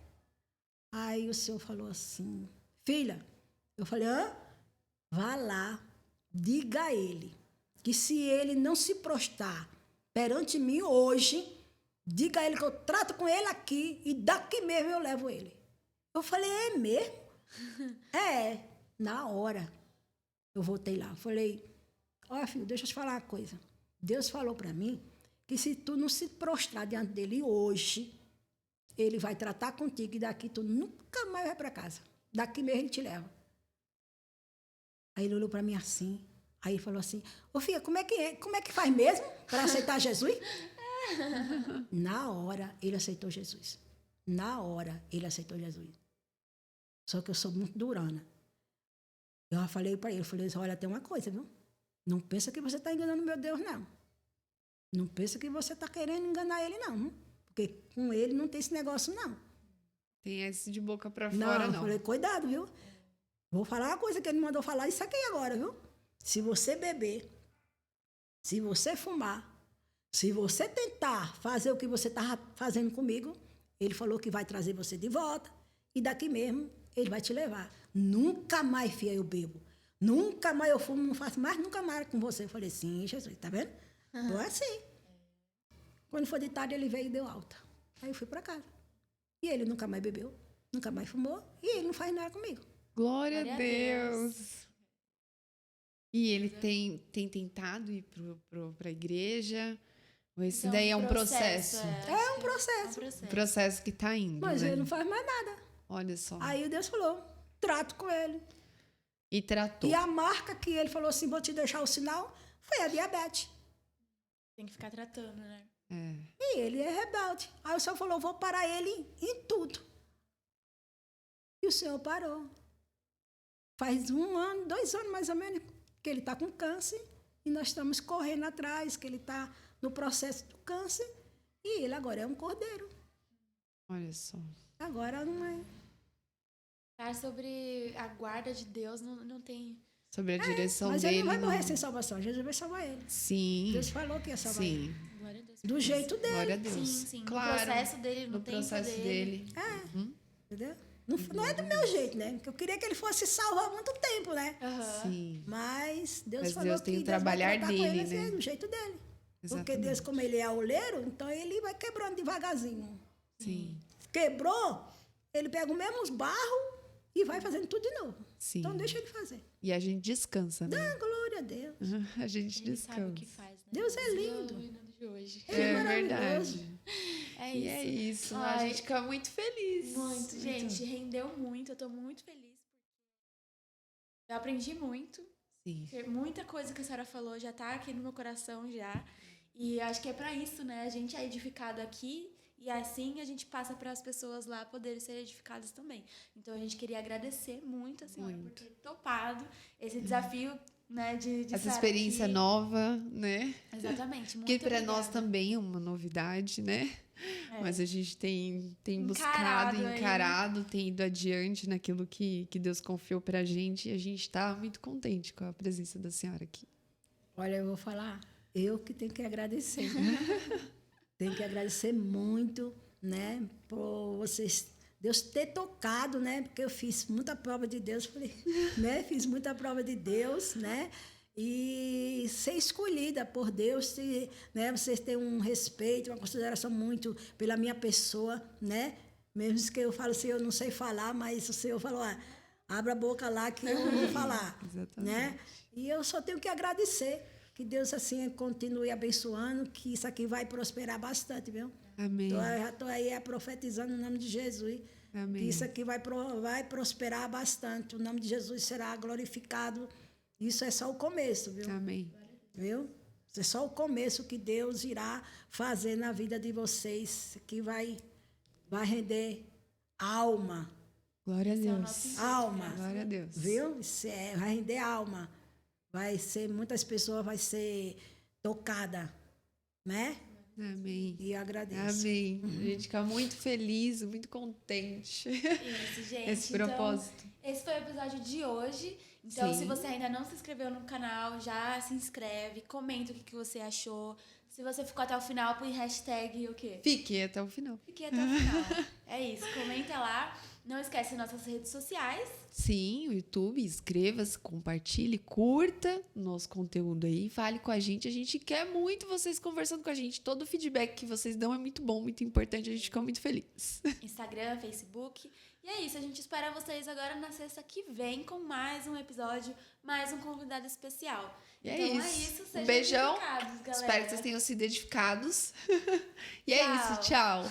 Aí o senhor falou assim, filha, eu falei, vá lá, diga a ele que se ele não se prostrar perante mim hoje, diga a ele que eu trato com ele aqui e daqui mesmo eu levo ele. Eu falei, é mesmo? Na hora. Eu voltei lá, falei, filho, deixa eu te falar uma coisa. Deus falou para mim que se tu não se prostrar diante dele hoje, ele vai tratar contigo e daqui tu nunca mais vai para casa. Daqui mesmo ele te leva. Aí ele olhou para mim assim, aí ele falou assim, filha, como é que faz mesmo para aceitar Jesus? Na hora, ele aceitou Jesus. Na hora, ele aceitou Jesus. Só que eu sou muito durana. Eu falei para ele, olha, tem uma coisa, viu? Não pensa que você está enganando meu Deus, não. Não pensa que você está querendo enganar ele, não. Porque com ele não tem esse negócio, não. Tem esse de boca para fora, não. Eu falei, cuidado, viu? Vou falar uma coisa que ele mandou falar, isso aqui agora, viu? Se você beber, se você fumar, se você tentar fazer o que você estava fazendo comigo, ele falou que vai trazer você de volta e daqui mesmo ele vai te levar. Nunca mais, filha, eu bebo. Nunca mais eu fumo, não faço mais, nunca mais com você. Eu falei, sim, Jesus, tá vendo? Então é assim. Quando foi de tarde, ele veio e deu alta. Aí eu fui para casa. E ele nunca mais bebeu, nunca mais fumou, e ele não faz nada comigo. Glória a Deus. E ele tem tentado ir para a igreja? Ou esse então, daí é um processo? É um processo. Um processo que está indo, Mas né? ele não faz mais nada. Olha só. Aí Deus falou, trato com ele. E tratou. E a marca que ele falou assim, vou te deixar o sinal, foi a diabetes. Tem que ficar tratando, né? E ele é rebelde. Aí o senhor falou, vou parar ele em tudo. E o senhor parou. Faz 1 ano, 2 anos mais ou menos, que ele está com câncer. E nós estamos correndo atrás, que ele está no processo do câncer. E ele agora é um cordeiro. Olha só. Agora não é. Falar sobre a guarda de Deus não tem... Sobre a direção Mas dele. ele não vai morrer sem salvação. Jesus vai salvar ele. Sim. Deus falou que ia salvar Sim. ele. Glória a Deus. Do jeito dele. Glória a Deus. Sim, sim. Claro. No processo dele, no No tempo processo dele. dele. Entendeu? Não é do meu jeito, né? Porque eu queria que ele fosse salvo há muito tempo, né? Aham. Sim. Mas Deus Mas falou Deus tem que o Deus vai trabalhar tratar com dele, ele, né? assim, do jeito dele. Porque Exatamente. Deus, como ele é oleiro, então ele vai quebrando devagarzinho. Sim. Quebrou, ele pega o mesmo barro e vai fazendo tudo de novo. Sim. Então deixa ele fazer. E a gente descansa, né? Ah, glória a Deus. A gente Ele sabe o que descansa. faz, né? Deus é lindo. O hino de hoje. Ele é É maravilhoso. verdade. É E isso. é isso. A Ai, gente fica muito feliz. Muito, gente. Rendeu muito. Eu tô muito feliz. Eu aprendi muito. Sim. Muita coisa que a senhora falou já tá aqui no meu coração já. E acho que é pra isso, né? A gente é edificado aqui e assim a gente passa para as pessoas lá poderem ser edificadas também. Então a gente queria agradecer muito a senhora por ter topado esse desafio, né? De Essa estar experiência aqui. nova, né? Exatamente. Muito Porque para nós obrigada. também é uma novidade, né? É. Mas a gente tem Encarado buscado, aí. encarado, tem ido adiante naquilo que Deus confiou pra gente. E a gente está muito contente com a presença da senhora aqui. Olha, eu vou falar, eu que tenho que agradecer. Tenho que agradecer muito, né, por vocês, Deus ter tocado, né, porque eu fiz muita prova de Deus, falei, né, fiz muita prova de Deus, né, e ser escolhida por Deus, né, vocês têm um respeito, uma consideração muito pela minha pessoa, né, mesmo que eu falo assim, eu não sei falar, mas o Senhor falou, abra a boca lá que eu vou falar, Exatamente. né, e eu só tenho que agradecer. Que Deus, assim, continue abençoando, que isso aqui vai prosperar bastante, viu? Amém. Já estou aí profetizando no nome de Jesus. Amém. Que isso aqui vai prosperar bastante. O nome de Jesus será glorificado. Isso é só o começo, viu? Amém. Viu? Isso é só o começo que Deus irá fazer na vida de vocês, que vai render alma. Glória a Esse é o Deus. nosso Alma. Glória a Deus. Viu? Vai render alma. Muitas pessoas vai ser tocada, né? Amém. E eu agradeço. Amém. A gente fica muito feliz, muito contente. Isso, gente. Esse propósito. Então, esse foi o episódio de hoje. Então, Sim. se você ainda não se inscreveu no canal, já se inscreve, comenta o que você achou. Se você ficou até o final, põe hashtag o quê? Fique até o final. Fiquei até o final. É isso, comenta lá. Não esquece nossas redes sociais. Sim, o YouTube, inscreva-se, compartilhe, curta o nosso conteúdo aí, fale com a gente quer muito vocês conversando com a gente, todo o feedback que vocês dão é muito bom, muito importante, a gente fica muito feliz. Instagram, Facebook. E é isso, a gente espera vocês agora na sexta que vem com mais um episódio, mais um convidado especial. E então é isso. sejam Um beijão, edificados, galera. espero que vocês tenham sido edificados. E é Tchau. isso, tchau.